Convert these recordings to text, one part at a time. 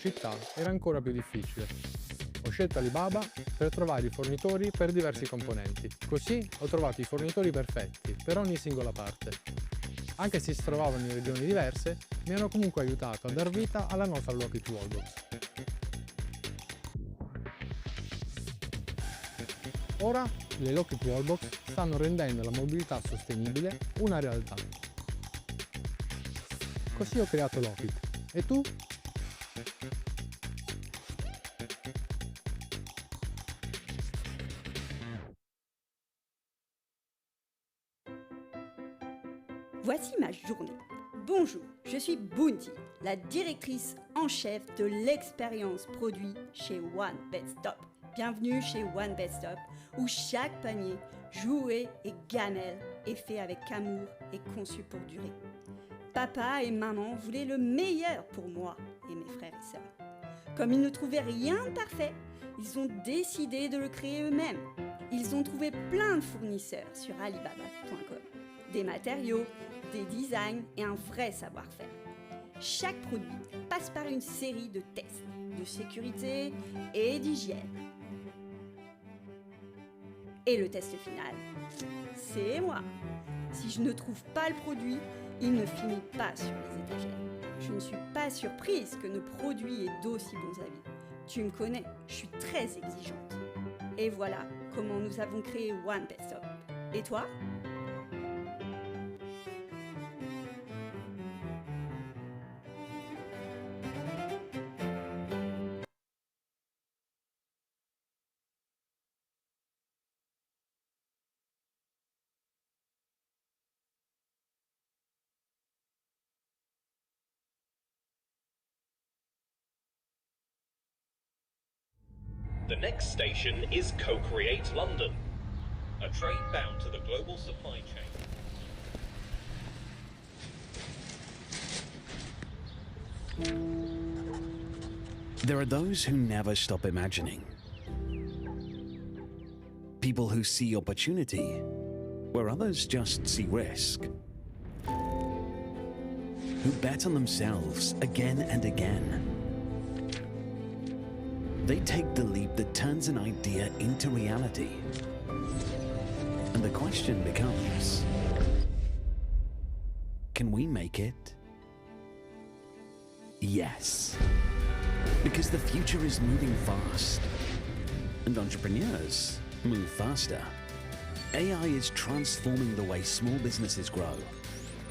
città era ancora più difficile. Ho scelto Alibaba per trovare i fornitori per diversi componenti. Così ho trovato i fornitori perfetti per ogni singola parte. Anche se si trovavano in regioni diverse, mi hanno comunque aiutato a dar vita alla nostra Curated Wallbox. Ora le Curated Wallbox stanno rendendo la mobilità sostenibile una realtà. Così ho creato Lockit. E tu? Voici ma journée. Bonjour, je suis Bounty, la directrice en chef de l'expérience produit chez One Bed Stop. Bienvenue chez One Bed Stop, où chaque panier, jouet et gamelle est fait avec amour et conçu pour durer. Papa et maman voulaient le meilleur pour moi et mes frères et sœurs. Comme ils ne trouvaient rien de parfait, ils ont décidé de le créer eux-mêmes. Ils ont trouvé plein de fournisseurs sur Alibaba.com. Des matériaux, des designs et un vrai savoir-faire. Chaque produit passe par une série de tests de sécurité et d'hygiène. Et le test final, c'est moi. Si je ne trouve pas le produit, il ne finit pas sur les étagères. Je ne suis pas surprise que nos produits aient d'aussi bons avis. Tu me connais, je suis très exigeante. Et voilà comment nous avons créé One Bed Stop. Et toi ? The next station is CoCreate London, a train bound to the global supply chain. There are those who never stop imagining. People who see opportunity where others just see risk. Who bet on themselves again and again. They take the leap that turns an idea into reality. And the question becomes, can we make it? Yes. Because the future is moving fast, and entrepreneurs move faster. AI is transforming the way small businesses grow.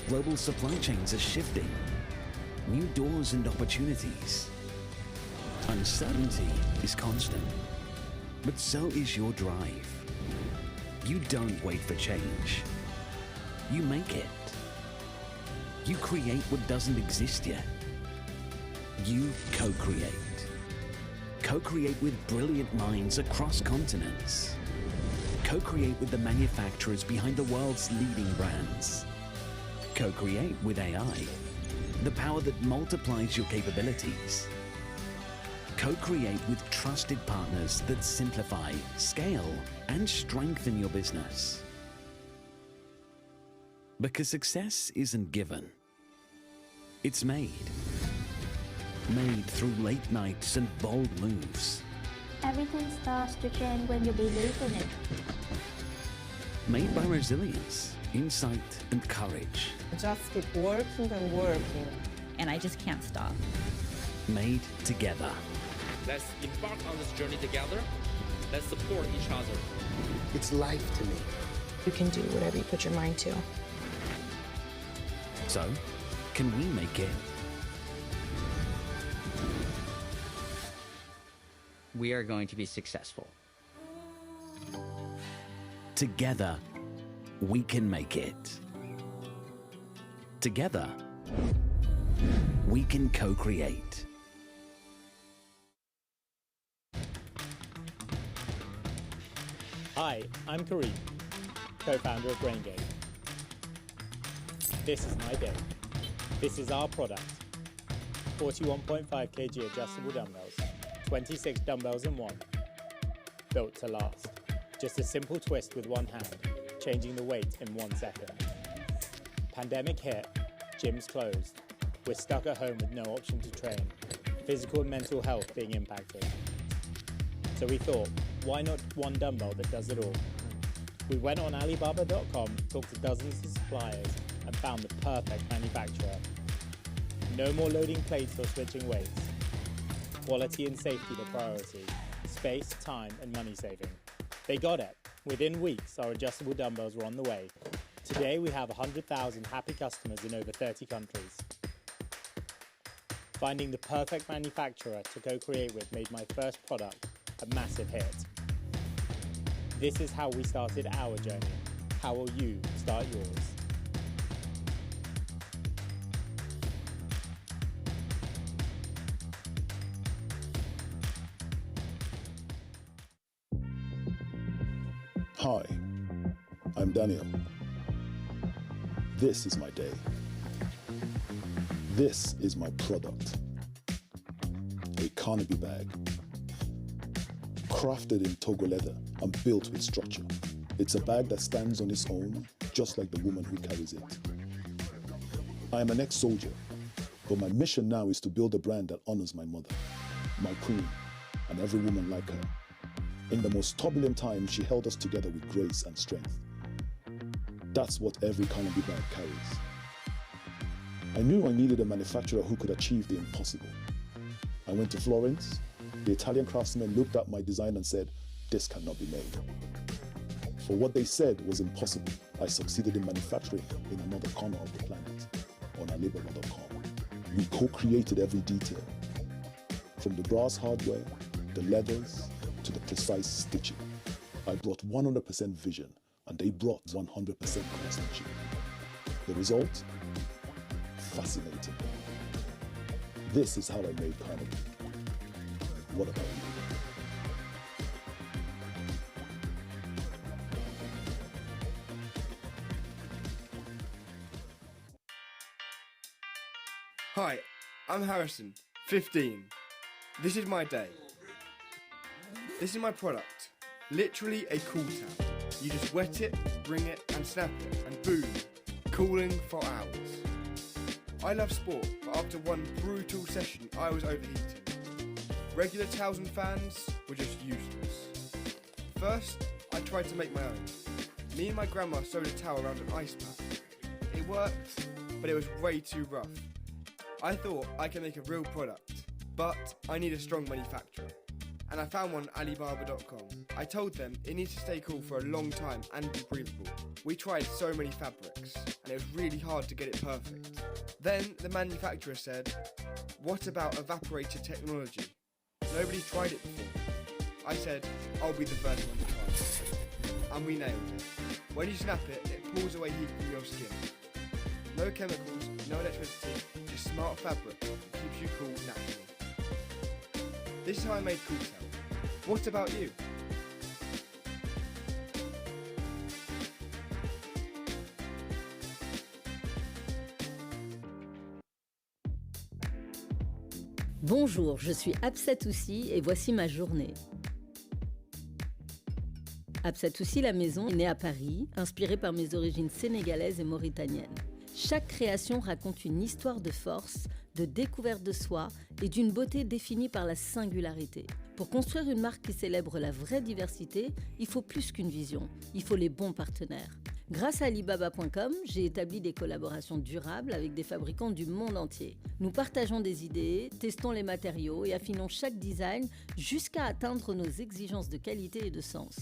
Global supply chains are shifting. New doors and opportunities. Uncertainty is constant, but so is your drive. You don't wait for change. You make it. You create what doesn't exist yet. You co-create. Co-create with brilliant minds across continents. Co-create with the manufacturers behind the world's leading brands. Co-create with AI, the power that multiplies your capabilities. Co-create with trusted partners that simplify, scale, and strengthen your business. Because success isn't given. It's made. Made through late nights and bold moves. Everything starts to change when you believe in it. Made by resilience, insight, and courage. Just keep working and working. And I just can't stop. Made together. Let's embark on this journey together. Let's support each other. It's life to me. You can do whatever you put your mind to. So, can we make it? We are going to be successful. Together, we can make it. Together, we can co-create. Hi, I'm Karim, co-founder of BrainGate. This is my day. This is our product. 41.5 kg adjustable dumbbells, 26 dumbbells in one. Built to last. Just a simple twist with one hand, changing the weight in 1 second. Pandemic hit, gyms closed. We're stuck at home with no option to train. physical and mental health being impacted. So we thought, why not one dumbbell that does it all? We went on Alibaba.com, talked to dozens of suppliers, and found the perfect manufacturer. No more loading plates or switching weights. Quality and safety the priority. Space, time, and money saving. They got it. Within weeks, our adjustable dumbbells were on the way. Today, we have 100,000 happy customers in over 30 countries. Finding the perfect manufacturer to co-create with made my first product a massive hit. This is how we started our journey. How will you start yours? Hi, I'm Daniel. This is my day. This is my product. A Carnaby bag. Crafted in Togo leather and built with structure. It's a bag that stands on its own, just like the woman who carries it. I am an ex-soldier, but my mission now is to build a brand that honors my mother, my queen, and every woman like her. In the most turbulent times, she held us together with grace and strength. That's what every Carnaby bag carries. I knew I needed a manufacturer who could achieve the impossible. I went to Florence. The Italian craftsmen looked at my design and said, "This cannot be made." For what they said was impossible, I succeeded in manufacturing in another corner of the planet, on Alibaba.com. We co-created every detail, from the brass hardware, the leathers, to the precise stitching. I brought 100% vision, and they brought 100% craftsmanship. The result? Fascinating. This is how I made Carnaby. What about you? Hi, I'm Harrison, 15. This is my day. This is my product. Literally a CoolTowel. You just wet it, wring it, and snap it, and boom, cooling for hours. I love sport, but after one brutal session, I was overheating. Regular towels and fans were just useless. First, I tried to make my own. Me and my grandma sewed a towel around an ice pack. It worked, but it was way too rough. I thought I could make a real product, but I need a strong manufacturer. And I found one on Alibaba.com. I told them it needs to stay cool for a long time and be breathable. We tried so many fabrics, and it was really hard to get it perfect. Then the manufacturer said, "What about evaporator technology? Nobody's tried it before." I said, "I'll be the first one to try it." And we nailed it. When you snap it, it pulls away heat from your skin. No chemicals, no electricity, just smart fabric that keeps you cool naturally. This is how I made CoolTowel. What about you? Bonjour, je suis Hapsatou Sy et voici ma journée. Hapsatou Sy, la maison, est née à Paris, inspirée par mes origines sénégalaises et mauritaniennes. Chaque création raconte une histoire de force, de découverte de soi et d'une beauté définie par la singularité. Pour construire une marque qui célèbre la vraie diversité, il faut plus qu'une vision, il faut les bons partenaires. Grâce à Alibaba.com, j'ai établi des collaborations durables avec des fabricants du monde entier. Nous partageons des idées, testons les matériaux et affinons chaque design jusqu'à atteindre nos exigences de qualité et de sens.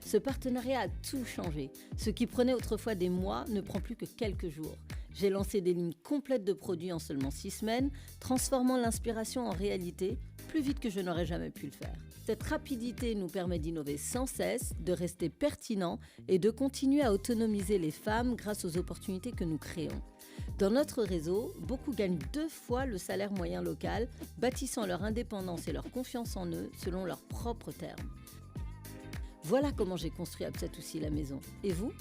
Ce partenariat a tout changé. Ce qui prenait autrefois des mois ne prend plus que quelques jours. J'ai lancé des lignes complètes de produits en seulement 6 semaines, transformant l'inspiration en réalité plus vite que je n'aurais jamais pu le faire. Cette rapidité nous permet d'innover sans cesse, de rester pertinent et de continuer à autonomiser les femmes grâce aux opportunités que nous créons. Dans notre réseau, beaucoup gagnent 2 fois le salaire moyen local, bâtissant leur indépendance et leur confiance en eux selon leurs propres termes. Voilà comment j'ai construit Hapsatou Sy, la maison. Et vous ?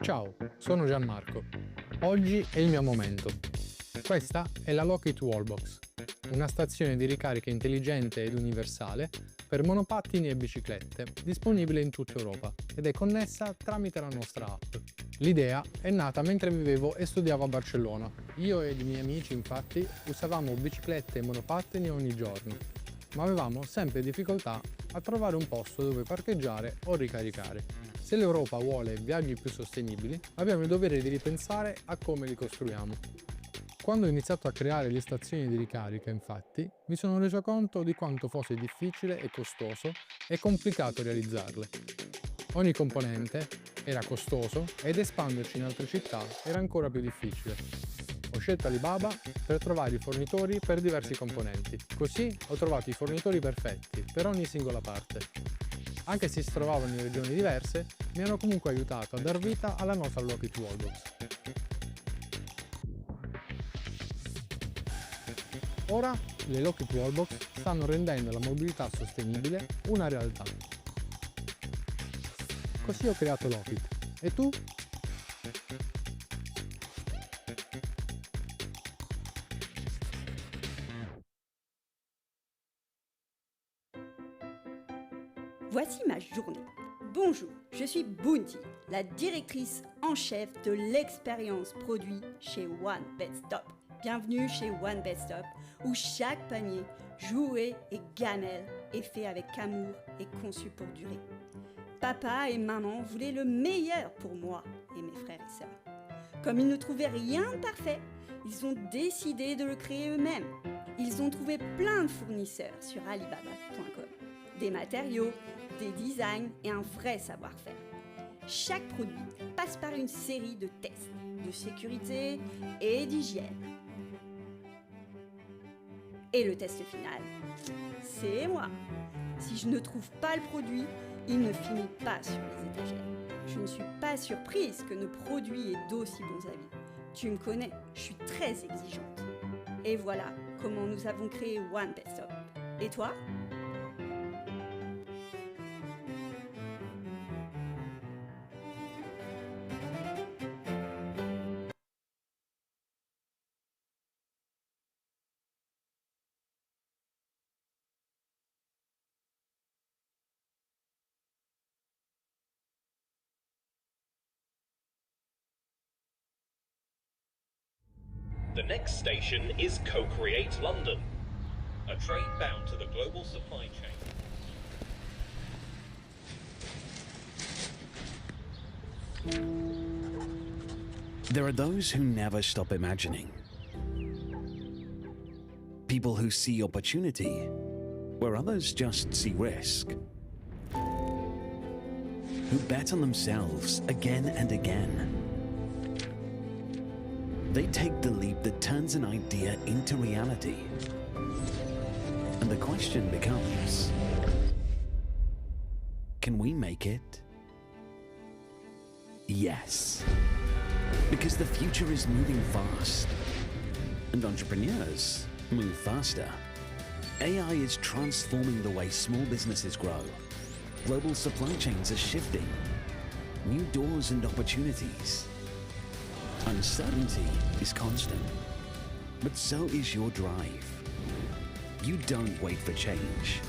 Ciao, sono Gianmarco. Oggi è il mio momento. Questa è la Lockheed Wallbox, una stazione di ricarica intelligente ed universale per monopattini e biciclette, disponibile in tutta Europa ed è connessa tramite la nostra app. L'idea è nata mentre vivevo e studiavo a Barcellona. Io ed i miei amici, infatti, usavamo biciclette e monopattini ogni giorno, ma avevamo sempre difficoltà a trovare un posto dove parcheggiare o ricaricare. Se l'Europa vuole viaggi più sostenibili, abbiamo il dovere di ripensare a come li costruiamo. Quando ho iniziato a creare le stazioni di ricarica, infatti, mi sono reso conto di quanto fosse difficile e costoso e complicato realizzarle. Ogni componente era costoso ed espanderci in altre città era ancora più difficile. Ho scelto Alibaba per trovare i fornitori per diversi componenti. Così ho trovato i fornitori perfetti per ogni singola parte. Anche se si trovavano in regioni diverse, mi hanno comunque aiutato a dar vita alla nostra Lockheed Wallbox. Ora le Lockheed Wallbox stanno rendendo la mobilità sostenibile una realtà. Così ho creato Lockheed. E tu? Voici ma journée. Bonjour, je suis Bounty, la directrice en chef de l'expérience produit chez One Bed Stop. Bienvenue chez One Bed Stop, où chaque panier, jouet et gamelle est fait avec amour et conçu pour durer. Papa et maman voulaient le meilleur pour moi et mes frères et sœurs. Comme ils ne trouvaient rien de parfait, ils ont décidé de le créer eux-mêmes. Ils ont trouvé plein de fournisseurs sur Alibaba.com. Des matériaux, des designs et un vrai savoir-faire. Chaque produit passe par une série de tests de sécurité et d'hygiène. Et le test final, c'est moi. Si je ne trouve pas le produit, il ne finit pas sur les étagères. Je ne suis pas surprise que nos produits aient d'aussi bons avis. Tu me connais, je suis très exigeante. Et voilà comment nous avons créé One Bed Stop. Et toi ? The next station is CoCreate London, a train bound to the global supply chain. There are those who never stop imagining. People who see opportunity where others just see risk. Who bet on themselves again and again. They take the leap that turns an idea into reality. And the question becomes, can we make it? Yes. Because the future is moving fast. And entrepreneurs move faster. AI is transforming the way small businesses grow. Global supply chains are shifting. New doors and opportunities. Uncertainty is constant, but so is your drive. You don't wait for change.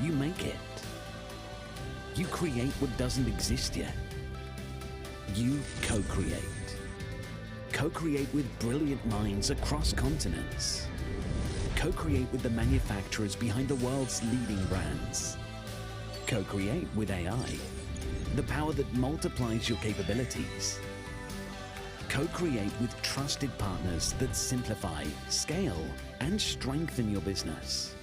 You make it. You create what doesn't exist yet. You co-create. Co-create with brilliant minds across continents. Co-create with the manufacturers behind the world's leading brands. Co-create with AI, the power that multiplies your capabilities. Co-create with trusted partners that simplify, scale, and strengthen your business.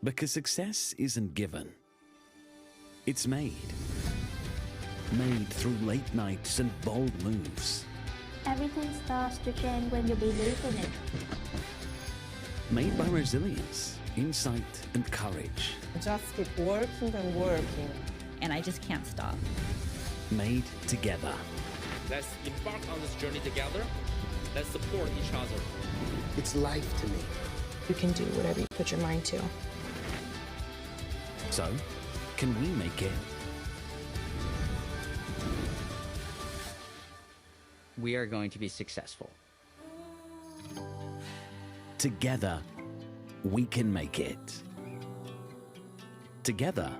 Because success isn't given. It's made. Made through late nights and bold moves. Everything starts to change when you believe in it. Made by resilience, insight, and courage. Just keep working and working. And I just can't stop. Made together. Let's embark on this journey together. Let's support each other. It's life to me. You can do whatever you put your mind to. So, can we make it? We are going to be successful. Together, we can make it. Together,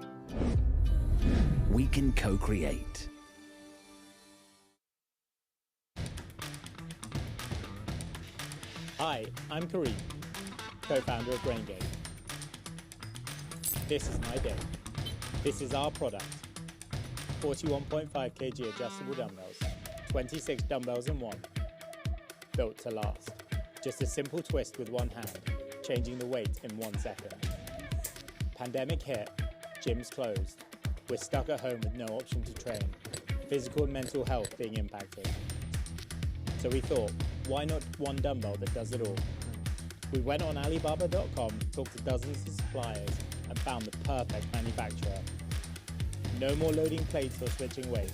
we can co-create. Hi, I'm Karim, co-founder of BrainGate. This is my day. This is our product. 41.5 kg adjustable dumbbells, 26 dumbbells in one, built to last. Just a simple twist with one hand, changing the weight in 1 second. Pandemic hit, gyms closed. We're stuck at home with no option to train, physical and mental health being impacted. So we thought, why not one dumbbell that does it all? We went on Alibaba.com, talked to dozens of suppliers, and found the perfect manufacturer. No more loading plates or switching weights.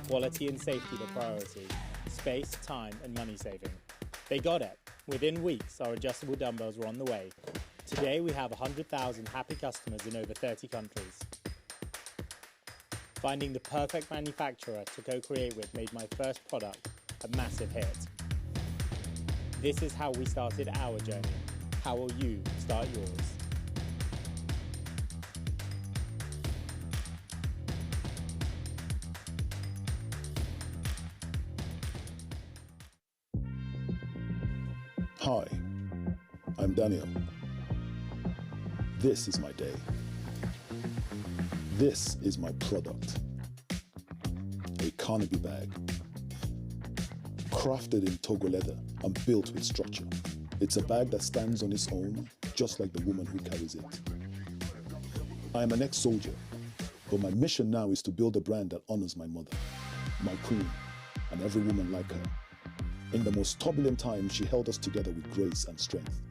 Quality and safety the priority. Space, time, and money saving. They got it. Within weeks, our adjustable dumbbells were on the way. Today, we have 100,000 happy customers in over 30 countries. Finding the perfect manufacturer to co-create with made my first product a massive hit. This is how we started our journey. How will you start yours? Hi, I'm Daniel. This is my day. This is my product. A Carnaby bag. Crafted in Togo leather and built with structure. It's a bag that stands on its own, just like the woman who carries it. I am an ex-soldier, but my mission now is to build a brand that honors my mother, my queen, and every woman like her. In the most turbulent times, she held us together with grace and strength.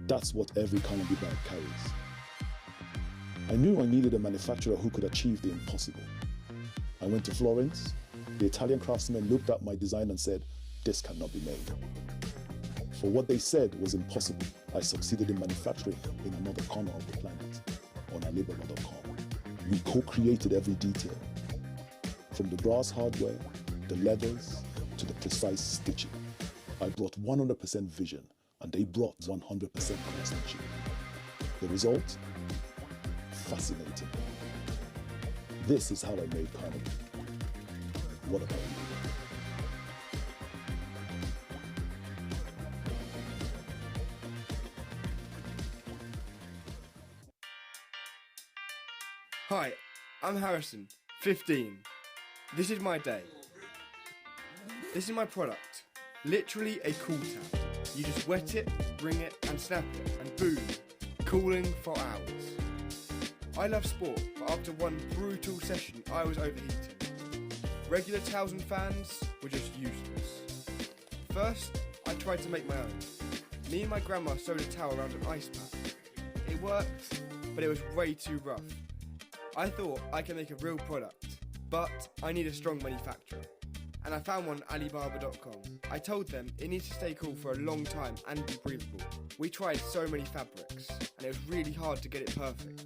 That's what every Carnaby bag carries. I knew I needed a manufacturer who could achieve the impossible. I went to Florence. The Italian craftsmen looked at my design and said, "This cannot be made." For what they said was impossible, I succeeded in manufacturing in another corner of the planet, on Alibaba.com. We co-created every detail, from the brass hardware, the leathers, to the precise stitching. I brought 100% vision, and they brought 100% craftsmanship. The result? Fascinating. This is how I made Carnaby. What about you? Hi, I'm Harrison, 15. This is my day. This is my product. Literally a CoolTowel. You just wet it, wring it, and snap it, and boom, cooling for hours. I love sport, but after one brutal session, I was overheating. Regular towels and fans were just useless. First, I tried to make my own. Me and my grandma sewed a towel around an ice pack. It worked, but it was way too rough. I thought I could make a real product, but I need a strong manufacturer. And I found one on Alibaba.com. I told them it needs to stay cool for a long time and be breathable. We tried so many fabrics, and it was really hard to get it perfect.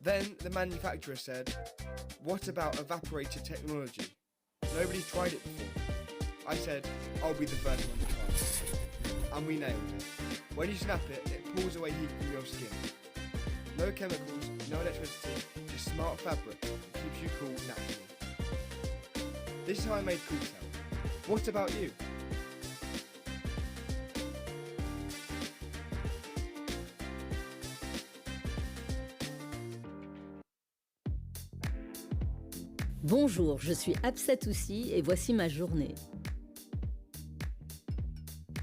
Then the manufacturer said, "What about evaporator technology? Nobody's tried it before." I said, "I'll be the first one to try it." And we nailed it. When you snap it, it pulls away heat from your skin. No chemicals, no electricity, just smart fabric that keeps you cool naturally. This is how I made CoolTowel. What about you? Bonjour, je suis Hapsatou Sy et voici ma journée.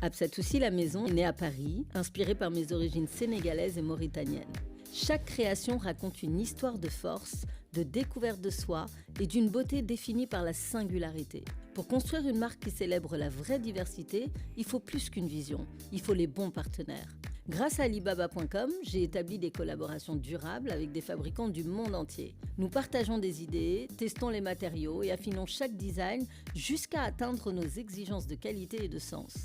Hapsatou Sy, la maison, est née à Paris, inspirée par mes origines sénégalaises et mauritaniennes. Chaque création raconte une histoire de force, de découverte de soi et d'une beauté définie par la singularité. Pour construire une marque qui célèbre la vraie diversité, il faut plus qu'une vision, il faut les bons partenaires. Grâce à Alibaba.com, j'ai établi des collaborations durables avec des fabricants du monde entier. Nous partageons des idées, testons les matériaux et affinons chaque design jusqu'à atteindre nos exigences de qualité et de sens.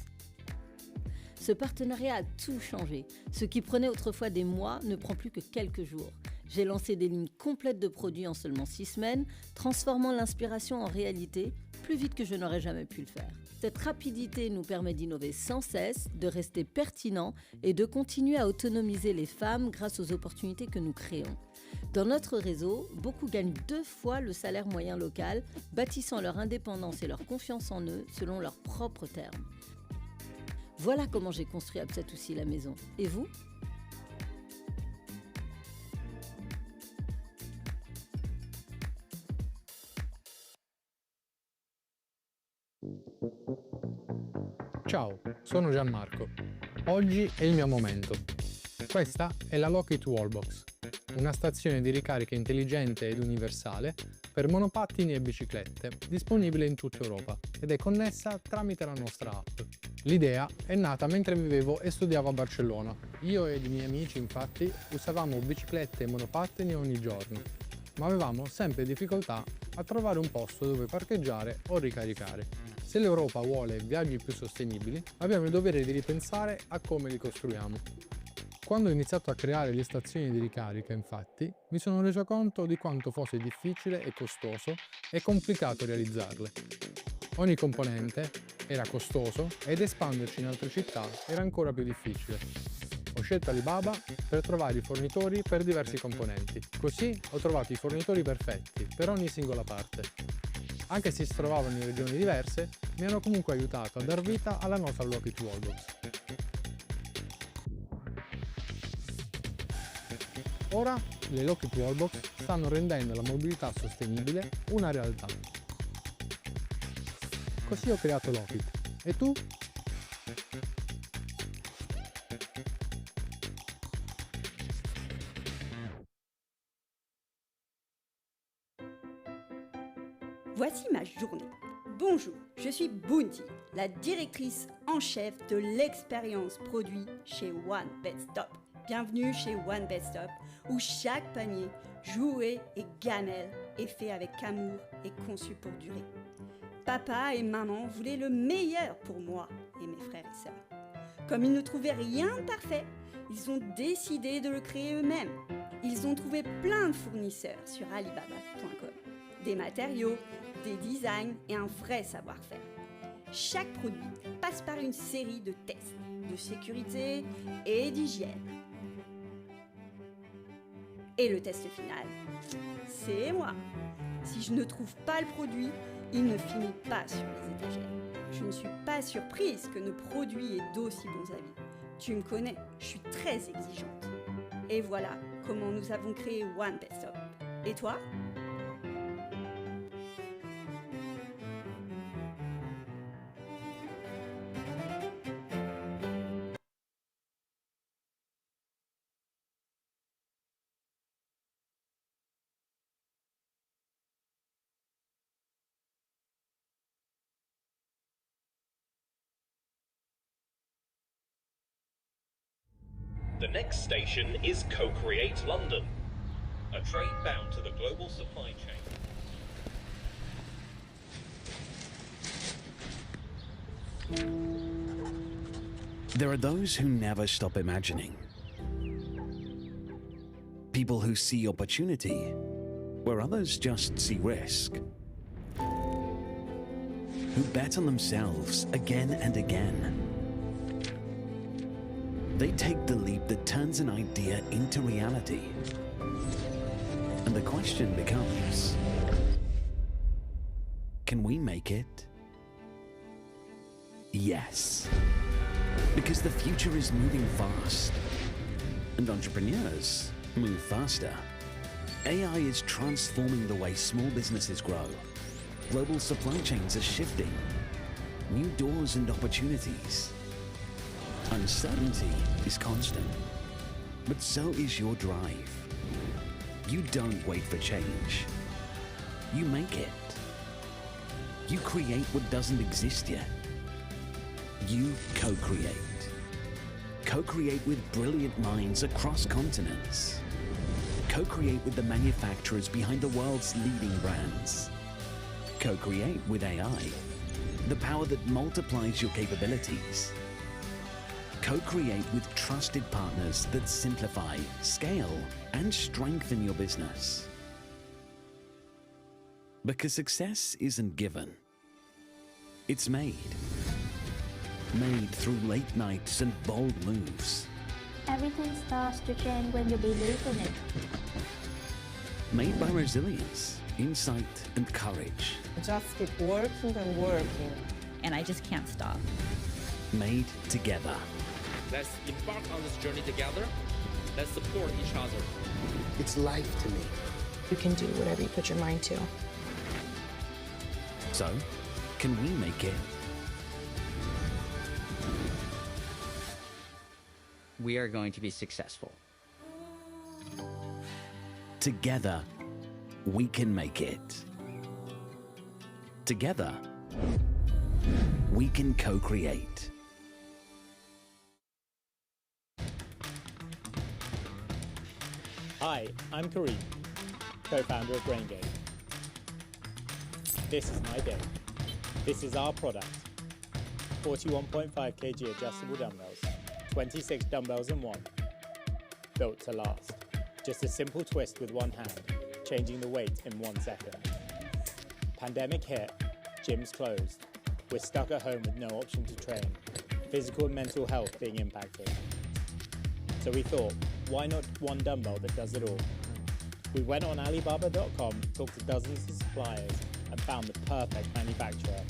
Ce partenariat a tout changé. Ce qui prenait autrefois des mois ne prend plus que quelques jours. J'ai lancé des lignes complètes de produits en seulement 6 semaines, transformant l'inspiration en réalité plus vite que je n'aurais jamais pu le faire. Cette rapidité nous permet d'innover sans cesse, de rester pertinent et de continuer à autonomiser les femmes grâce aux opportunités que nous créons. Dans notre réseau, beaucoup gagnent 2 fois le salaire moyen local, bâtissant leur indépendance et leur confiance en eux selon leurs propres termes. Voilà comment j'ai construit Hapsatou Sy la maison. Et vous ? Ciao, sono Gianmarco. Oggi è il mio momento. Questa è la Lockheed Wallbox, una stazione di ricarica intelligente ed universale per monopattini e biciclette, disponibile in tutta Europa ed è connessa tramite la nostra app. L'idea è nata mentre vivevo e studiavo a Barcellona. Io ed i miei amici, infatti, usavamo biciclette e monopattini ogni giorno, ma avevamo sempre difficoltà a trovare un posto dove parcheggiare o ricaricare. Se l'Europa vuole viaggi più sostenibili, abbiamo il dovere di ripensare a come li costruiamo. Quando ho iniziato a creare le stazioni di ricarica, infatti, mi sono reso conto di quanto fosse difficile e costoso e complicato realizzarle. Ogni componente era costoso ed espanderci in altre città era ancora più difficile. Ho scelto Alibaba per trovare i fornitori per diversi componenti. Così ho trovato i fornitori perfetti per ogni singola parte. Anche se si trovavano in regioni diverse, mi hanno comunque aiutato a dar vita alla nostra Lockheed Wallbox. Ora le Lockheed Wallbox stanno rendendo la mobilità sostenibile una realtà. Così ho creato Lockheed. E tu? Voici ma journée. Bonjour, je suis Bounty, la directrice en chef de l'expérience produit chez One Bed Stop. Bienvenue chez One Bed Stop, où chaque panier, jouet et gamelle est fait avec amour et conçu pour durer. Papa et maman voulaient le meilleur pour moi et mes frères et sœurs. Comme ils ne trouvaient rien de parfait, ils ont décidé de le créer eux-mêmes. Ils ont trouvé plein de fournisseurs sur Alibaba.com. Des matériaux, des designs et un vrai savoir-faire. Chaque produit passe par une série de tests de sécurité et d'hygiène. Et le test final, c'est moi. Si je ne trouve pas le produit, il ne finit pas sur les étagères. Je ne suis pas surprise que nos produits aient d'aussi bons avis. Tu me connais, je suis très exigeante. Et voilà comment nous avons créé One Bed Stop. Et toi ? The next station is CoCreate London, a train bound to the global supply chain. There are those who never stop imagining. People who see opportunity where others just see risk. Who bet on themselves again and again. They take the leap that turns an idea into reality. And the question becomes, can we make it? Yes. Because the future is moving fast. And entrepreneurs move faster. AI is transforming the way small businesses grow. Global supply chains are shifting. New doors and opportunities. Uncertainty is constant, but so is your drive. You don't wait for change. You make it. You create what doesn't exist yet. You co-create. Co-create with brilliant minds across continents. Co-create with the manufacturers behind the world's leading brands. Co-create with AI, the power that multiplies your capabilities. Co-create with trusted partners that simplify, scale, and strengthen your business. Because success isn't given. It's made. Made through late nights and bold moves. Everything starts to change when you believe in it. Made by resilience, insight, and courage. Just keep working and working. And I just can't stop. Made together. Let's embark on this journey together. Let's support each other. It's life to me. You can do whatever you put your mind to. So, can we make it? We are going to be successful. Together, we can make it. Together, we can co-create. Hi, I'm Karim, co-founder of BrainGame. This is my day. This is our product. 41.5 kg adjustable dumbbells, 26 dumbbells in one, built to last. Just a simple twist with one hand, changing the weight in 1 second. Pandemic hit, gyms closed. We're stuck at home with no option to train, physical and mental health being impacted. So we thought, why not one dumbbell that does it all? We went on Alibaba.com, talked to dozens of suppliers, and found the perfect manufacturer.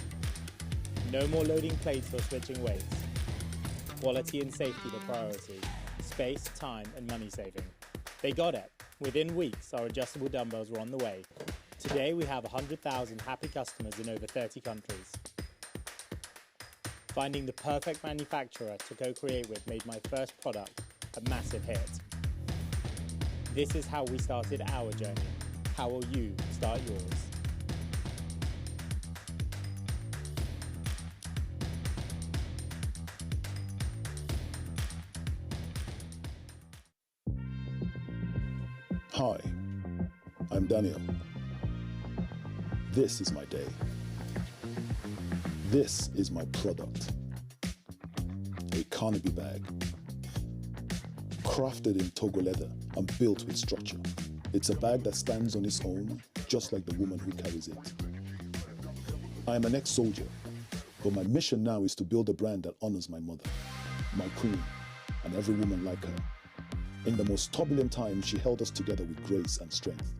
No more loading plates or switching weights. Quality and safety the priority. Space, time, and money saving. They got it. Within weeks, our adjustable dumbbells were on the way. Today, we have 100,000 happy customers in over 30 countries. Finding the perfect manufacturer to co-create with made my first product a massive hit. This is how we started our journey. How will you start yours? Hi, I'm Daniel. This is my day. This is my product. A Carnaby bag. Crafted in Togo leather and built with structure. It's a bag that stands on its own, just like the woman who carries it. I am an ex-soldier, but my mission now is to build a brand that honors my mother, my queen, and every woman like her. In the most turbulent times, she held us together with grace and strength.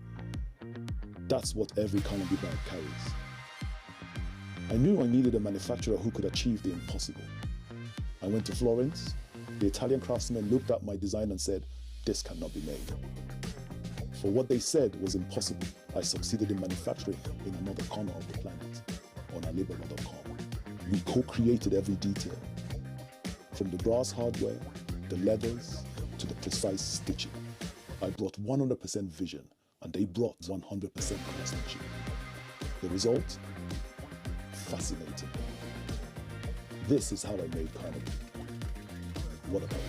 That's what every Carnaby bag carries. I knew I needed a manufacturer who could achieve the impossible. I went to Florence. The Italian craftsmen looked at my design and said, "This cannot be made." For what they said was impossible, I succeeded in manufacturing in another corner of the planet, on Alibaba.com. We co-created every detail, from the brass hardware, the leathers, to the precise stitching. I brought 100% vision, and they brought 100% craftsmanship. The result? Fascinating. This is how I made Carnaby. What about you?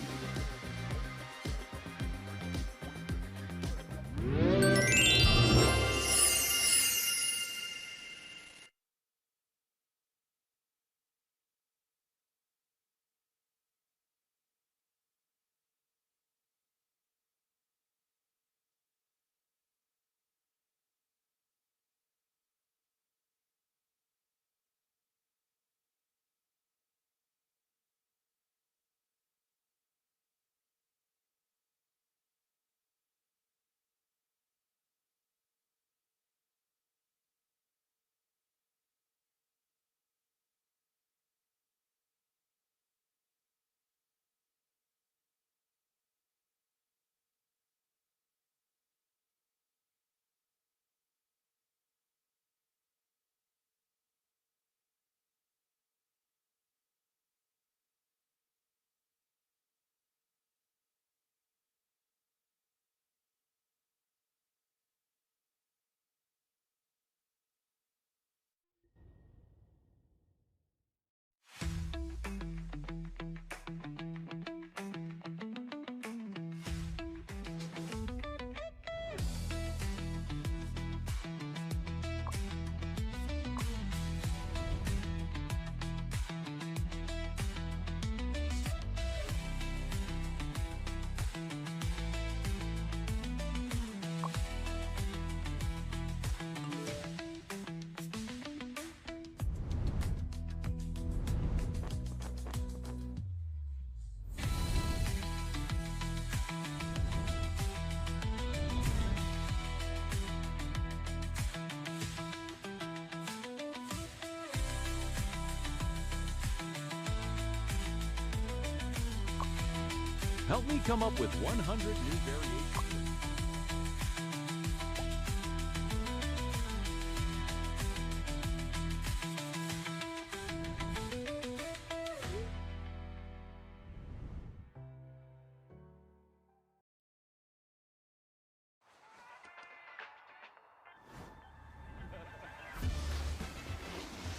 Help me come up with 100 new variations.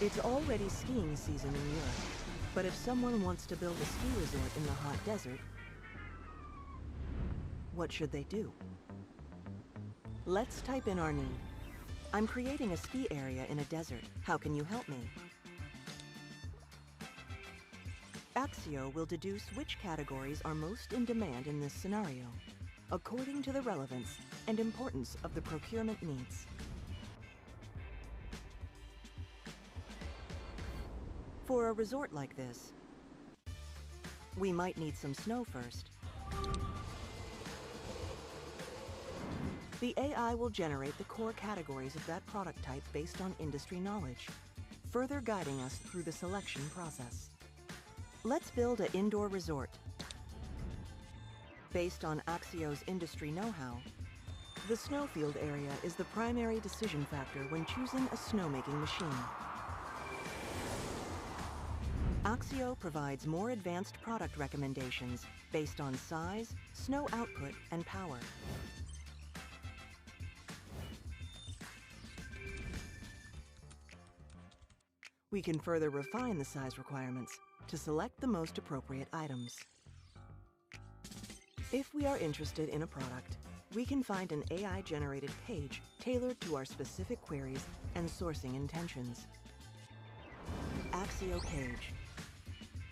It's already skiing season in Europe, but if someone wants to build a ski resort in the hot desert, what should they do? Let's type in our need. I'm creating a ski area in a desert. How can you help me? Accio will deduce which categories are most in demand in this scenario, according to the relevance and importance of the procurement needs. For a resort like this, we might need some snow first. The AI will generate the core categories of that product type based on industry knowledge, further guiding us through the selection process. Let's build an indoor resort. Based on Accio's industry know-how, the snowfield area is the primary decision factor when choosing a snowmaking machine. Accio provides more advanced product recommendations based on size, snow output, and power. We can further refine the size requirements to select the most appropriate items. If we are interested in a product, we can find an AI-generated page tailored to our specific queries and sourcing intentions. Accio page.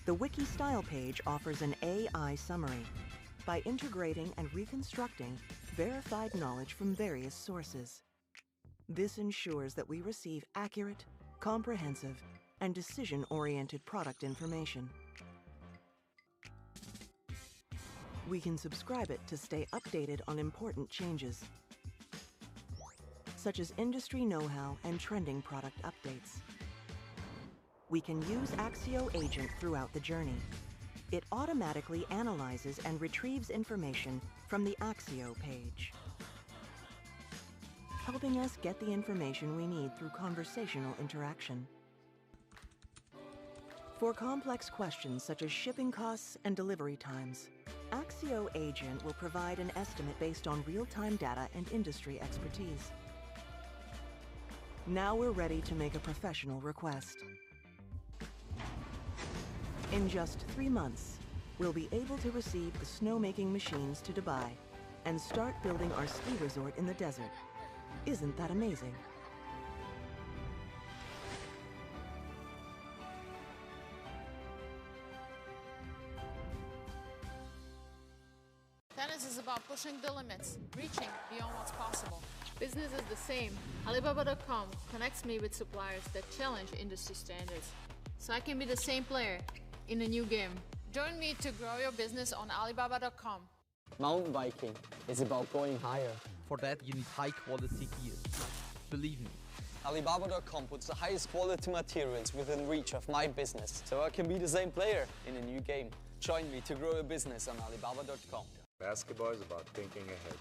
The Wiki style page offers an AI summary by integrating and reconstructing verified knowledge from various sources. This ensures that we receive accurate, comprehensive, and decision-oriented product information. We can subscribe it to stay updated on important changes, such as industry know-how and trending product updates. We can use Accio Agent throughout the journey. It automatically analyzes and retrieves information from the Accio page, helping us get the information we need through conversational interaction. For complex questions such as shipping costs and delivery times, Accio Agent will provide an estimate based on real-time data and industry expertise. Now we're ready to make a professional request. In just 3 months, we'll be able to receive the snowmaking machines to Dubai and start building our ski resort in the desert. Isn't that amazing? Tennis is about pushing the limits, reaching beyond what's possible. Business is the same. Alibaba.com connects me with suppliers that challenge industry standards, so I can be the same player in a new game. Join me to grow your business on Alibaba.com. Mountain biking is about going higher. For that, you need high-quality gear. Believe me. Alibaba.com puts the highest quality materials within reach of my business, so I can be the same player in a new game. Join me to grow your business on Alibaba.com. Basketball is about thinking ahead.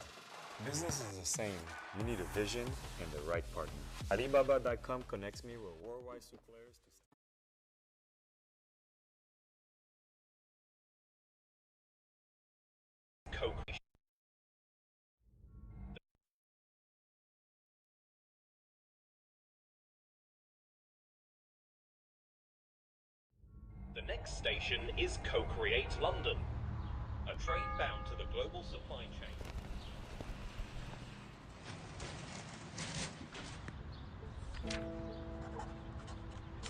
Business is the same. You need a vision and the right partner. Alibaba.com connects me with worldwide suppliers to CoCreate. The next station is CoCreate London, a train bound to the global supply chain.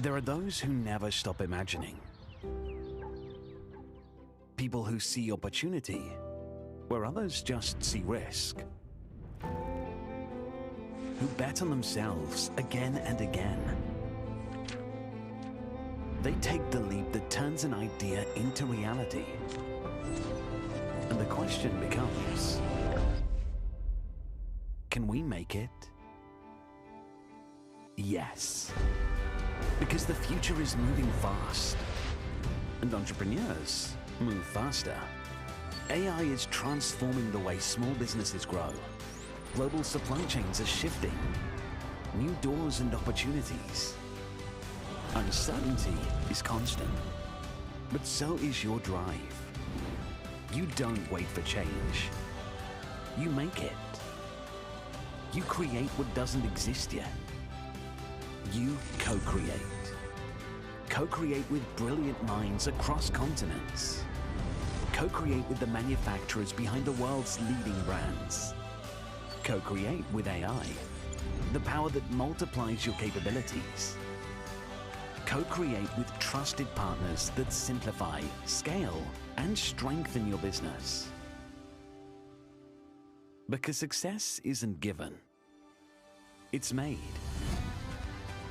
There are those who never stop imagining. People who see opportunity where others just see risk. Who bet on themselves again and again. They take the leap that turns an idea into reality. And the question becomes, can we make it? Yes. Because the future is moving fast, and entrepreneurs move faster. AI is transforming the way small businesses grow. Global supply chains are shifting. New doors and opportunities. Uncertainty is constant, but so is your drive. You don't wait for change. You make it. You create what doesn't exist yet. You co-create. Co-create with brilliant minds across continents. Co-create with the manufacturers behind the world's leading brands. Co-create with AI, the power that multiplies your capabilities. Co-create with trusted partners that simplify, scale, and strengthen your business. Because success isn't given. It's made.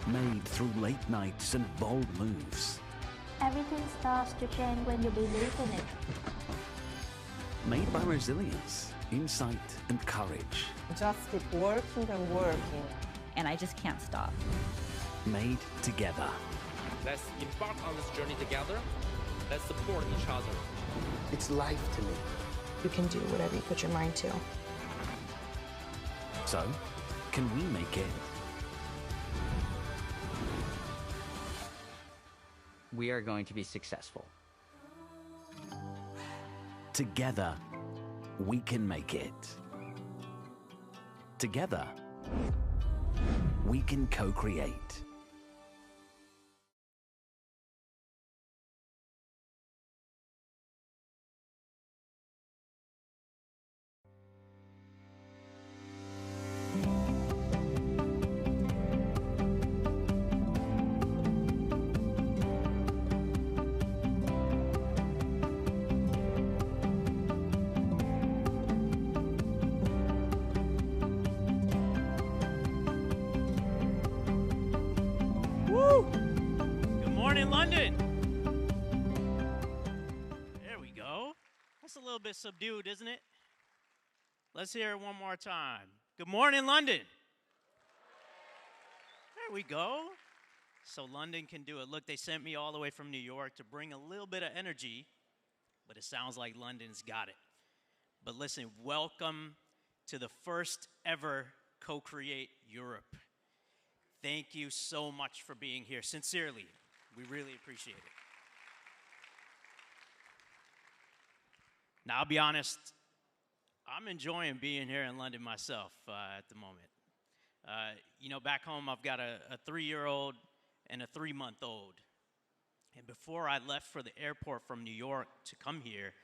Made through late nights and bold moves. Everything starts to change when you believe in it. Made by resilience, insight, and courage. Just keep working and working. And I just can't stop. Made together. Let's embark on this journey together. Let's support each other. It's life to me. You can do whatever you put your mind to. So, can we make it? We are going to be successful. Together, we can make it. Together, we can co-create. Subdued, isn't it? Let's hear it one more time. Good morning, London. There we go. So London can do it. Look, they sent me all the way from New York to bring a little bit of energy, but it sounds like London's got it. But listen, welcome to the first ever CoCreate Europe. Thank you so much for being here. Sincerely, we really appreciate it. Now, I'll be honest, I'm enjoying being here in London myself at the moment. You know, back home, I've got a 3-year-old and a 3-month-old. And before I left for the airport from New York to come here,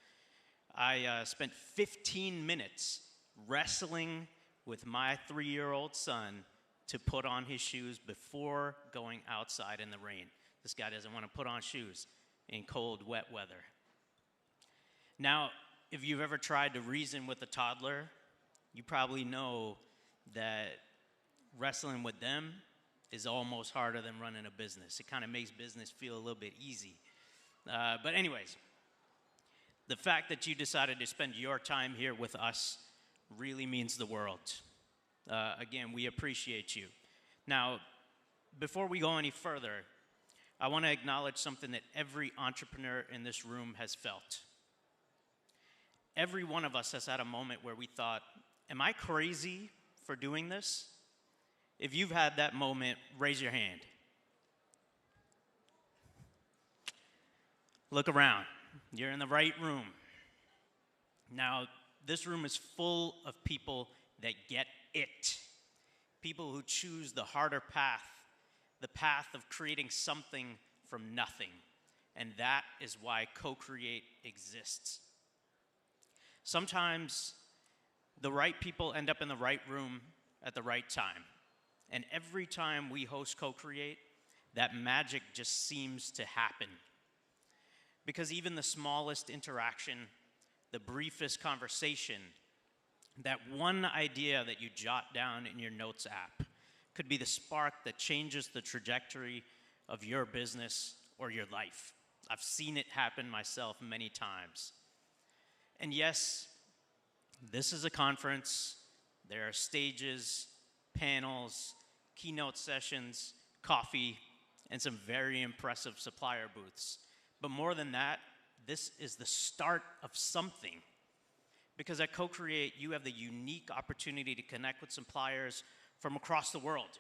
I spent 15 minutes wrestling with my 3-year-old son to put on his shoes before going outside in the rain. This guy doesn't want to put on shoes in cold, wet weather. Now, if you've ever tried to reason with a toddler, you probably know that wrestling with them is almost harder than running a business. It kind of makes business feel a little bit easy. But anyways, the fact that you decided to spend your time here with us really means the world. Again, we appreciate you. Now, before we go any further, I want to acknowledge something that every entrepreneur in this room has felt. Every one of us has had a moment where we thought, am I crazy for doing this? If you've had that moment, raise your hand. Look around. You're in the right room. Now, this room is full of people that get it. People who choose the harder path, the path of creating something from nothing. And that is why CoCreate exists. Sometimes the right people end up in the right room at the right time. And every time we host CoCreate, that magic just seems to happen. Because even the smallest interaction, the briefest conversation, that one idea that you jot down in your notes app could be the spark that changes the trajectory of your business or your life. I've seen it happen myself many times. And yes, this is a conference. There are stages, panels, keynote sessions, coffee, and some very impressive supplier booths. But more than that, this is the start of something. Because at CoCreate, you have the unique opportunity to connect with suppliers from across the world,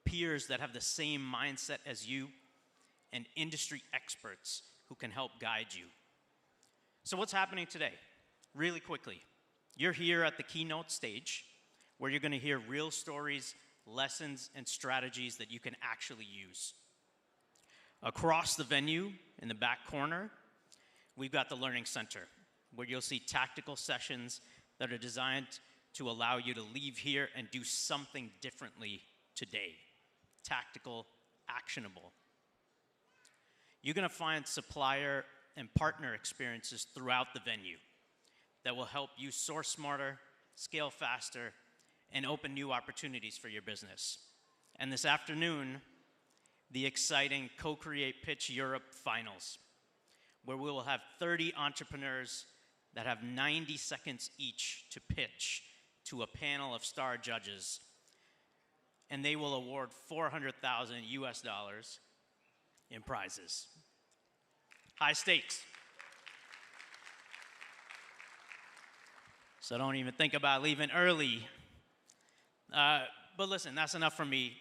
peers that have the same mindset as you, and industry experts who can help guide you. So what's happening today? Really quickly, you're here at the keynote stage where you're going to hear real stories, lessons, and strategies that you can actually use. Across the venue, in the back corner, we've got the Learning Center, where you'll see tactical sessions that are designed to allow you to leave here and do something differently today. Tactical, actionable. You're going to find supplier and partner experiences throughout the venue that will help you source smarter, scale faster, and open new opportunities for your business. And this afternoon, the exciting CoCreate Pitch Europe Finals, where we will have 30 entrepreneurs that have 90 seconds each to pitch to a panel of star judges, and they will award $400,000 US in prizes. High stakes. So don't even think about leaving early. But listen, that's enough from me.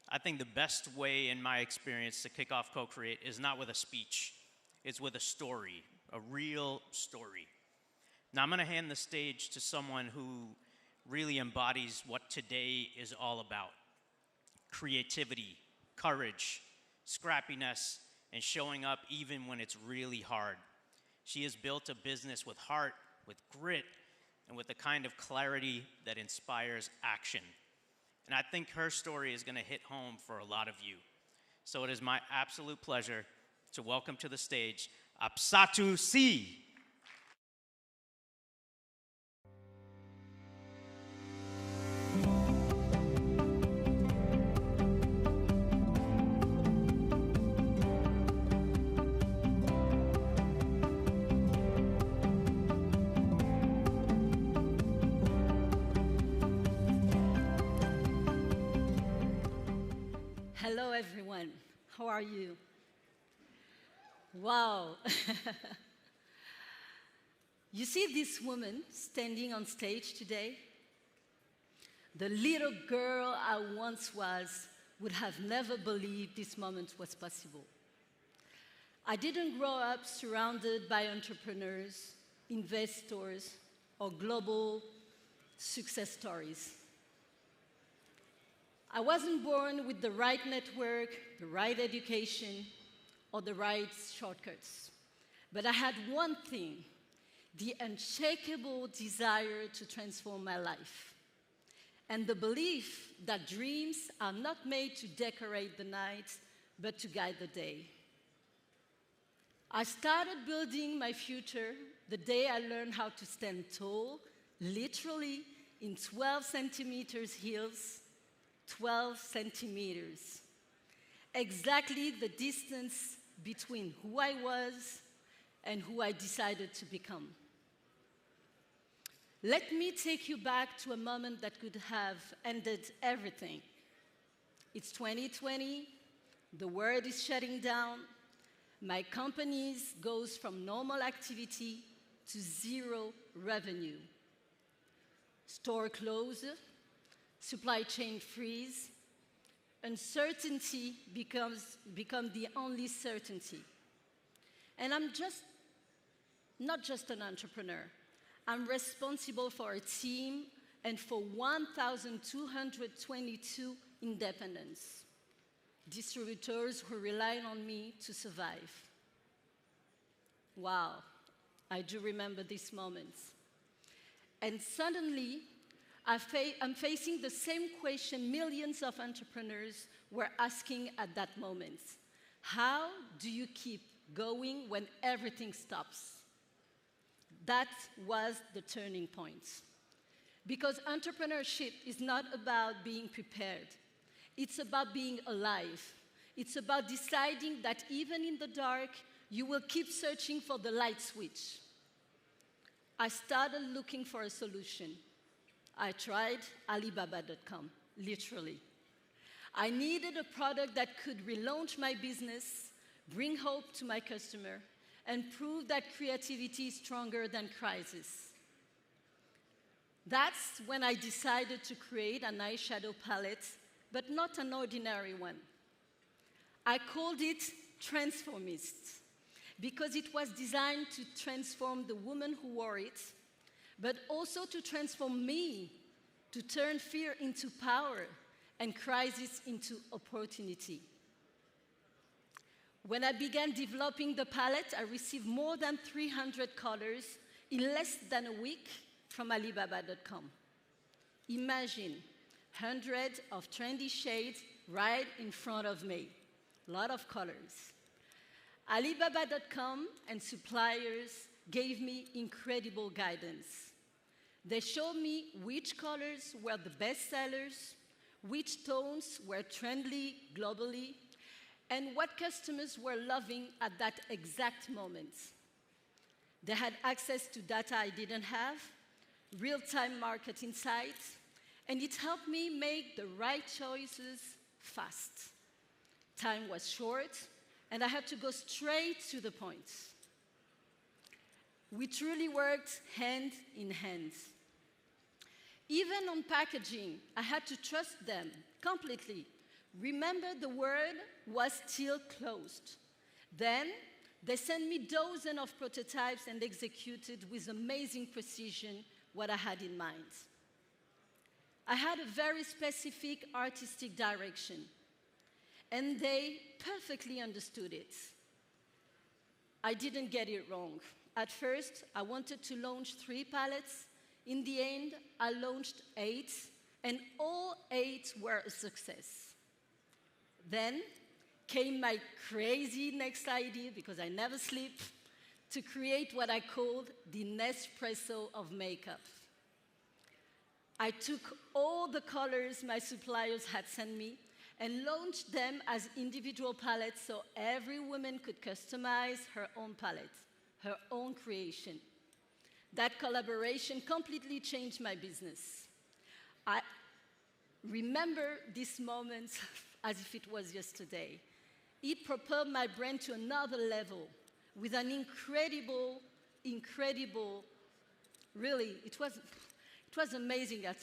I think the best way, in my experience, to kick off CoCreate is not with a speech. It's with a story, a real story. Now I'm going to hand the stage to someone who really embodies what today is all about. Creativity, courage, scrappiness, and showing up even when it's really hard. She has built a business with heart, with grit, and with the kind of clarity that inspires action. And I think her story is going to hit home for a lot of you. So it is my absolute pleasure to welcome to the stage Hapsatou Sy. Hello, everyone. How are you? Wow. You see this woman standing on stage today? The little girl I once was would have never believed this moment was possible. I didn't grow up surrounded by entrepreneurs, investors, or global success stories. I wasn't born with the right network, the right education, or the right shortcuts. But I had one thing, the unshakable desire to transform my life, and the belief that dreams are not made to decorate the night, but to guide the day. I started building my future the day I learned how to stand tall, literally in 12 centimeters heels, 12 centimeters. Exactly the distance between who I was and who I decided to become. Let me take you back to a moment that could have ended everything. It's 2020, the world is shutting down, my company goes from normal activity to zero revenue. Store closed, supply chain freeze, uncertainty become the only certainty. And I'm not just an entrepreneur. I'm responsible for a team and for 1,222 independents, distributors who rely on me to survive. Wow, I do remember these moments. And suddenly, I'm facing the same question millions of entrepreneurs were asking at that moment. How do you keep going when everything stops? That was the turning point. Because entrepreneurship is not about being prepared. It's about being alive. It's about deciding that even in the dark, you will keep searching for the light switch. I started looking for a solution. I tried Alibaba.com, literally. I needed a product that could relaunch my business, bring hope to my customer, and prove that creativity is stronger than crisis. That's when I decided to create an eyeshadow palette, but not an ordinary one. I called it Transformist, because it was designed to transform the woman who wore it, but also to transform me, to turn fear into power and crisis into opportunity. When I began developing the palette, I received more than 300 colors in less than a week from Alibaba.com. Imagine hundreds of trendy shades right in front of me. A lot of colors. Alibaba.com and suppliers gave me incredible guidance. They showed me which colors were the best sellers, which tones were trendy globally, and what customers were loving at that exact moment. They had access to data I didn't have, real-time market insights, and it helped me make the right choices fast. Time was short, and I had to go straight to the point. We truly worked hand in hand. Even on packaging, I had to trust them completely. Remember, the word was still closed. Then, they sent me dozens of prototypes and executed with amazing precision what I had in mind. I had a very specific artistic direction, and they perfectly understood it. I didn't get it wrong. At first, I wanted to launch 3 palettes. In the end, I launched 8, and all 8 were a success. Then came my crazy next idea, because I never sleep, to create what I called the Nespresso of makeup. I took all the colors my suppliers had sent me and launched them as individual palettes so every woman could customize her own palette, her own creation. That collaboration completely changed my business. I remember this moment as if it was yesterday. It propelled my brand to another level with an incredible, really, it was amazing at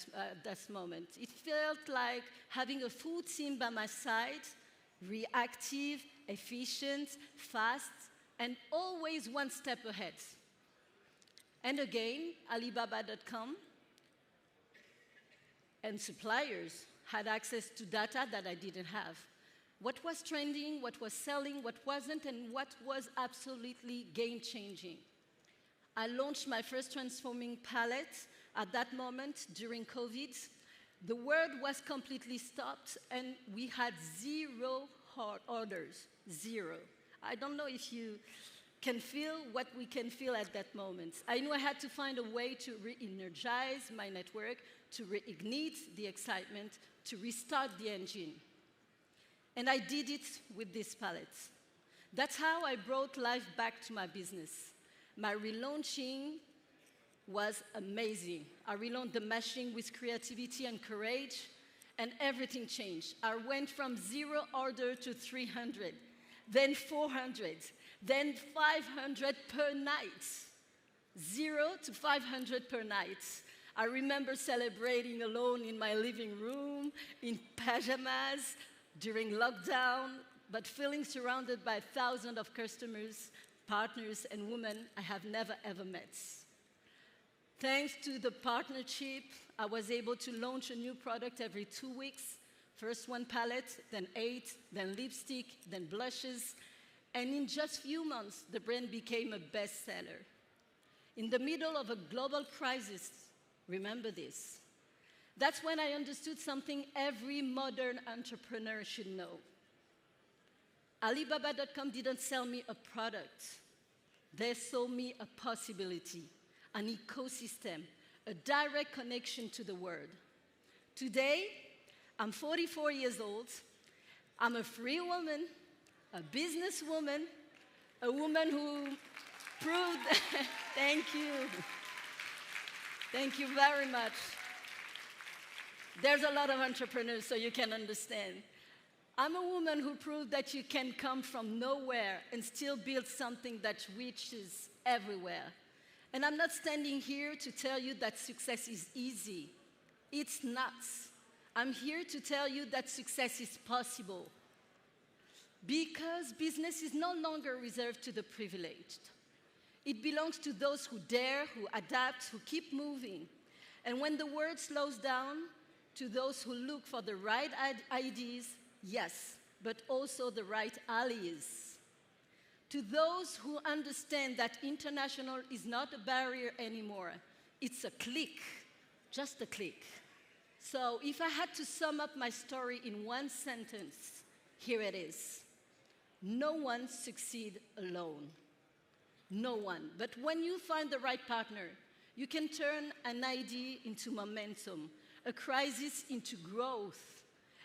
that moment. It felt like having a full team by my side, reactive, efficient, fast, and always one step ahead. And again, Alibaba.com and suppliers had access to data that I didn't have. What was trending, what was selling, what wasn't, and what was absolutely game-changing. I launched my first transforming palette at that moment during COVID. The world was completely stopped, and we had 0 orders, 0. I don't know if you can feel what we can feel at that moment. I knew I had to find a way to re-energize my network, to reignite the excitement, to restart the engine. And I did it with this palette. That's how I brought life back to my business. My relaunching was amazing. I relaunched the machine with creativity and courage, and everything changed. I went from 0 order to 300, then 400, then 500 per night. 0 to 500 per night. I remember celebrating alone in my living room, in pajamas, during lockdown, but feeling surrounded by thousands of customers, partners, and women I have never ever met. Thanks to the partnership, I was able to launch a new product every 2 weeks. First 1 palette, then 8, then lipstick, then blushes. And in just a few months, the brand became a bestseller. In the middle of a global crisis, remember this. That's when I understood something every modern entrepreneur should know. Alibaba.com didn't sell me a product. They sold me a possibility, an ecosystem, a direct connection to the world. Today, I'm 44 years old. I'm a free woman, a businesswoman, a woman who proved, thank you. Thank you very much. There's a lot of entrepreneurs, so you can understand. I'm a woman who proved that you can come from nowhere and still build something that reaches everywhere. And I'm not standing here to tell you that success is easy. It's not. I'm here to tell you that success is possible. Because business is no longer reserved to the privileged. It belongs to those who dare, who adapt, who keep moving. And when the world slows down, to those who look for the right ideas, yes, but also the right allies. To those who understand that international is not a barrier anymore, it's a click, just a click. So if I had to sum up my story in one sentence, here it is. No one succeeds alone. No one. But when you find the right partner, you can turn an idea into momentum, a crisis into growth,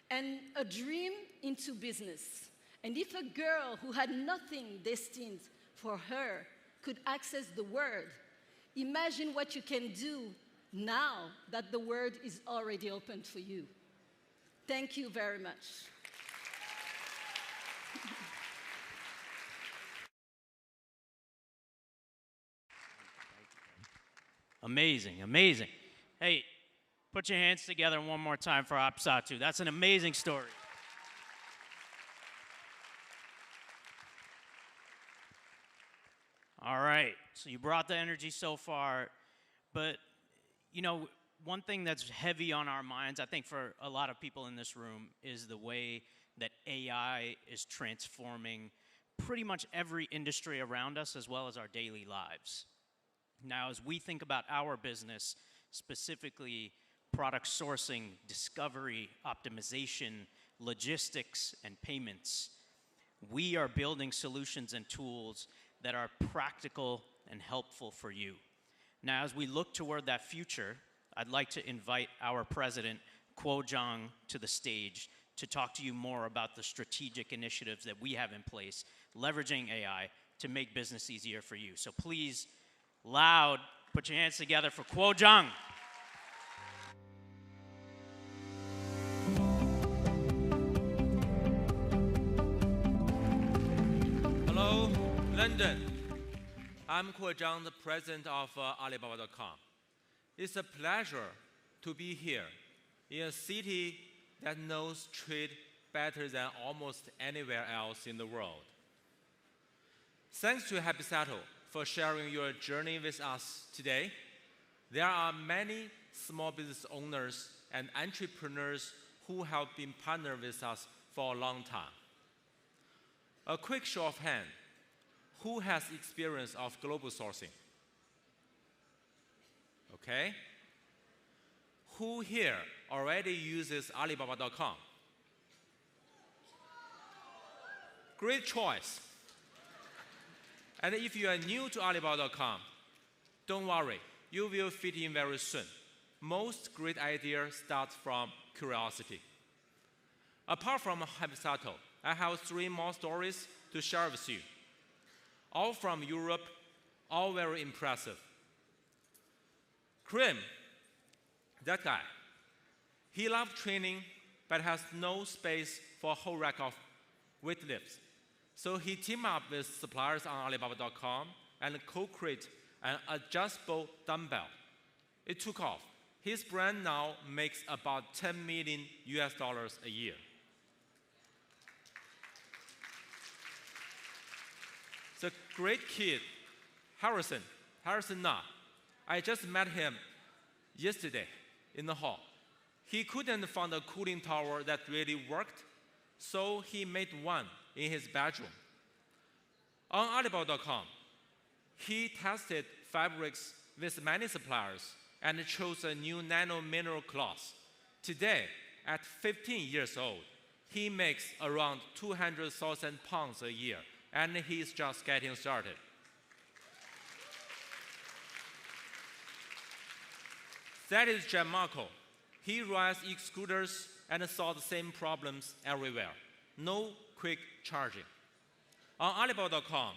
and a dream into business. And if a girl who had nothing destined for her could access the world, imagine what you can do now that the world is already open for you. Thank you very much. Amazing, amazing. Hey, put your hands together one more time for Hapsatou. That's an amazing story. All right, so you brought the energy so far, but you know, one thing that's heavy on our minds, I think for a lot of people in this room, is the way that AI is transforming pretty much every industry around us as well as our daily lives. Now, as we think about our business, specifically product sourcing, discovery, optimization, logistics, and payments, we are building solutions and tools that are practical and helpful for you. Now, as we look toward that future, I'd like to invite our president, Kuo Zhang, to the stage to talk to you more about the strategic initiatives that we have in place, leveraging AI to make business easier for you. So please, loud, put your hands together for Kuo Zhang. Hello, London. I'm Kuo Zhang, the president of Alibaba.com. It's a pleasure to be here in a city that knows trade better than almost anywhere else in the world. Thanks to Hapsatou for sharing your journey with us today. There are many small business owners and entrepreneurs who have been partnered with us for a long time. A quick show of hands. Who has experience of global sourcing? Okay. Who here already uses Alibaba.com? Great choice. And if you are new to Alibaba.com, don't worry, you will fit in very soon. Most great ideas start from curiosity. Apart from Hapsatou, I have 3 more stories to share with you. All from Europe, all very impressive. Karim, that guy, he loves training but has no space for a whole rack of weightlifts. So he teamed up with suppliers on Alibaba.com and co-created an adjustable dumbbell. It took off. His brand now makes about $10 million a year. The great kid, Harrison Na. I just met him yesterday in the hall. He couldn't find a cooling tower that really worked, so he made one in his bedroom. On Alibaba.com, he tested fabrics with many suppliers and chose a new nano mineral cloth. Today, at 15 years old, he makes around 200,000 pounds a year, and he's just getting started. That is Gianmarco. He rides e-scooters and solves the same problems everywhere. No quick charging. On Alibaba.com,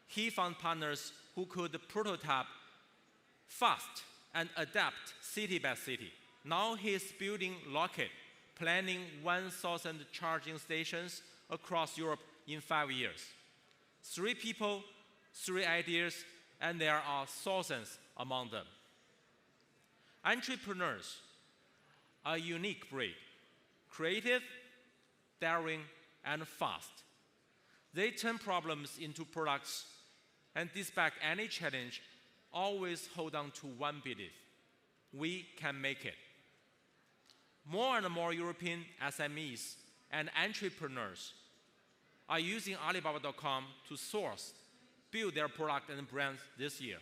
he found partners who could prototype fast and adapt city by city. Now he's building Locket, planning 1,000 charging stations across Europe in 5 years. 3 people, 3 ideas, and there are thousands among them. Entrepreneurs are a unique breed, creative, daring, and fast. They turn problems into products and despite any challenge, always hold on to one belief: we can make it. More and more European SMEs and entrepreneurs are using Alibaba.com to source, build their product and brands this year.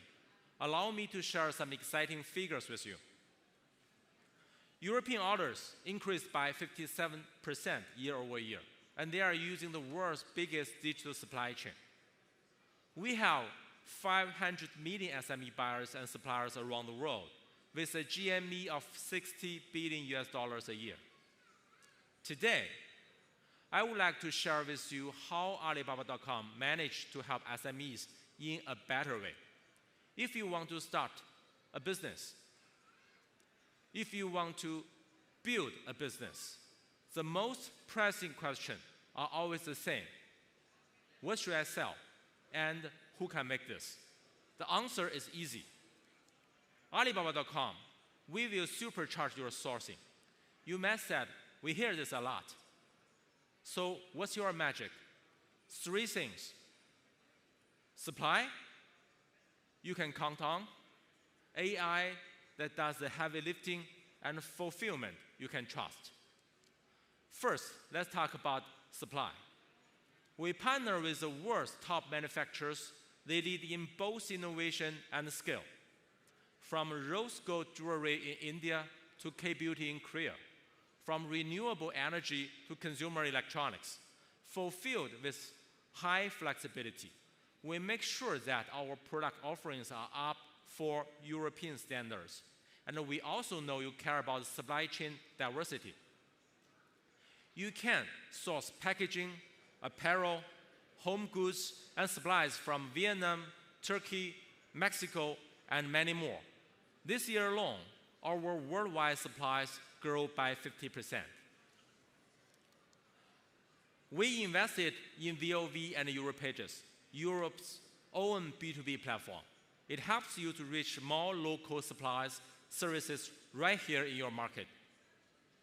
Allow me to share some exciting figures with you. European orders increased by 57% year over year, and they are using the world's biggest digital supply chain. We have 500 million SME buyers and suppliers around the world, with a GMV of $60 billion a year. Today, I would like to share with you how Alibaba.com managed to help SMEs in a better way. If you want to start a business, if you want to build a business, the most pressing questions are always the same. What should I sell? And who can make this? The answer is easy. Alibaba.com, we will supercharge your sourcing. You may have said, we hear this a lot. So what's your magic? 3 things. Supply, you can count on. AI that does the heavy lifting, and fulfillment you can trust. First, let's talk about supply. We partner with the world's top manufacturers. They lead in both innovation and scale. From rose gold jewelry in India to K-beauty in Korea, from renewable energy to consumer electronics, fulfilled with high flexibility. We make sure that our product offerings are up for European standards. And we also know you care about supply chain diversity. You can source packaging, apparel, home goods, and supplies from Vietnam, Turkey, Mexico, and many more. This year alone, our worldwide supplies grew by 50%. We invested in VOV and Europages, Europe's own B2B platform. It helps you to reach more local supplies, services right here in your market.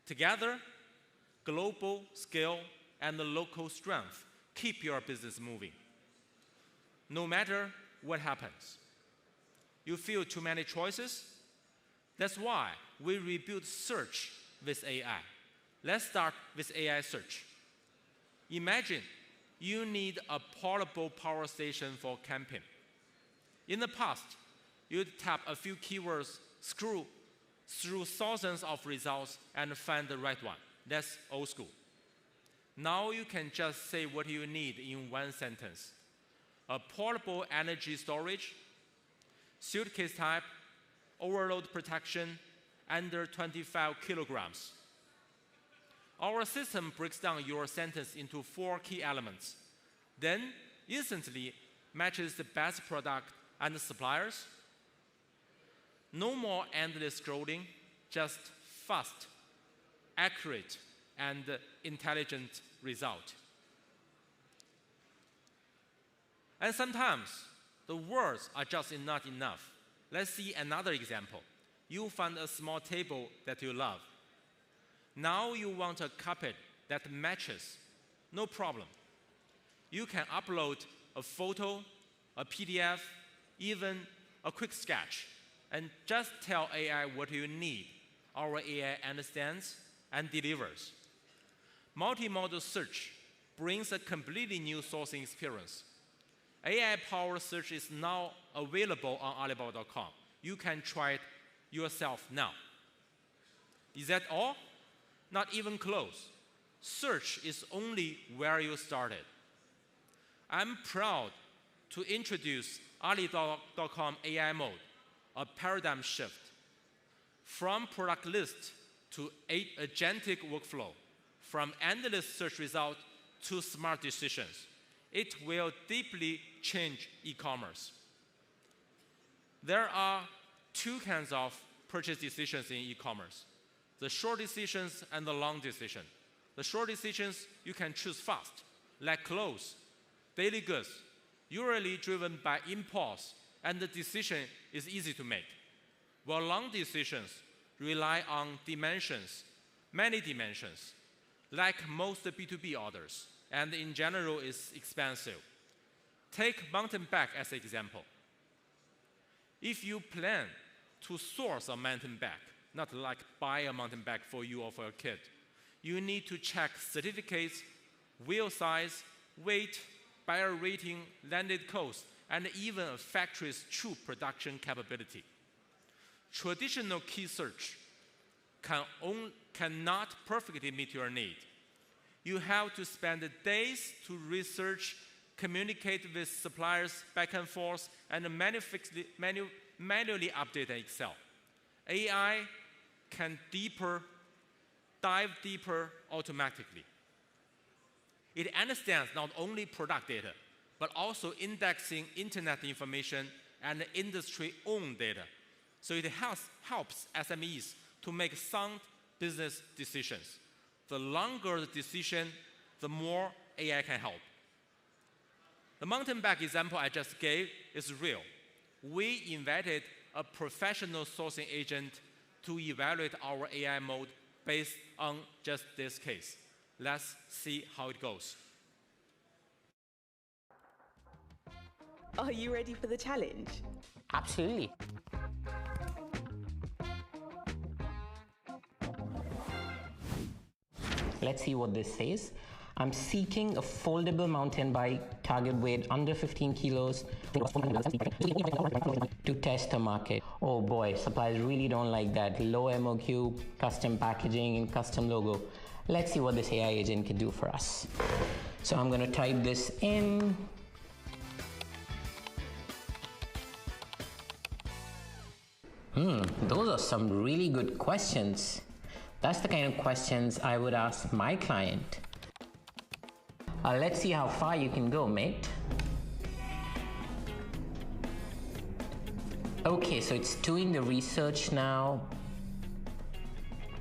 Together, global scale and the local strength keep your business moving. No matter what happens. You feel too many choices? That's why we rebuilt search with AI. Let's start with AI search. Imagine you need a portable power station for camping. In the past, you'd tap a few keywords, scroll through thousands of results, and find the right one. That's old school. Now you can just say what you need in one sentence. A portable energy storage, suitcase type, overload protection, under 25 kilograms. Our system breaks down your sentence into 4 key elements, then instantly matches the best product and the suppliers. No more endless scrolling, just fast, accurate, and intelligent result. And sometimes the words are just not enough. Let's see another example. You found a small table that you love. Now you want a carpet that matches. No problem. You can upload a photo, a PDF, even a quick sketch, and just tell AI what you need. Our AI understands and delivers. Multimodal search brings a completely new sourcing experience. AI-powered search is now available on Alibaba.com. You can try it yourself now. Is that all? Not even close. Search is only where you started. I'm proud to introduce Alibaba.com AI Mode, a paradigm shift. From product list to agentic workflow, from endless search results to smart decisions, it will deeply change e-commerce. There are 2 kinds of purchase decisions in e-commerce: the short decisions and the long decision. The short decisions you can choose fast, like clothes, daily goods, usually driven by impulse and the decision is easy to make. While long decisions rely on dimensions, many dimensions, like most B2B orders, and in general is expensive. Take mountain bike as an example. If you plan to source a mountain bike, not like buy a mountain bike for you or for your kid, you need to check certificates, wheel size, weight, buyer rating, landed cost, and even a factory's true production capability. Traditional key search cannot perfectly meet your need. You have to spend days to research, communicate with suppliers back and forth, and manually update in Excel. AI can dive deeper automatically. It understands not only product data, but also indexing internet information and industry-owned data. So it helps SMEs to make sound business decisions. The longer the decision, the more AI can help. The mountain bike example I just gave is real. We invited a professional sourcing agent to evaluate our AI mode based on just this case. Let's see how it goes. Are you ready for the challenge? Absolutely. Let's see what this says. I'm seeking a foldable mountain bike, target weight under 15 kilos, to test the market. Oh boy, suppliers really don't like that. Low MOQ, custom packaging, and custom logo. Let's see what this AI agent can do for us. So I'm going to type this in. Those are some really good questions. That's the kind of questions I would ask my client. Let's see how far you can go, mate. Okay, so it's doing the research now.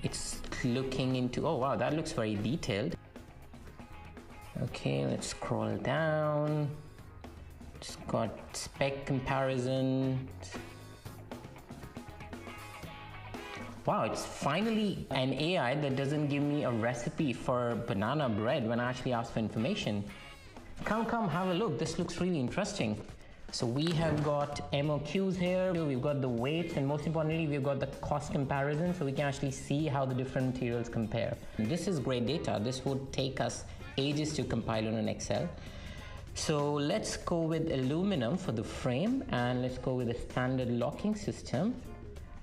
It's looking into, oh wow, that looks very detailed. Okay, let's scroll down. It's got spec comparison. Wow, it's finally an AI that doesn't give me a recipe for banana bread when I actually ask for information. Come, have a look. This looks really interesting. So we have got MOQs here, we've got the weights, and most importantly, we've got the cost comparison, so we can actually see how the different materials compare. This is great data. This would take us ages to compile on an Excel. So let's go with aluminum for the frame, and let's go with a standard locking system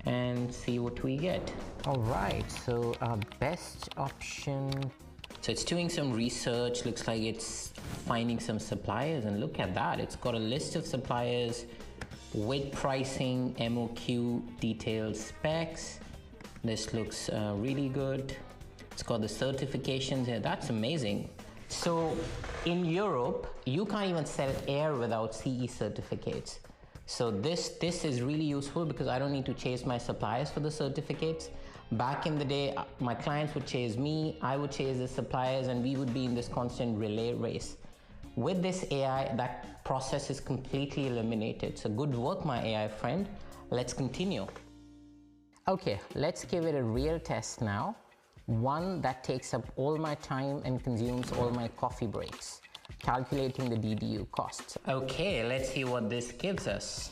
and see what we get. All right, so our best option. So it's doing some research, looks like it's finding some suppliers, and look at that. It's got a list of suppliers with pricing, MOQ, detailed specs. This looks really good. It's got the certifications here. That's amazing. So in Europe, you can't even sell air without CE certificates. So this is really useful because I don't need to chase my suppliers for the certificates. Back in the day, my clients would chase me, I would chase the suppliers, and we would be in this constant relay race. With this AI, that process is completely eliminated. So good work, my AI friend. Let's continue. Okay, let's give it a real test now. One that takes up all my time and consumes all my coffee breaks. Calculating the DDU costs. Okay, let's see what this gives us.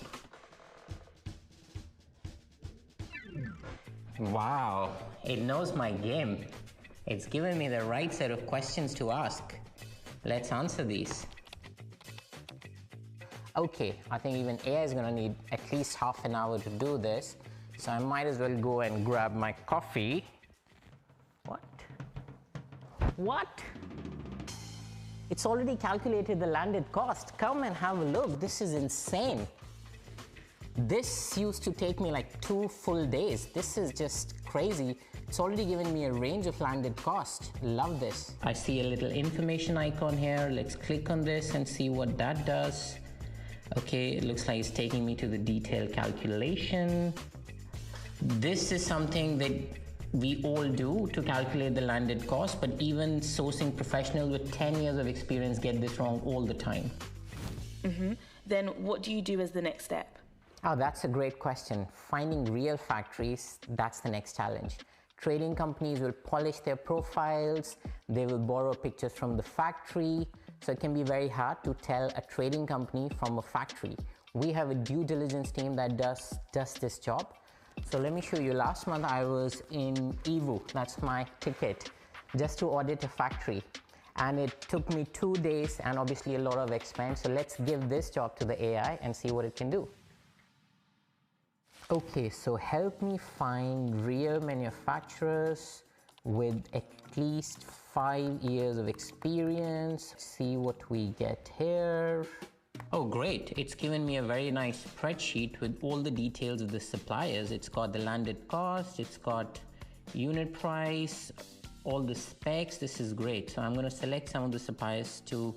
Wow, it knows my game. It's given me the right set of questions to ask. Let's answer these. Okay, I think even AI is gonna need at least half an hour to do this, so I might as well go and grab my coffee. What? It's already calculated the landed cost. Come and have a look. This is insane. This used to take me like 2 full days. This is just crazy. It's already given me a range of landed cost. Love this. I see a little information icon here. Let's click on this and see what that does. Okay, it looks like it's taking me to the detailed calculation. This is something that we all do to calculate the landed cost, but even sourcing professionals with 10 years of experience get this wrong all the time. Then what do you do as the next step? Oh, that's a great question. Finding real factories, that's the next challenge. Trading companies will polish their profiles, they will borrow pictures from the factory, so it can be very hard to tell a trading company from a factory. We have a due diligence team that does this job. So let me show you. Last month I was in EVU, that's my ticket, just to audit a factory. And it took me 2 days and obviously a lot of expense. So let's give this job to the AI and see what it can do. Okay, so help me find real manufacturers with at least 5 years of experience. See what we get here. Oh, great. It's given me a very nice spreadsheet with all the details of the suppliers. It's got the landed cost, it's got unit price, all the specs. This is great. So I'm going to select some of the suppliers to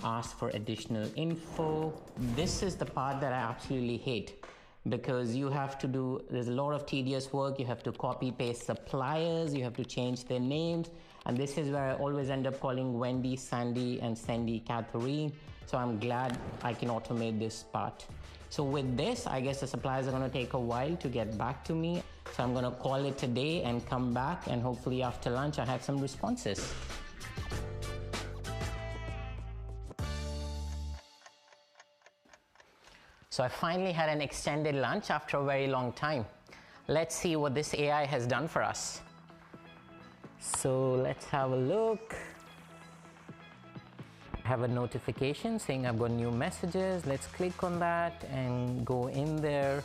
ask for additional info. This is the part that I absolutely hate, because you have to do, there's a lot of tedious work. You have to copy paste suppliers, you have to change their names. And this is where I always end up calling Wendy, Sandy, and Sandy Catherine. So I'm glad I can automate this part. So with this, I guess the suppliers are going to take a while to get back to me. So I'm going to call it a day and come back, and hopefully after lunch I have some responses. So I finally had an extended lunch after a very long time. Let's see what this AI has done for us. So let's have a look. I have a notification saying I've got new messages. Let's click on that and go in there.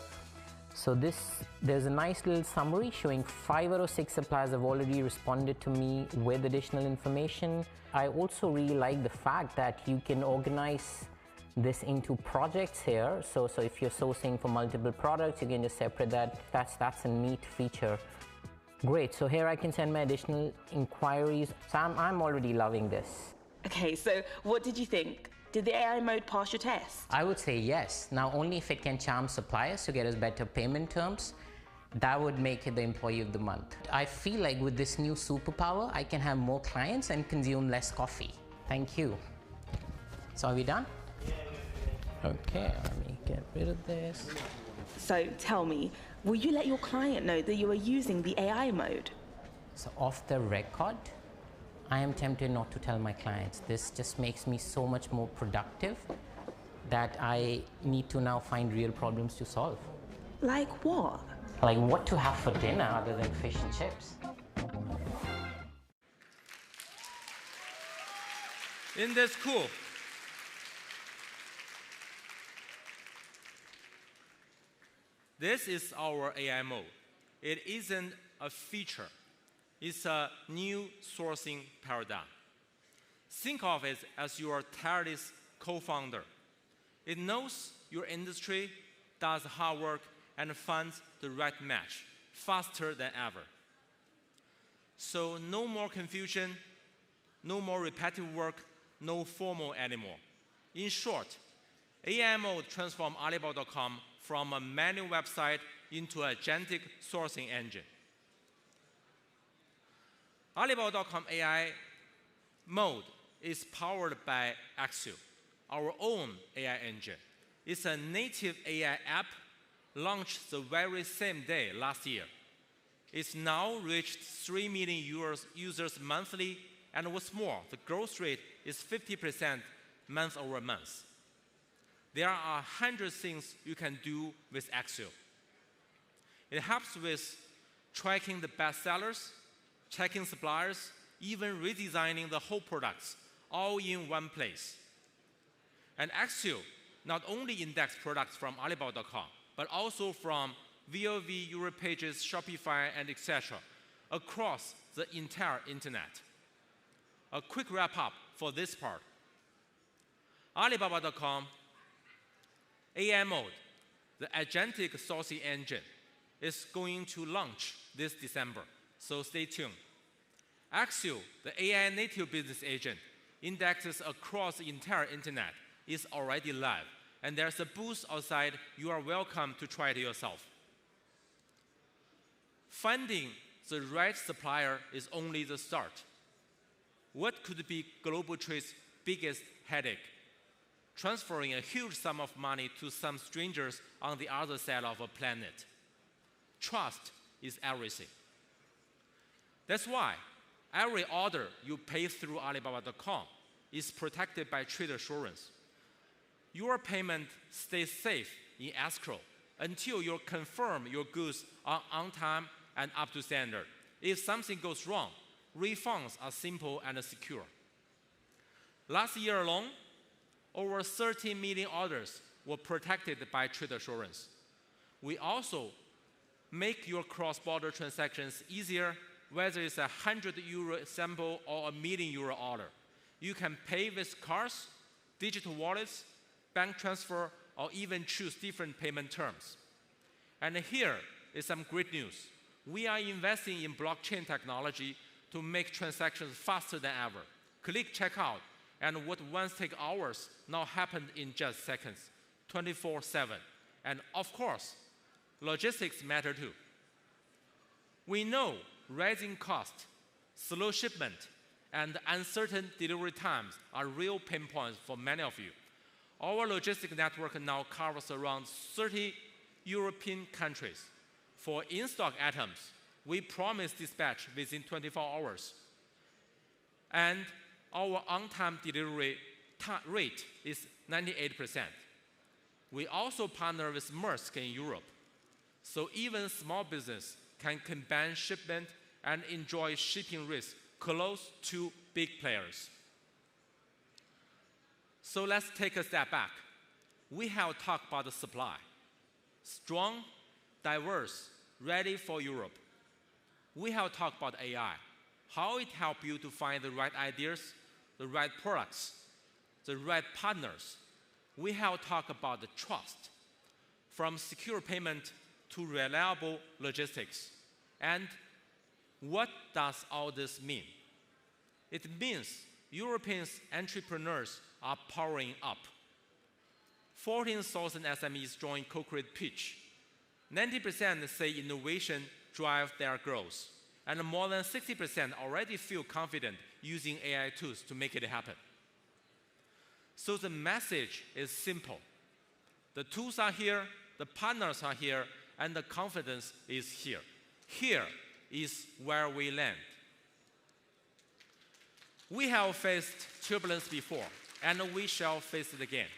So there's a nice little summary showing 5 out of 6 suppliers have already responded to me with additional information. I also really like the fact that you can organize this into projects here. So if you're sourcing for multiple products, you can just separate that. That's a neat feature. Great, so here I can send my additional inquiries. So I'm already loving this. Okay, so what did you think? Did the AI mode pass your test? I would say yes. Now, only if it can charm suppliers to get us better payment terms, that would make it the employee of the month. I feel like with this new superpower, I can have more clients and consume less coffee. Thank you. So are we done? Okay, let me get rid of this. So tell me, will you let your client know that you are using the AI mode? So off the record, I am tempted not to tell my clients. This just makes me so much more productive that I need to now find real problems to solve. Like what? Like what to have for dinner other than fish and chips. Isn't this cool? This is our AI mode. It isn't a feature. It's a new sourcing paradigm. Think of it as your tireless co-founder. It knows your industry, does hard work, and finds the right match faster than ever. So no more confusion, no more repetitive work, no formal anymore. In short, AI mode transformed Alibaba.com from a manual website into an agentic sourcing engine. Alibaba.com AI mode is powered by Accio, our own AI engine. It's a native AI app launched the very same day last year. It's now reached 3 million users monthly, and what's more, the growth rate is 50% month over month. There are 100 things you can do with Accio. It helps with tracking the best sellers, checking suppliers, even redesigning the whole products, all in one place. And Accio not indexes index products from Alibaba.com, but also from VOV, Europages, Shopify, and etc. across the entire internet. A quick wrap up for this part. Alibaba.com AI mode, the agentic sourcing engine, is going to launch this December, so stay tuned. Accio, the AI native business agent, indexes across the entire internet, is already live, and there's a booth outside. You are welcome to try it yourself. Finding the right supplier is only the start. What could be global trade's biggest headache? transferring a huge sum of money to some strangers on the other side of a planet. Trust is everything. That's why every order you pay through Alibaba.com is protected by trade assurance. Your payment stays safe in escrow until you confirm your goods are on time and up to standard. If something goes wrong, refunds are simple and secure. Last year alone, over 30 million orders were protected by trade assurance. We also make your cross-border transactions easier, whether it's a €100 sample or a €1,000,000 order. You can pay with cards, digital wallets, bank transfer, or even choose different payment terms. And here is some great news. We are investing in blockchain technology to make transactions faster than ever. Click checkout, and what once take hours now happen in just seconds, 24/7. And of course, logistics matter too. We know rising cost, slow shipment, and uncertain delivery times are real pain points for many of you. Our logistics network now covers around 30 European countries. For in-stock items, we promise dispatch within 24 hours. And our on-time delivery rate is 98%. We also partner with Maersk in Europe, so even small business can combine shipment and enjoy shipping risk close to big players. So let's take a step back. We have talked about the supply. Strong, diverse, ready for Europe. We have talked about AI, how it helps you to find the right ideas, the right products, the right partners. We have talked about the trust, from secure payment to reliable logistics. And what does all this mean? It means European entrepreneurs are powering up. 14,000 SMEs join CoCreate pitch. 90% say innovation drives their growth, and more than 60% already feel confident using AI tools to make it happen. So the message is simple. The tools are here, the partners are here, and the confidence is here. Here is where we land. We have faced turbulence before, and we shall face it again.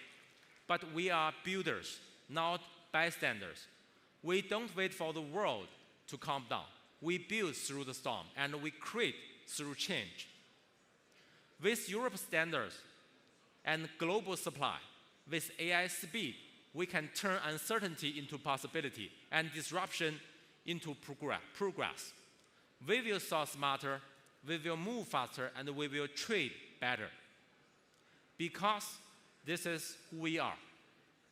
But we are builders, not bystanders. We don't wait for the world to calm down. We build through the storm, and we create through change. With Europe's standards and global supply, with AI speed, we can turn uncertainty into possibility and disruption into progress. We will solve smarter, we will move faster, and we will trade better. Because this is who we are.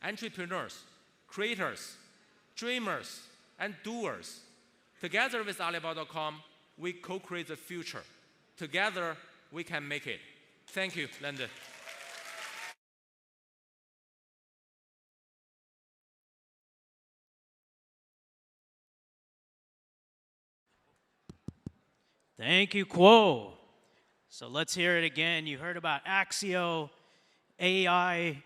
Entrepreneurs, creators, dreamers, and doers. Together with Alibaba.com, we co-create the future. Together, we can make it. Thank you, London. Thank you, Kuo. So let's hear it again. You heard about Accio, AI,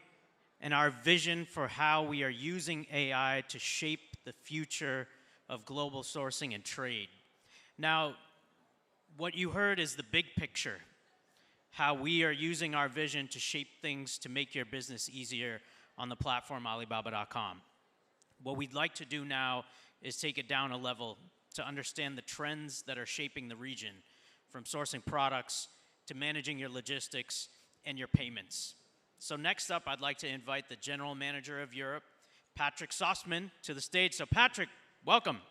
and our vision for how we are using AI to shape the future of global sourcing and trade. Now, what you heard is the big picture, how we are using our vision to shape things to make your business easier on the platform Alibaba.com. What we'd like to do now is take it down a level to understand the trends that are shaping the region, from sourcing products to managing your logistics and your payments. So next up, I'd like to invite the General Manager of Europe, Patrick Sausman, to the stage. So Patrick, welcome.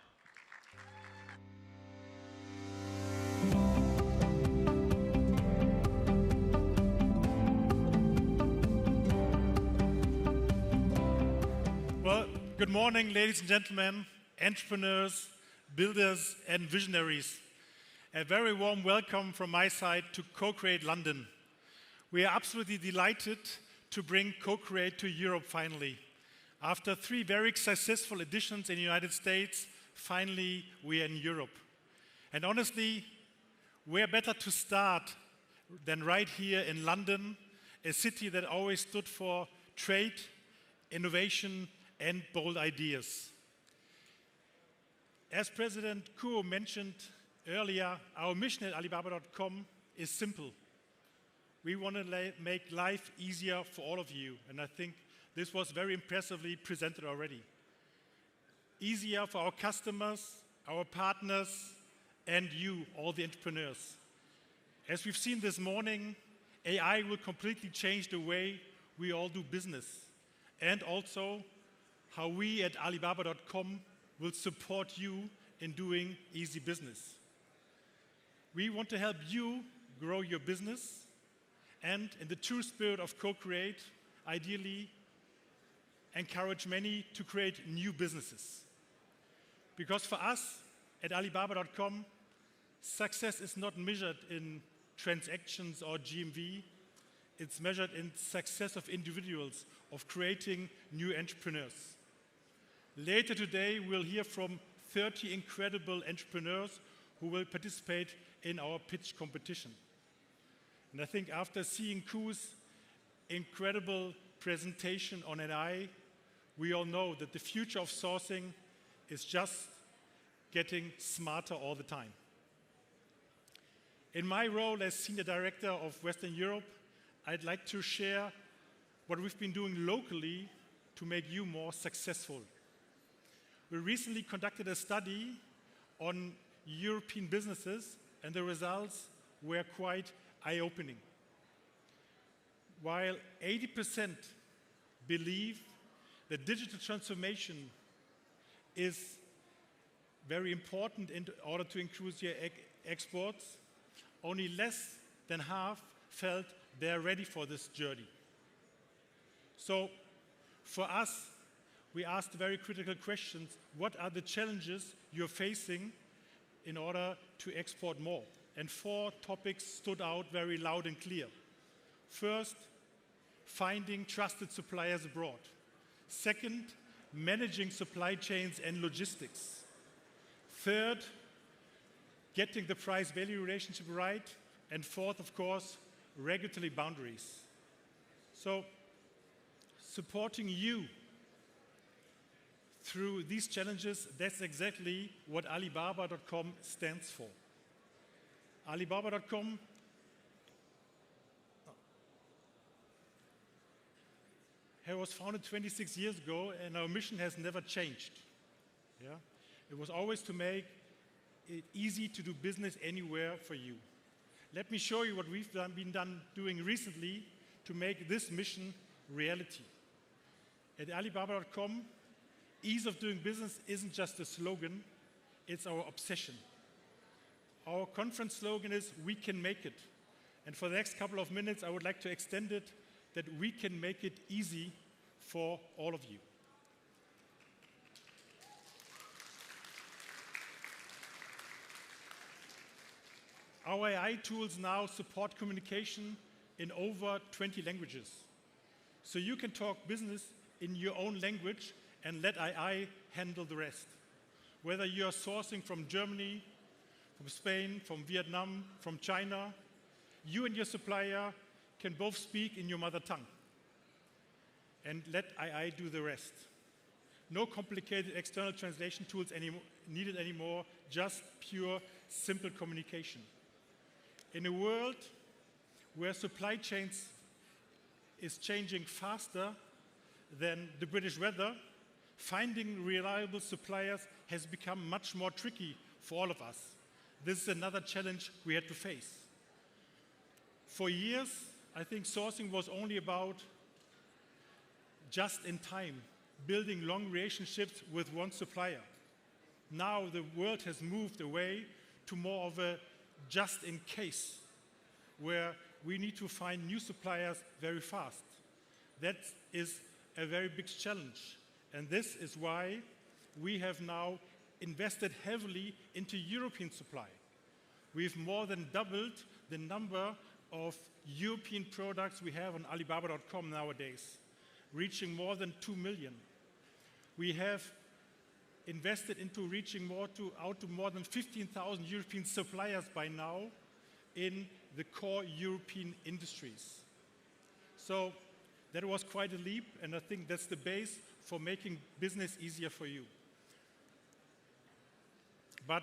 Well, good morning, ladies and gentlemen, entrepreneurs, builders, and visionaries. A very warm welcome from my side to CoCreate London. We are absolutely delighted to bring CoCreate to Europe finally. After 3 very successful editions in the United States, finally we are in Europe. And honestly, where better to start than right here in London, a city that always stood for trade, innovation, and bold ideas. As President Kuo mentioned earlier, our mission at Alibaba.com is simple. We want to make life easier for all of you, and I think this was very impressively presented already. Easier for our customers, our partners, and you, all the entrepreneurs. As we've seen this morning, AI will completely change the way we all do business, and also how we at Alibaba.com will support you in doing easy business. We want to help you grow your business, and in the true spirit of co-create, ideally encourage many to create new businesses. Because for us at Alibaba.com, success is not measured in transactions or GMV, it's measured in success of individuals, of creating new entrepreneurs. Later today, we'll hear from 30 incredible entrepreneurs who will participate in our pitch competition. And I think after seeing Kuo's incredible presentation on AI, we all know that the future of sourcing is just getting smarter all the time. In my role as Senior Director of Western Europe, I'd like to share what we've been doing locally to make you more successful. We recently conducted a study on European businesses, and the results were quite eye-opening. While 80% believe that digital transformation is very important in order to increase your exports, only less than half felt they're ready for this journey. So for us, we asked very critical questions. What are the challenges you're facing in order to export more? And 4 topics stood out very loud and clear. First, finding trusted suppliers abroad. Second, managing supply chains and logistics. Third, getting the price-value relationship right. And fourth, of course, regulatory boundaries. So, supporting you through these challenges, that's exactly what Alibaba.com stands for. Alibaba.com was founded 26 years ago, and our mission has never changed. Yeah? It was always to make it easy to do business anywhere for you. Let me show you what we've been doing recently to make this mission reality. At Alibaba.com, ease of doing business isn't just a slogan, it's our obsession. Our conference slogan is, "We can make it." And for the next couple of minutes, I would like to extend it, that we can make it easy for all of you. Our AI tools now support communication in over 20 languages. So you can talk business in your own language and let AI handle the rest. Whether you're sourcing from Germany, from Spain, from Vietnam, from China, you and your supplier can both speak in your mother tongue and let AI do the rest. No complicated external translation tools needed anymore, just pure, simple communication. In a world where supply chains is changing faster than the British weather, finding reliable suppliers has become much more tricky for all of us. This is another challenge we had to face. For years, I think sourcing was only about just in time, building long relationships with one supplier. Now the world has moved away to more of a just in case, where we need to find new suppliers very fast. That is a very big challenge. And this is why we have now invested heavily into European supply. We've more than doubled the number of European products we have on Alibaba.com nowadays, reaching more than 2 million. We have invested into reaching out to more than 15,000 European suppliers by now in the core European industries. So That was quite a leap, and I think that's the base for making business easier for you. But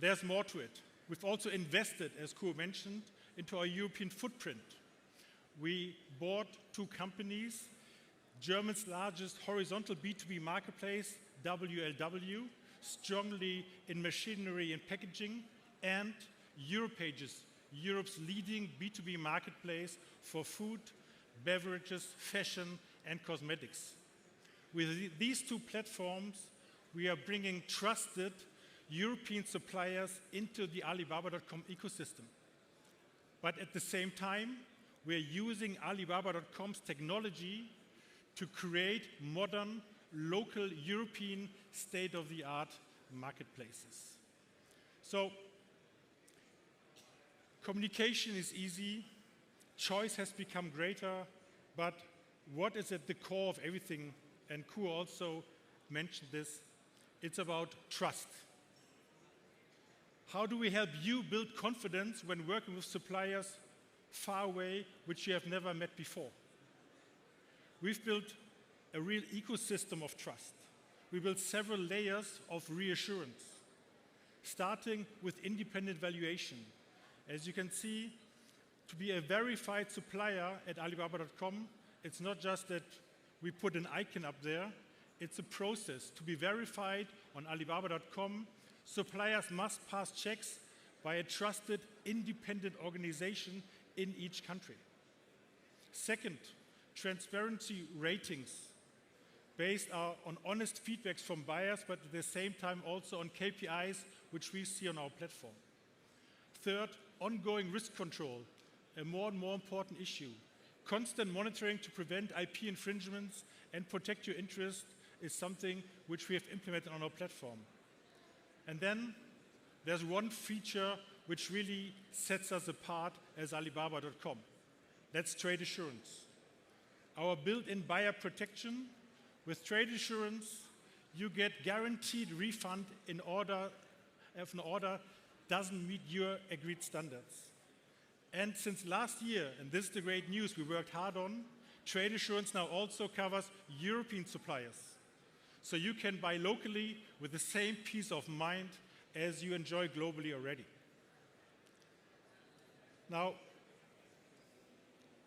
there's more to it. We've also invested, as Kuo mentioned, into our European footprint. We bought 2 companies, Germany's largest horizontal B2B marketplace, WLW, strongly in machinery and packaging, and Europages, Europe's leading B2B marketplace for food, beverages, fashion, and cosmetics. With these 2 platforms, we are bringing trusted European suppliers into the Alibaba.com ecosystem. But at the same time, we are using Alibaba.com's technology to create modern, local, European, state-of-the-art marketplaces. So, communication is easy, choice has become greater, but what is at the core of everything, and Kuo also mentioned this, it's about trust. How do we help you build confidence when working with suppliers far away, which you have never met before? We've built a real ecosystem of trust. We built several layers of reassurance, starting with independent valuation. As you can see, to be a verified supplier at Alibaba.com, it's not just that we put an icon up there, it's a process. To be verified on Alibaba.com, suppliers must pass checks by a trusted, independent organization in each country. Second, transparency ratings based on honest feedbacks from buyers, but at the same time also on KPIs, which we see on our platform. Third, ongoing risk control, a more and more important issue. Constant monitoring to prevent IP infringements and protect your interest is something which we have implemented on our platform. And then there's one feature which really sets us apart as Alibaba.com. That's trade assurance. Our built-in buyer protection. With trade assurance, you get guaranteed refund in order if an order doesn't meet your agreed standards. And since last year, and this is the great news we worked hard on, trade assurance now also covers European suppliers. So you can buy locally with the same peace of mind as you enjoy globally already. Now,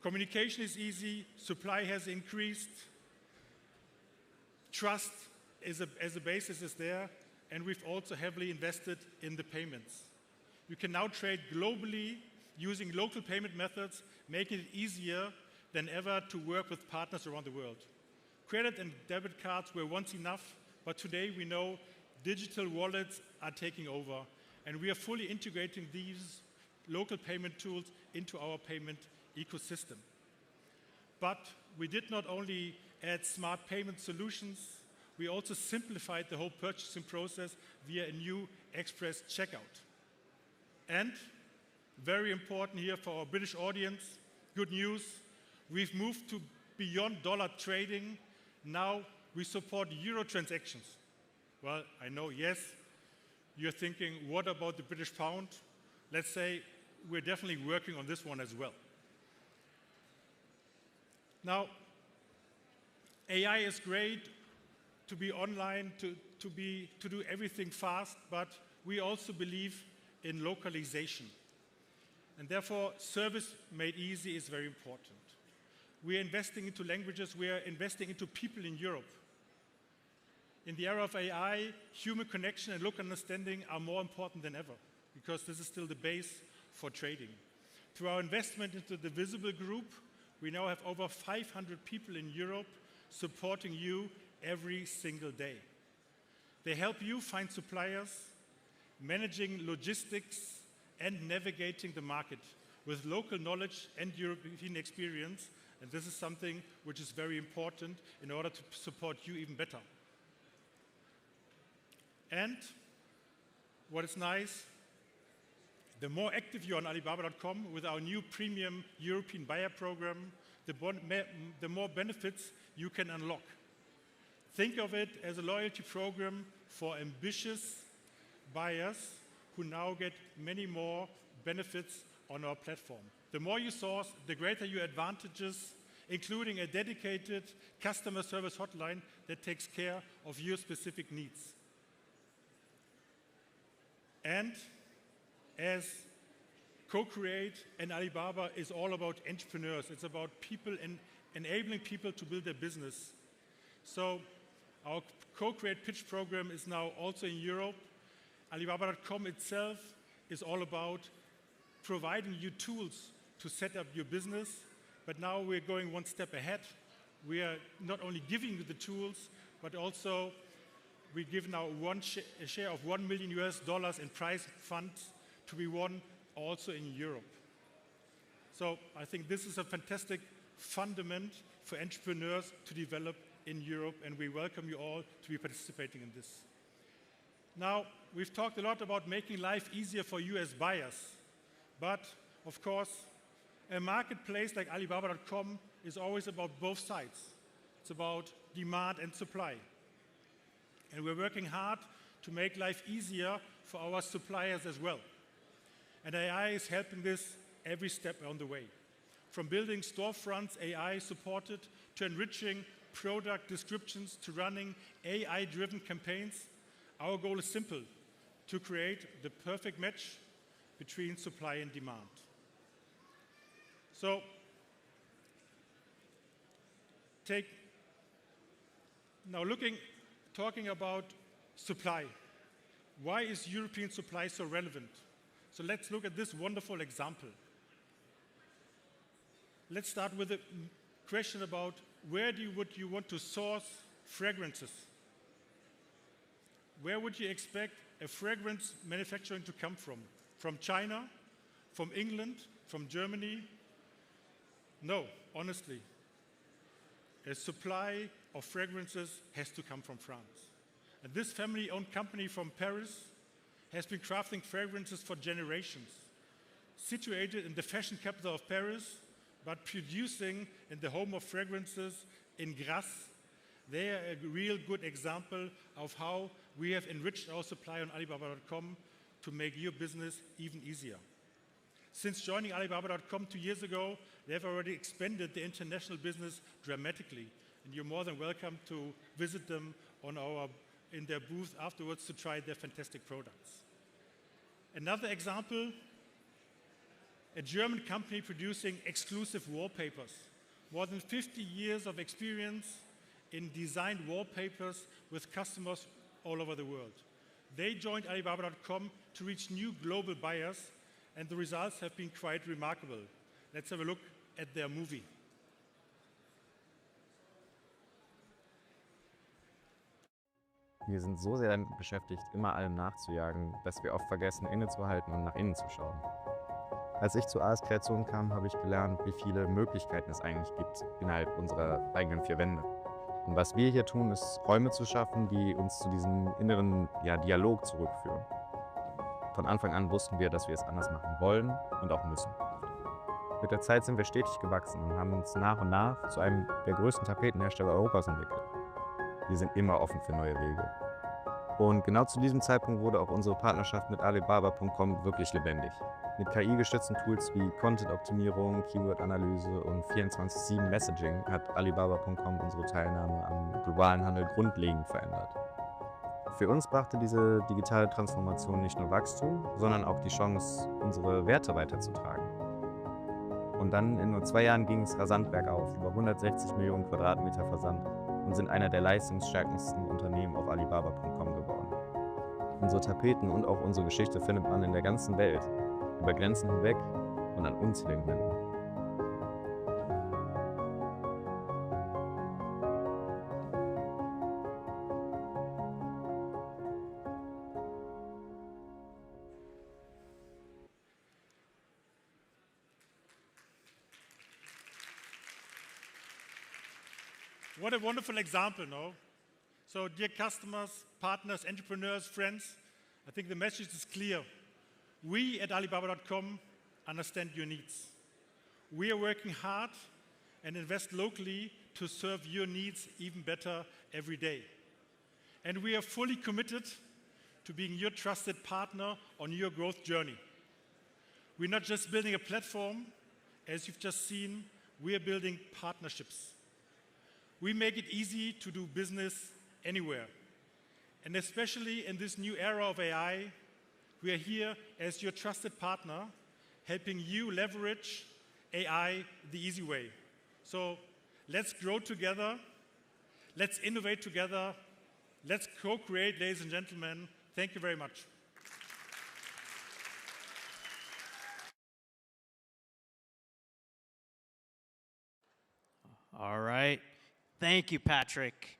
communication is easy, supply has increased, trust as a basis is there, and we've also heavily invested in the payments. You can now trade globally using local payment methods, making it easier than ever to work with partners around the world. Credit and debit cards were once enough, but today we know digital wallets are taking over, and we are fully integrating these local payment tools into our payment ecosystem. But we did not only add smart payment solutions, we also simplified the whole purchasing process via a new express checkout. And very important here for our British audience, good news, we've moved to beyond dollar trading. Now we support euro transactions. Well, I know, yes, you're thinking, what about the British pound? Let's say we're definitely working on this one as well. Now, AI is great to be online, to do everything fast, but we also believe in localization. And therefore, service made easy is very important. We are investing into languages, we are investing into people in Europe. In the era of AI, human connection and local understanding are more important than ever, because this is still the base for trading. Through our investment into the Visible Group, we now have over 500 people in Europe supporting you every single day. They help you find suppliers, managing logistics, and navigating the market with local knowledge and European experience. And this is something which is very important in order to support you even better. And what is nice, the more active you are on Alibaba.com with our new premium European buyer program, the more benefits you can unlock. Think of it as a loyalty program for ambitious buyers who now get many more benefits on our platform. The more you source, the greater your advantages including a dedicated customer service hotline that takes care of your specific needs. And as CoCreate and Alibaba is all about entrepreneurs. It's about people and enabling people to build their business. So our CoCreate pitch program is now also in Europe. Alibaba.com itself is all about providing you tools to set up your business, but now we're going one step ahead. We are not only giving you the tools, but also we give now a share of $1 million in prize funds to be won also in Europe. So I think this is a fantastic fundament for entrepreneurs to develop in Europe, and we welcome you all to be participating in this. Now, we've talked a lot about making life easier for you as buyers, but of course, a marketplace like Alibaba.com is always about both sides. It's about demand and supply. And we're working hard to make life easier for our suppliers as well. And AI is helping this every step on the way. From building storefronts AI supported, to enriching product descriptions, to running AI-driven campaigns, our goal is simple: to create the perfect match between supply and demand. So, talking about supply. Why is European supply so relevant? So let's look at this wonderful example. Let's start with a question about where would you want to source fragrances? Where would you expect a fragrance manufacturing to come from? From China? From England? From Germany? No, honestly. A supply of fragrances has to come from France. And this family-owned company from Paris has been crafting fragrances for generations. Situated in the fashion capital of Paris, but producing in the home of fragrances in Grasse, they are a real good example of how we have enriched our supply on Alibaba.com to make your business even easier. Since joining Alibaba.com 2 years ago, they have already expanded the international business dramatically. And you're more than welcome to visit them in their booth afterwards to try their fantastic products. Another example, a German company producing exclusive wallpapers. More than 50 years of experience in designed wallpapers with customers all over the world. They joined Alibaba.com to reach new global buyers, and the results have been quite remarkable. Let's have a look at their movie. Wir sind so sehr damit beschäftigt, immer allem nachzujagen, dass wir oft vergessen, innezuhalten und nach innen zu schauen. Als ich zu AS Kreation kam, habe ich gelernt, wie viele Möglichkeiten es eigentlich gibt innerhalb unserer eigenen 4 Wände. Und was wir hier tun, ist Räume zu schaffen, die uns zu diesem inneren Dialog zurückführen. Von Anfang an wussten wir, dass wir es anders machen wollen und auch müssen. Mit der Zeit sind wir stetig gewachsen und haben uns nach und nach zu einem der größten Tapetenhersteller Europas entwickelt. Wir sind immer offen für neue Wege. Und genau zu diesem Zeitpunkt wurde auch unsere Partnerschaft mit Alibaba.com wirklich lebendig. Mit KI-gestützten Tools wie Content-Optimierung, Keyword-Analyse und 24/7 Messaging hat Alibaba.com unsere Teilnahme am globalen Handel grundlegend verändert. Für uns brachte diese digitale Transformation nicht nur Wachstum, sondern auch die Chance, unsere Werte weiterzutragen. Und dann in nur 2 Jahren ging es rasant bergauf, über 160 Millionen Quadratmeter Versand, und sind einer der leistungsstärksten Unternehmen auf Alibaba.com geworden. Unsere Tapeten und auch unsere Geschichte findet man in der ganzen Welt, über Grenzen hinweg und an unzähligen Ländern. What a wonderful example, no? So, dear customers, partners, entrepreneurs, friends, I think the message is clear. We at Alibaba.com understand your needs. We are working hard and invest locally to serve your needs even better every day. And we are fully committed to being your trusted partner on your growth journey. We're not just building a platform, as you've just seen, we are building partnerships. We make it easy to do business anywhere. And especially in this new era of AI, we are here as your trusted partner, helping you leverage AI the easy way. So let's grow together, let's innovate together, let's co-create, ladies and gentlemen. Thank you very much. All right. Thank you, Patrick.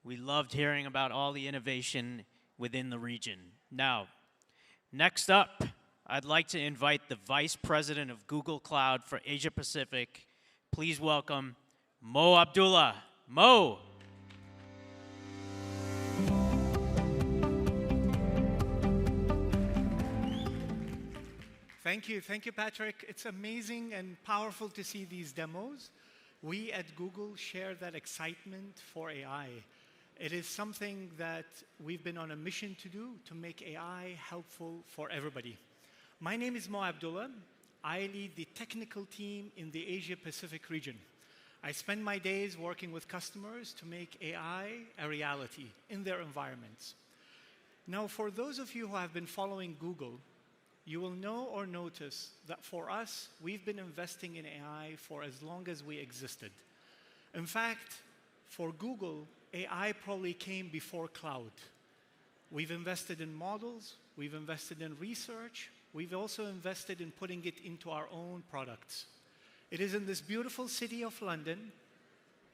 We loved hearing about all the innovation within the region. Now, next up, I'd like to invite the Vice President of Google Cloud for Asia Pacific. Please welcome Mo Abdullah. Mo. Thank you, Patrick. It's amazing and powerful to see these demos. We at Google share that excitement for AI. It is something that we've been on a mission to do, to make AI helpful for everybody. My name is Mo Abdullah. I lead the technical team in the Asia-Pacific region. I spend my days working with customers to make AI a reality in their environments. Now, for those of you who have been following Google, you will know or notice that for us, we've been investing in AI for as long as we existed. In fact, for Google, AI probably came before cloud. We've invested in models, we've invested in research, we've also invested in putting it into our own products. It is in this beautiful city of London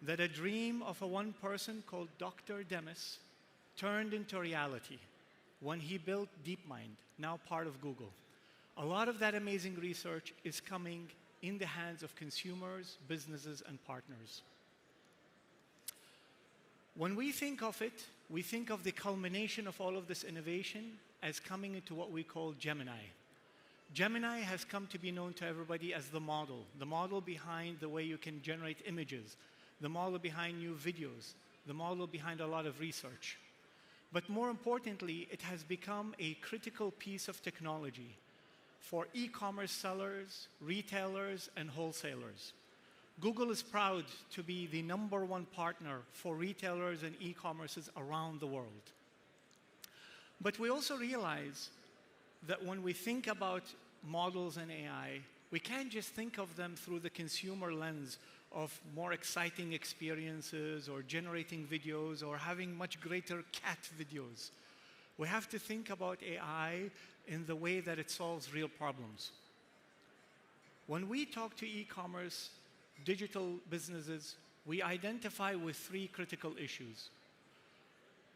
that a dream of a one person called Dr. Demis turned into reality when he built DeepMind, now part of Google. A lot of that amazing research is coming in the hands of consumers, businesses, and partners. When we think of it, we think of the culmination of all of this innovation as coming into what we call Gemini. Gemini has come to be known to everybody as the model behind the way you can generate images, the model behind new videos, the model behind a lot of research. But more importantly, it has become a critical piece of technology for e-commerce sellers, retailers, and wholesalers. Google is proud to be the #1 partner for retailers and e-commerces around the world. But we also realize that when we think about models and AI, we can't just think of them through the consumer lens of more exciting experiences or generating videos or having much greater cat videos. We have to think about AI in the way that it solves real problems. When we talk to e-commerce, digital businesses, we identify with 3 critical issues.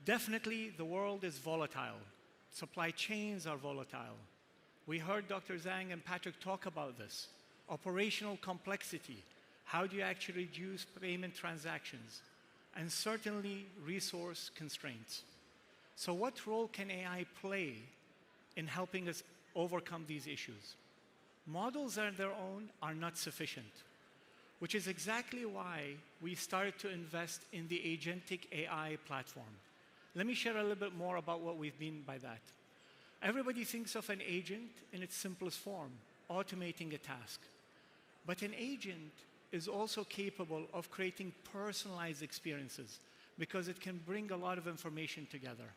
Definitely, the world is volatile. Supply chains are volatile. We heard Dr. Zhang and Patrick talk about this. Operational complexity. How do you actually reduce payment transactions? And certainly, resource constraints. So what role can AI play in helping us overcome these issues? Models on their own are not sufficient, which is exactly why we started to invest in the agentic AI platform. Let me share a little bit more about what we've mean by that. Everybody thinks of an agent in its simplest form, automating a task. But an agent is also capable of creating personalized experiences because it can bring a lot of information together.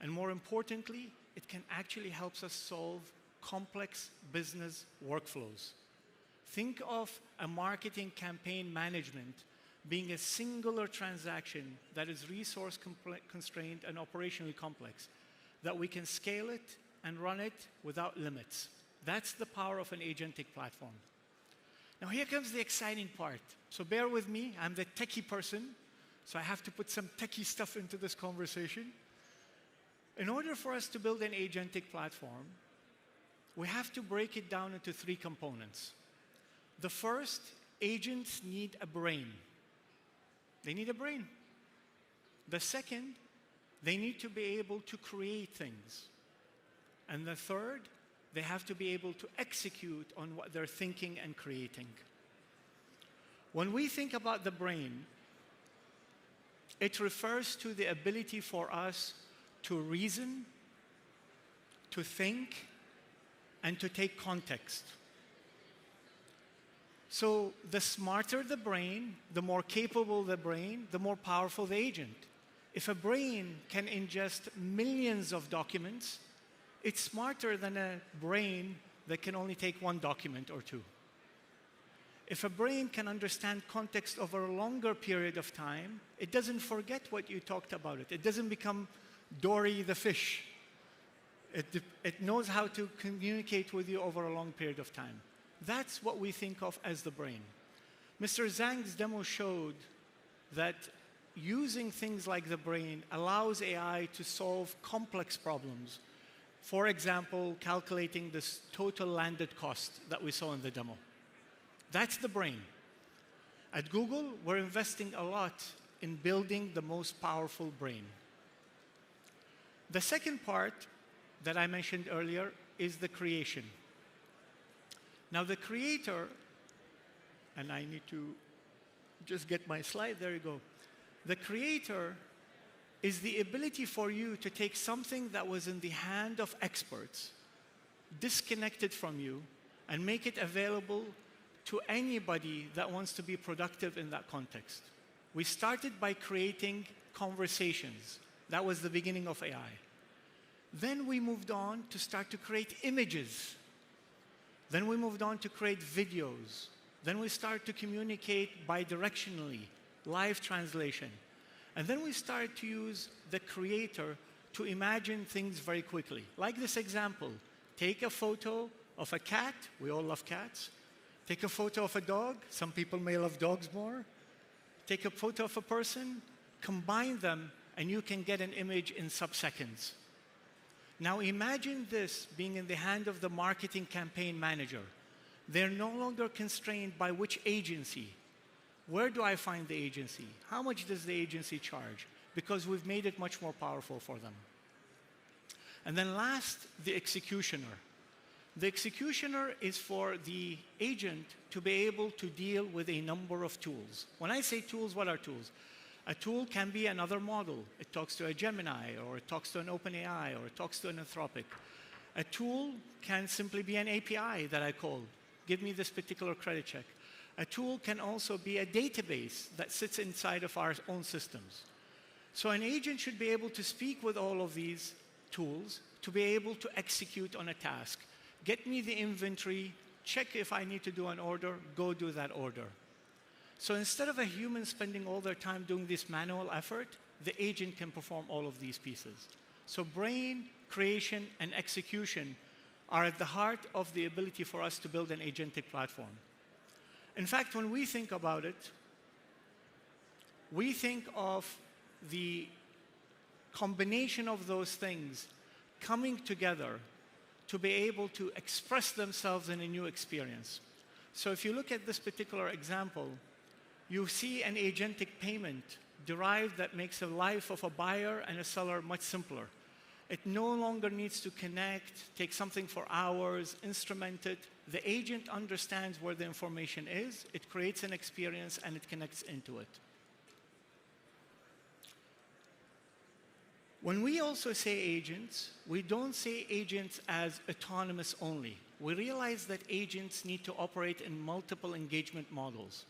And more importantly, it can actually help us solve complex business workflows. Think of a marketing campaign management being a singular transaction that is resource constrained and operationally complex, that we can scale it and run it without limits. That's the power of an agentic platform. Now here comes the exciting part. So bear with me, I'm the techie person, so I have to put some techie stuff into this conversation. In order for us to build an agentic platform, we have to break it down into 3 components. The first, agents need a brain. They need a brain. The second, they need to be able to create things. And the third, they have to be able to execute on what they're thinking and creating. When we think about the brain, it refers to the ability for us to reason, to think, and to take context. So the smarter the brain, the more capable the brain, the more powerful the agent. If a brain can ingest millions of documents, it's smarter than a brain that can only take one document or two. If a brain can understand context over a longer period of time, it doesn't forget what you talked about it. It doesn't become Dory the fish. It knows how to communicate with you over a long period of time. That's what we think of as the brain. Mr. Zhang's demo showed that using things like the brain allows AI to solve complex problems. For example, calculating this total landed cost that we saw in the demo. That's the brain. At Google, we're investing a lot in building the most powerful brain. The second part that I mentioned earlier is the creation. Now, the creator, and I need to just get my slide, there you go. The creator is the ability for you to take something that was in the hand of experts, disconnected from you, and make it available to anybody that wants to be productive in that context. We started by creating conversations. That was the beginning of AI. Then we moved on to start to create images. Then we moved on to create videos. Then we started to communicate bidirectionally, live translation. And then we started to use the creator to imagine things very quickly. Like this example, take a photo of a cat. We all love cats. Take a photo of a dog. Some people may love dogs more. Take a photo of a person, combine them, and you can get an image in sub-seconds. Now imagine this being in the hand of the marketing campaign manager. They're no longer constrained by which agency. Where do I find the agency? How much does the agency charge? Because we've made it much more powerful for them. And then last, the executioner. The executioner is for the agent to be able to deal with a number of tools. When I say tools, what are tools? A tool can be another model. It talks to a Gemini, or it talks to an OpenAI, or it talks to an Anthropic. A tool can simply be an API that I call. Give me this particular credit check. A tool can also be a database that sits inside of our own systems. So an agent should be able to speak with all of these tools to be able to execute on a task. Get me the inventory, check if I need to do an order, go do that order. So instead of a human spending all their time doing this manual effort, the agent can perform all of these pieces. So brain, creation, and execution are at the heart of the ability for us to build an agentic platform. In fact, when we think about it, we think of the combination of those things coming together to be able to express themselves in a new experience. So if you look at this particular example, you see an agentic payment derived that makes the life of a buyer and a seller much simpler. It no longer needs to connect, take something for hours, instrument it. The agent understands where the information is, it creates an experience, and it connects into it. When we also say agents, we don't say agents as autonomous only. We realize that agents need to operate in multiple engagement models.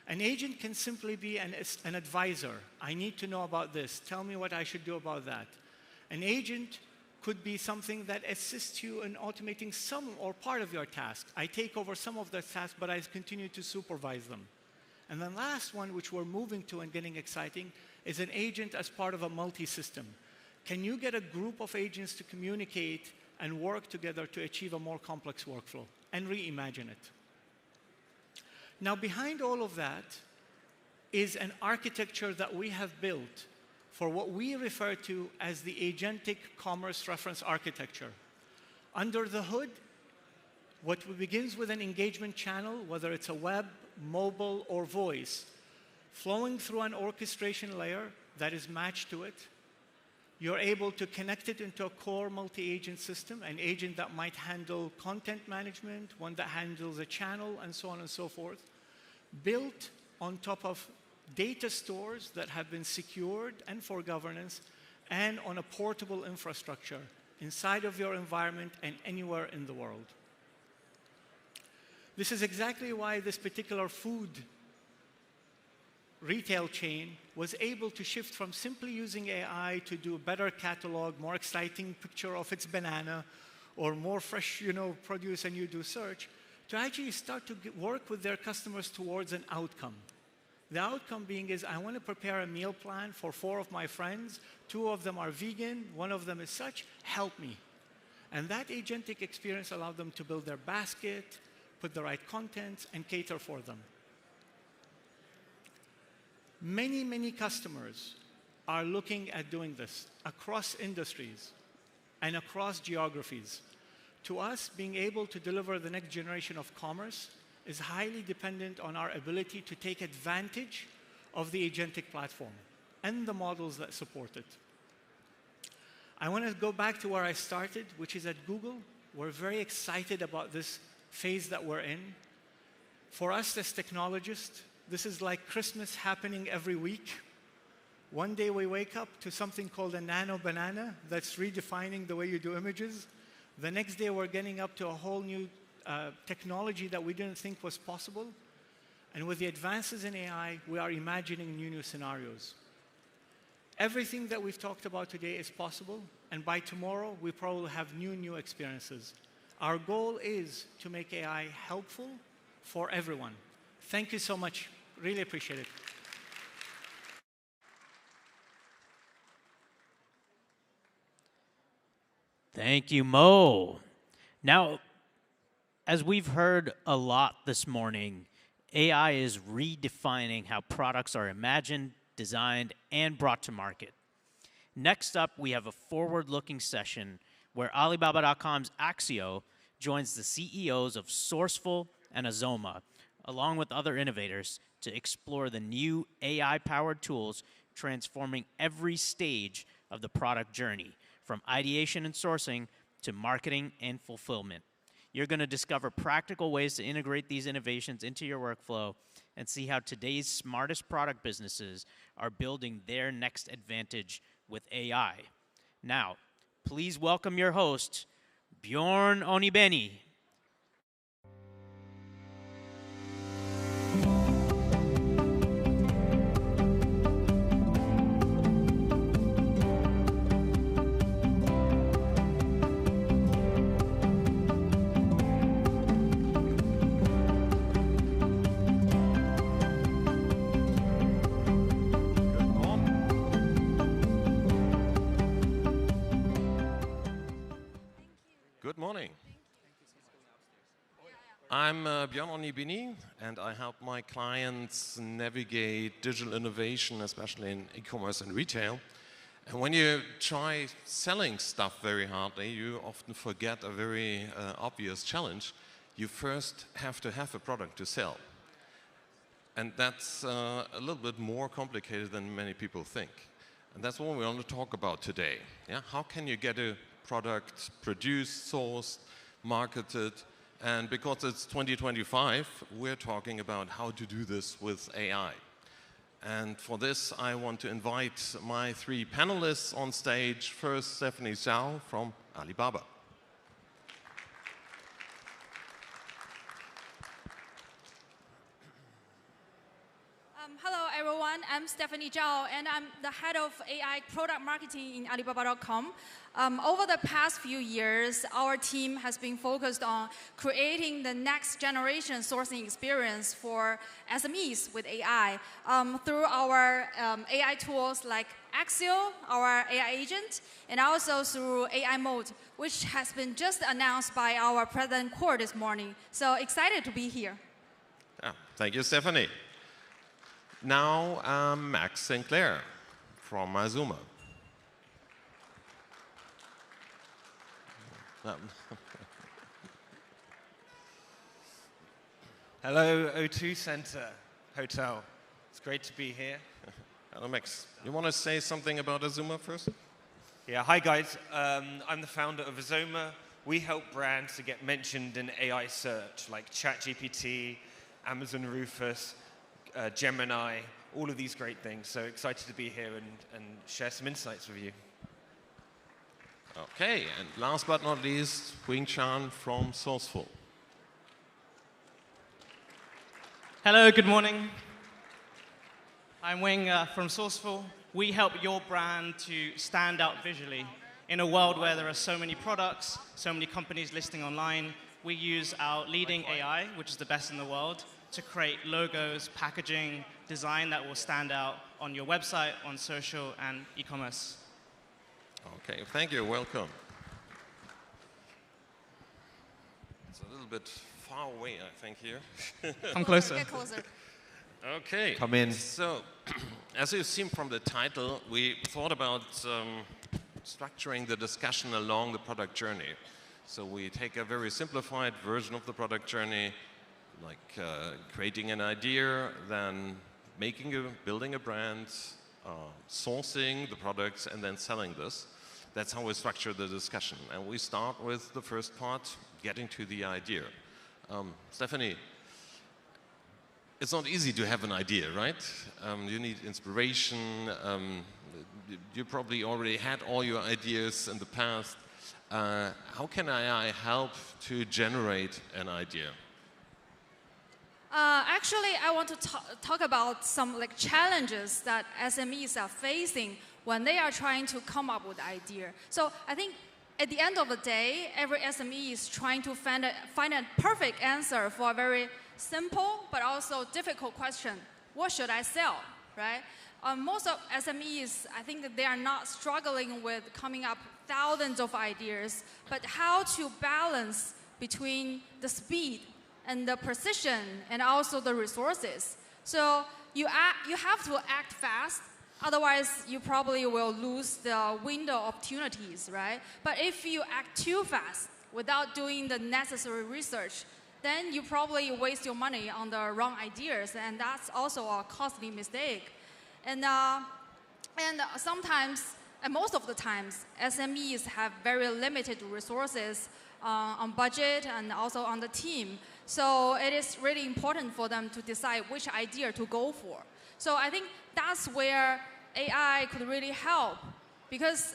An agent can simply be an advisor. I need to know about this. Tell me what I should do about that. An agent could be something that assists you in automating some or part of your task. I take over some of the tasks, but I continue to supervise them. And then last one, which we're moving to and getting exciting, is an agent as part of a multi-system. Can you get a group of agents to communicate and work together to achieve a more complex workflow and reimagine it? Now, behind all of that is an architecture that we have built for what we refer to as the agentic commerce reference architecture. Under the hood, what begins with an engagement channel, whether it's a web, mobile, or voice, flowing through an orchestration layer that is matched to it. You're able to connect it into a core multi-agent system, an agent that might handle content management, one that handles a channel, and so on and so forth, built on top of data stores that have been secured and for governance, and on a portable infrastructure inside of your environment and anywhere in the world. This is exactly why this particular food retail chain was able to shift from simply using AI to do a better catalog, more exciting picture of its banana, or more fresh, produce, and you do search, to actually start to work with their customers towards an outcome. The outcome being is, I want to prepare a meal plan for 4 of my friends. 2 of them are vegan, 1 of them is such, help me. And that agentic experience allowed them to build their basket, put the right contents, and cater for them. Many, many customers are looking at doing this across industries and across geographies. To us, being able to deliver the next generation of commerce is highly dependent on our ability to take advantage of the agentic platform and the models that support it. I want to go back to where I started, which is at Google. We're very excited about this phase that we're in. For us as technologists, this is like Christmas happening every week. One day we wake up to something called a nano banana that's redefining the way you do images. The next day we're getting up to a whole new technology that we didn't think was possible. And with the advances in AI, we are imagining new scenarios. Everything that we've talked about today is possible, and by tomorrow, we probably have new experiences. Our goal is to make AI helpful for everyone. Thank you so much. Really appreciate it. Thank you, Mo. Now, as we've heard a lot this morning, AI is redefining how products are imagined, designed, and brought to market. Next up, we have a forward-looking session where Alibaba.com's Accio joins the CEOs of Sourceful and Azoma, along with other innovators, to explore the new AI-powered tools transforming every stage of the product journey, from ideation and sourcing to marketing and fulfillment. You're going to discover practical ways to integrate these innovations into your workflow and see how today's smartest product businesses are building their next advantage with AI. Now, please welcome your host, Bjorn Onibeni. Good morning. I'm Bjorn Onibeni, and I help my clients navigate digital innovation, especially in e-commerce and retail. And when you try selling stuff very hardly, you often forget a very obvious challenge. You first have to have a product to sell. And that's a little bit more complicated than many people think. And that's what we want to talk about today. Yeah? How can you get a product produced, sourced, marketed, and because it's 2025, we're talking about how to do this with AI. And for this, I want to invite my 3 panelists on stage. First, Stephanie Zhao from Alibaba. Hello, everyone. I'm Stephanie Zhao, and I'm the head of AI product marketing in Alibaba.com. Over the past few years, our team has been focused on creating the next generation sourcing experience for SMEs with AI through our AI tools like Accio, our AI agent, and also through AI Mode, which has been just announced by our President Kuo this morning. So excited to be here. Yeah, thank you, Stephanie. Now, Max Sinclair from Azoma. Hello, O2 Center Hotel. It's great to be here. Hello, Max. You want to say something about Azoma first? Yeah, hi, guys. I'm the founder of Azoma. We help brands to get mentioned in AI search, like ChatGPT, Amazon Rufus, Gemini, all of these great things. So excited to be here and share some insights with you. Okay, and last but not least, Wing Chan from Sourceful. Hello, good morning. I'm Wing from Sourceful. We help your brand to stand out visually. In a world where there are so many products, so many companies listing online, we use our leading AI, which is the best in the world, to create logos, packaging, design that will stand out on your website, on social, and e-commerce. Okay, thank you. Welcome. It's a little bit far away, I think, here. Come closer. Get closer. Okay. Come in. So, as you've seen from the title, we thought about structuring the discussion along the product journey. So we take a very simplified version of the product journey, like creating an idea, then building a brand, sourcing the products, and then selling this. That's how we structure the discussion. And we start with the first part, getting to the idea. Stephanie, it's not easy to have an idea, right? You need inspiration. You probably already had all your ideas in the past. How can AI help to generate an idea? Actually, I want to talk about some challenges that SMEs are facing when they are trying to come up with an idea. So I think at the end of the day, every SME is trying to find a perfect answer for a very simple but also difficult question. What should I sell, right? Most of SMEs, I think that they are not struggling with coming up thousands of ideas, but how to balance between the speed and the precision and also the resources. So you have to act fast, otherwise you probably will lose the window of opportunities, right? But if you act too fast without doing the necessary research, then you probably waste your money on the wrong ideas, and that's also a costly mistake. And sometimes, and most of the times, SMEs have very limited resources on budget and also on the team. So it is really important for them to decide which idea to go for. So I think that's where AI could really help. Because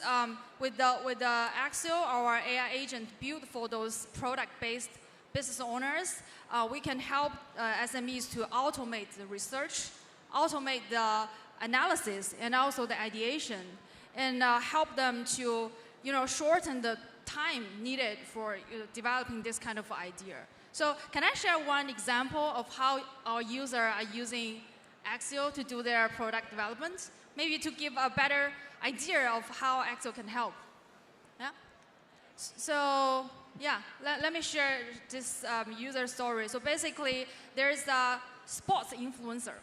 with the Accio, our AI agent built for those product-based business owners, we can help SMEs to automate the research, automate the analysis, and also the ideation, and help them to shorten the time needed for developing this kind of idea. So can I share one example of how our users are using Accio to do their product development? Maybe to give a better idea of how Accio can help. Yeah? So yeah, let me share this user story. So basically, there's a sports influencer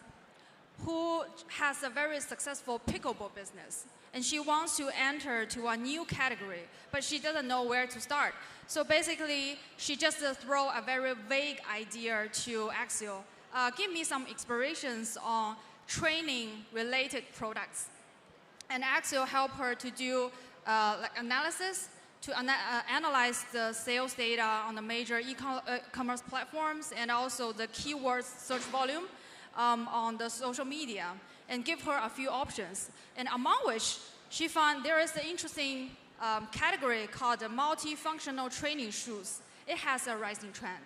who has a very successful pickleball business. And she wants to enter to a new category, but she doesn't know where to start. So basically, she just throw a very vague idea to Accio. Give me some inspirations on training-related products. And Accio helped her to do analysis, to analyze the sales data on the major e-commerce platforms and also the keyword search volume on the social media, and give her a few options. And among which, she found there is an interesting category called multifunctional training shoes. It has a rising trend.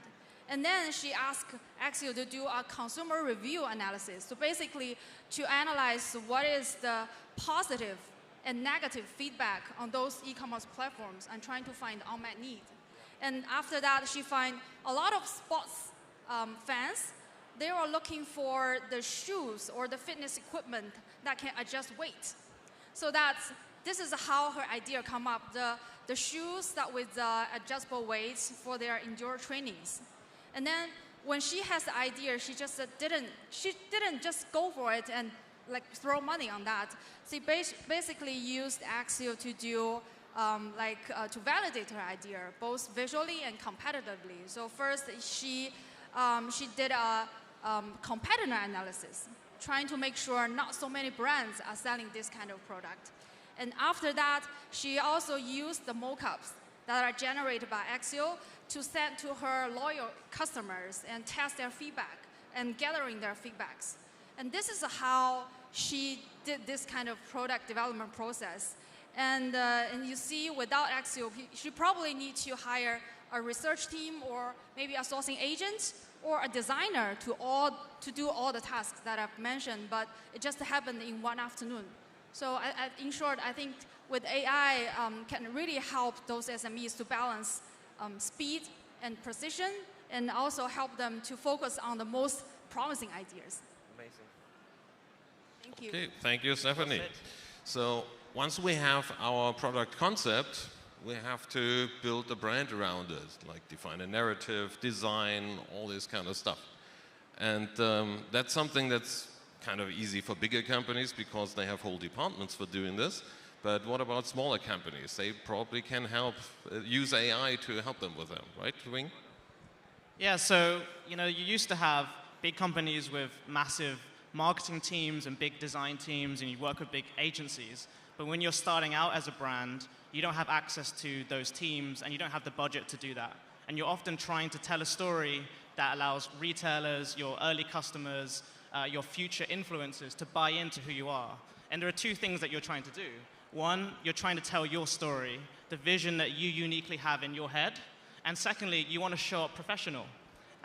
And then she asked Accio to do a consumer review analysis. So basically, to analyze what is the positive and negative feedback on those e-commerce platforms and trying to find unmet need. And after that, she found a lot of sports fans. They were looking for the shoes or the fitness equipment that can adjust weight. So this is how her idea come up, the shoes that with adjustable weights for their indoor trainings. And then when she has the idea, she didn't just go for it and throw money on that. She basically used Accio to do to validate her idea, both visually and competitively. So first, she did a competitor analysis, trying to make sure not so many brands are selling this kind of product. And after that, she also used the mockups that are generated by Accio to send to her loyal customers and test their feedback and gathering their feedbacks. And this is how she did this kind of product development process. And you see, without Accio, she probably need to hire a research team or maybe a sourcing agent or a designer to do all the tasks that I've mentioned, but it just happened in one afternoon. So in short, I think with AI can really help those SMEs to balance speed and precision, and also help them to focus on the most promising ideas. Amazing. Thank you. Okay, thank you, Stephanie. So once we have our product concept, we have to build a brand around it, like define a narrative, design, all this kind of stuff. And that's something that's kind of easy for bigger companies because they have whole departments for doing this. But what about smaller companies? They probably can use AI to help them with them, right, Wing? Yeah, so you used to have big companies with massive marketing teams and big design teams, and you work with big agencies. But when you're starting out as a brand, you don't have access to those teams, and you don't have the budget to do that. And you're often trying to tell a story that allows retailers, your early customers, your future influencers to buy into who you are. And there are two things that you're trying to do. One, you're trying to tell your story, the vision that you uniquely have in your head. And secondly, you want to show up professional.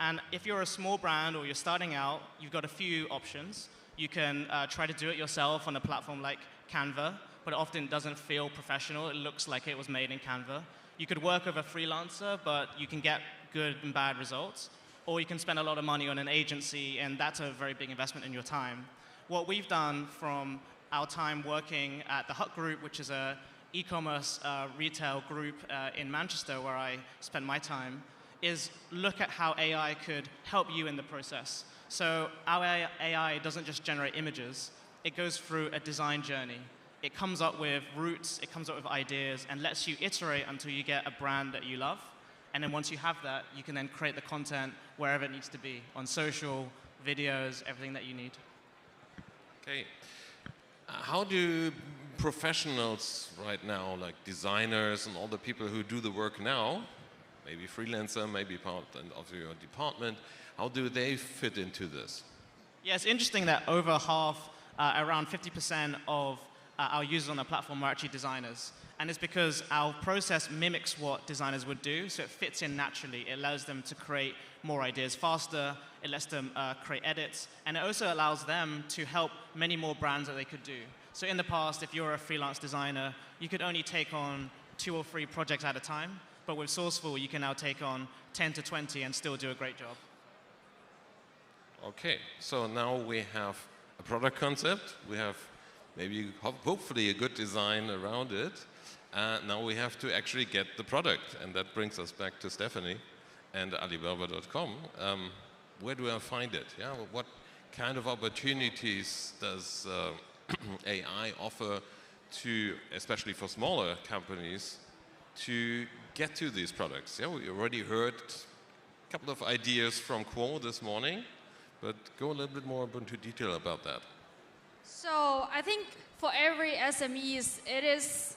And if you're a small brand or you're starting out, you've got a few options. You can try to do it yourself on a platform like Canva, but it often doesn't feel professional. It looks like it was made in Canva. You could work with a freelancer, but you can get good and bad results. Or you can spend a lot of money on an agency, and that's a very big investment in your time. What we've done from our time working at the Hut Group, which is a e-commerce retail group in Manchester where I spend my time, is look at how AI could help you in the process. So our AI doesn't just generate images, it goes through a design journey. It comes up with routes, it comes up with ideas, and lets you iterate until you get a brand that you love. And then once you have that, you can then create the content wherever it needs to be, on social, videos, everything that you need. Okay. How do professionals right now, like designers and all the people who do the work now, maybe freelancer, maybe part of your department, how do they fit into this? Yeah, it's interesting that over half, around 50% of our users on the platform are actually designers. And it's because our process mimics what designers would do, so it fits in naturally. It allows them to create more ideas faster, it lets them create edits, and it also allows them to help many more brands that they could do. So in the past, if you're a freelance designer, you could only take on 2 or 3 projects at a time, but with Sourceful, you can now take on 10 to 20 and still do a great job. Okay, so now we have a product concept, we have maybe hopefully a good design around it. Now we have to actually get the product, and that brings us back to Stephanie and Alibaba.com. Where do I find it? Yeah, what kind of opportunities does AI offer to, especially for smaller companies, to get to these products? Yeah, we already heard a couple of ideas from Kuo this morning, but go a little bit more into detail about that. So I think for every SMEs, it is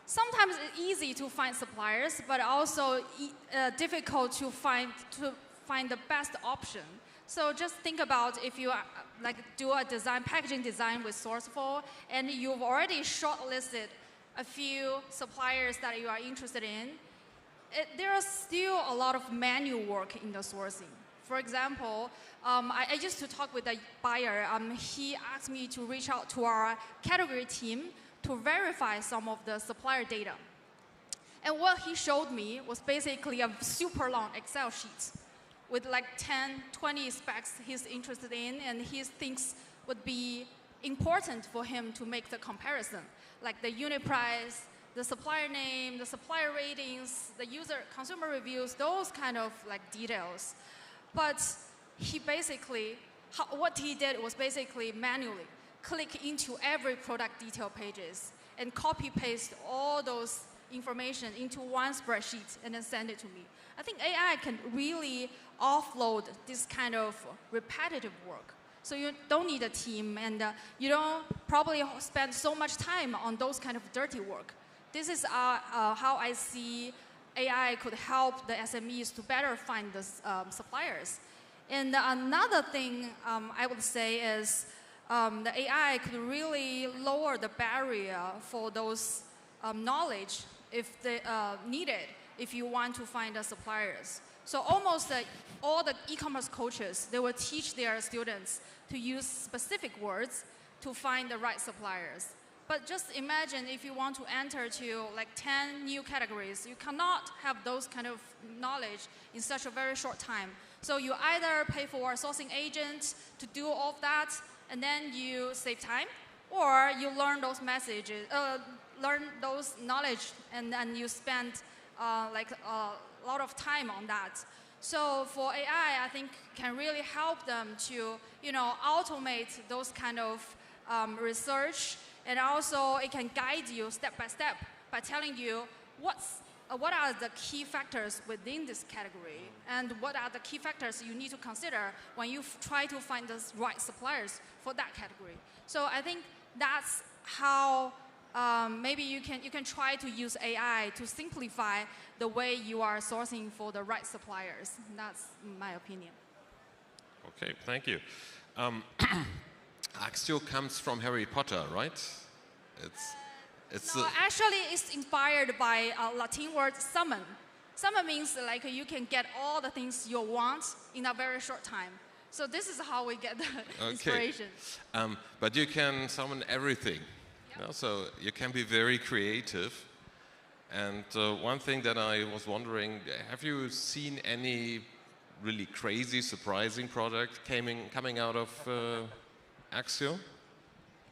sometimes easy to find suppliers, but also difficult to find the best option. So just think about if you do a packaging design with Sourceful, and you've already shortlisted a few suppliers that you are interested in. There is still a lot of manual work in the sourcing. For example, I used to talk with a buyer. He asked me to reach out to our category team to verify some of the supplier data. And what he showed me was basically a super long Excel sheet with like 10, 20 specs he's interested in and he thinks would be important for him to make the comparison, like the unit price, the supplier name, the supplier ratings, the consumer reviews, those kind of like details. But he basically, what he did was basically manually click into every product detail pages and copy paste all those information into one spreadsheet and then send it to me. I think AI can really offload this kind of repetitive work. So you don't need a team, and you don't probably spend so much time on those kind of dirty work. This is how I see AI could help the SMEs to better find the suppliers. And another thing I would say is the AI could really lower the barrier for those knowledge if they needed if you want to find the suppliers. So almost all the e-commerce coaches, they will teach their students to use specific words to find the right suppliers. But just imagine if you want to enter to like 10 new categories, you cannot have those kind of knowledge in such a very short time. So you either pay for a sourcing agent to do all of that, and then you save time, or you learn those messages, learn those knowledge, and then you spend like a lot of time on that. So for AI, I think can really help them to, automate those kind of research, and also it can guide you step by step by telling you what are the key factors within this category, and what are the key factors you need to consider when you try to find the right suppliers for that category. So I think that's how maybe you can try to use AI to simplify the way you are sourcing for the right suppliers. That's my opinion. Okay, thank you. Accio comes from Harry Potter, right? Actually, it's inspired by a Latin word summon. Summon means like you can get all the things you want in a very short time. So this is how we get the inspiration. But you can summon everything. Yep. So you can be very creative. And one thing that I was wondering, have you seen any really crazy, surprising product coming out of Accio?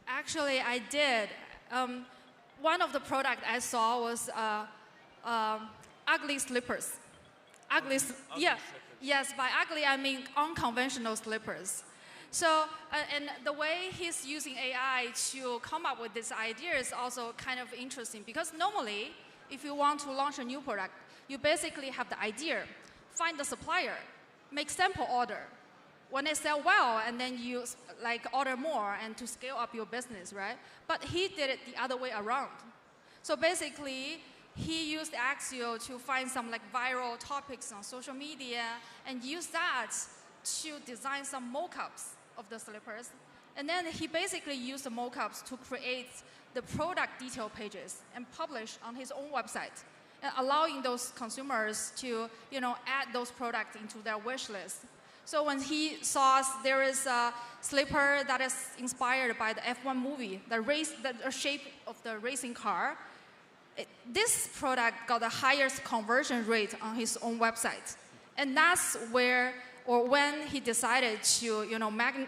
Actually, I did. One of the products I saw was ugly slippers. Yes, by ugly I mean unconventional slippers. So, and the way he's using AI to come up with this idea is also kind of interesting, because normally, if you want to launch a new product, you basically have the idea, find the supplier, make sample order. When they sell well, and then you like order more and to scale up your business, right? But he did it the other way around. So basically, he used Accio to find some like viral topics on social media and use that to design some mock-ups of the slippers. And then he basically used the mock-ups to create the product detail pages and publish on his own website, allowing those consumers to add those products into their wish list. So when he saw there is a slipper that is inspired by the F1 movie, the shape of the racing car, this product got the highest conversion rate on his own website. And that's where, or when he decided to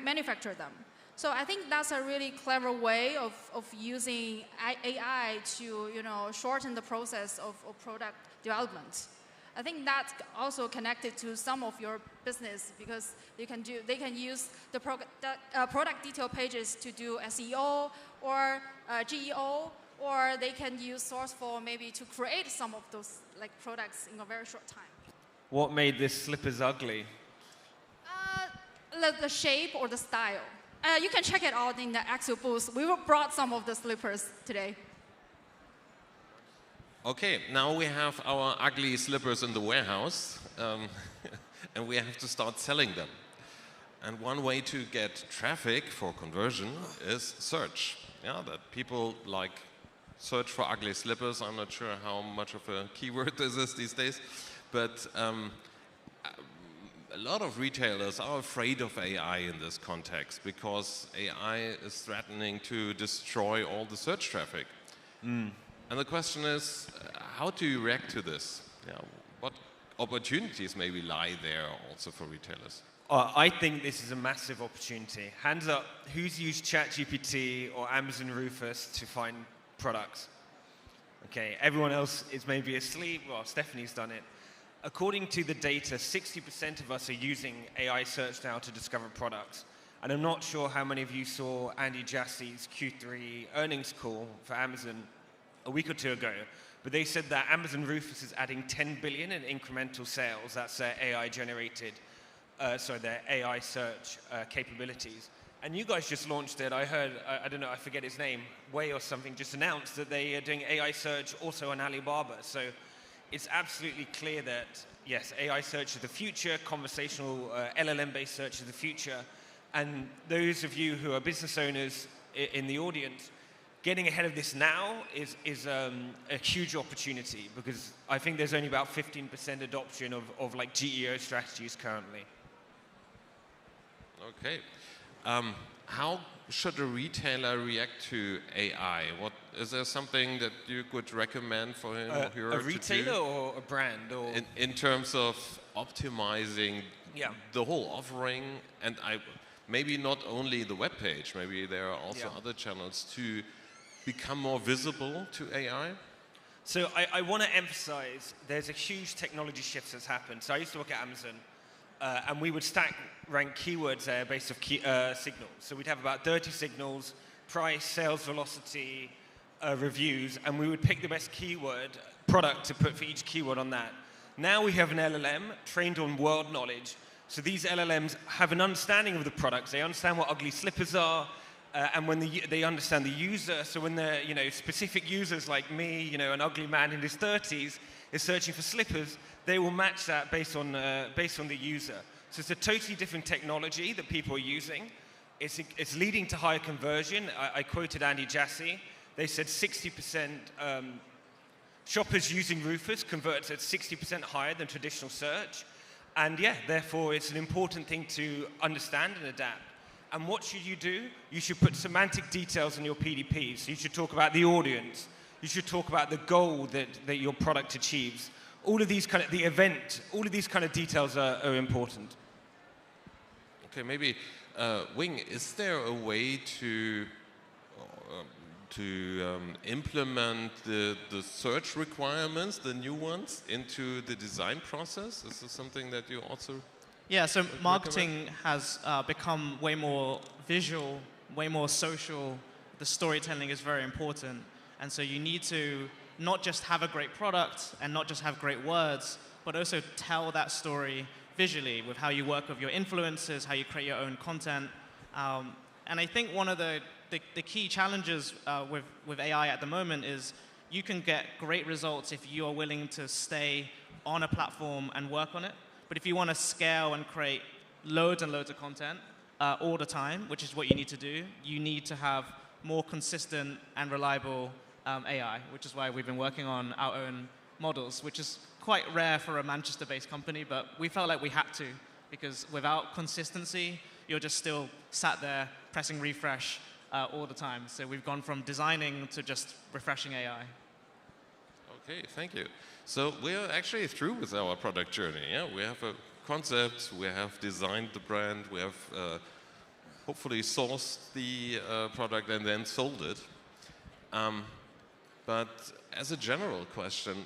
manufacture them. So I think that's a really clever way of using AI to shorten the process of product development. I think that's also connected to some of your business, because they can use the product detail pages to do SEO or GEO, or they can use Sourceful maybe to create some of those like products in a very short time. What made this slippers ugly? The shape or the style. You can check it out in the Accio booth. We brought some of the slippers today. Okay, now we have our ugly slippers in the warehouse, and we have to start selling them. And one way to get traffic for conversion is search. Yeah, that people like search for ugly slippers. I'm not sure how much of a keyword this is these days, but a lot of retailers are afraid of AI in this context, because AI is threatening to destroy all the search traffic. And the question is, how do you react to this? Yeah, what opportunities maybe lie there also for retailers? I think this is a massive opportunity. Hands up, who's used ChatGPT or Amazon Rufus to find products? Okay, everyone else is maybe asleep. Well, Stephanie's done it. According to the data, 60% of us are using AI search now to discover products. And I'm not sure how many of you saw Andy Jassy's Q3 earnings call for Amazon a week or two ago, but they said that Amazon Rufus is adding 10 billion in incremental sales. That's their AI-generated, their AI search capabilities. And you guys just launched it. I heard, I don't know, I forget his name, Wei or something, just announced that they are doing AI search also on Alibaba. So it's absolutely clear that, yes, AI search is the future, conversational LLM-based search is the future. And those of you who are business owners in the audience, getting ahead of this now is a huge opportunity, because I think there's only about 15% adoption of like GEO strategies currently. Okay. How should a retailer react to AI? Is there something that you could recommend for him or her a retailer to do? or a brand? Or in terms of optimizing the whole offering, and maybe not only the web page, maybe there are also other channels to become more visible to AI? So I want to emphasize there's a huge technology shift that's happened. So I used to work at Amazon, and we would stack rank keywords there based off signals. So we'd have about 30 signals, price, sales velocity, reviews, and we would pick the best keyword product to put for each keyword on that. Now we have an LLM trained on world knowledge. So these LLMs have an understanding of the products. They understand what ugly slippers are, and when they understand the user. So when they're, specific users like me, an ugly man in his 30s is searching for slippers, they will match that based on the user. So it's a totally different technology that people are using. It's leading to higher conversion. I quoted Andy Jassy. They said 60% shoppers using Rufus converts at 60% higher than traditional search. And therefore it's an important thing to understand and adapt. And what should you do? You should put semantic details in your PDPs. So you should talk about the audience. You should talk about the goal that your product achieves. All of these the event, all of these kind of details are important. Okay, maybe, Wing, is there a way to implement the search requirements, the new ones, into the design process? Is this something that you also so marketing has become way more visual, way more social. The storytelling is very important. And so you need to not just have a great product and not just have great words, but also tell that story visually with how you work with your influencers, how you create your own content. And I think one of the key challenges with AI at the moment is you can get great results if you are willing to stay on a platform and work on it. But if you want to scale and create loads and loads of content all the time, which is what you need to do, you need to have more consistent and reliable AI, which is why we've been working on our own models, which is quite rare for a Manchester-based company, but we felt like we had to, because without consistency, you're just still sat there pressing refresh all the time. So we've gone from designing to just refreshing AI. Okay, thank you. So we're actually through with our product journey. Yeah, we have a concept, we have designed the brand, we have hopefully sourced the product and then sold it. But as a general question,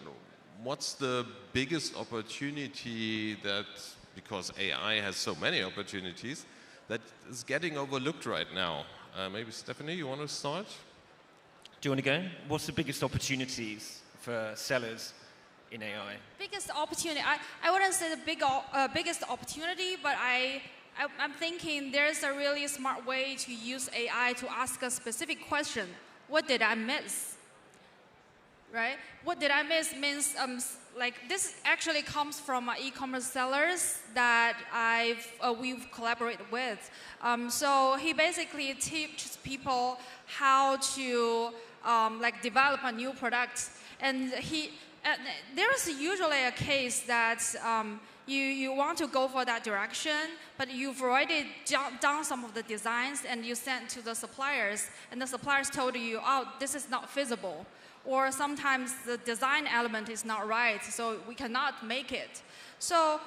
what's the biggest opportunity that, because AI has so many opportunities, that is getting overlooked right now? Maybe Stephanie, you want to start? Do you want to go? What's the biggest opportunities for sellers in AI? Biggest opportunity, I wouldn't say the biggest opportunity, but I'm thinking there's a really smart way to use AI to ask a specific question. What did I miss? Right? What did I miss means, like this actually comes from e-commerce sellers that we've collaborated with. So he basically teaches people how to like develop a new product, and there is usually a case that you want to go for that direction, but you've already done some of the designs and you sent to the suppliers, and the suppliers told you, oh, this is not feasible. Or sometimes the design element is not right, so we cannot make it. So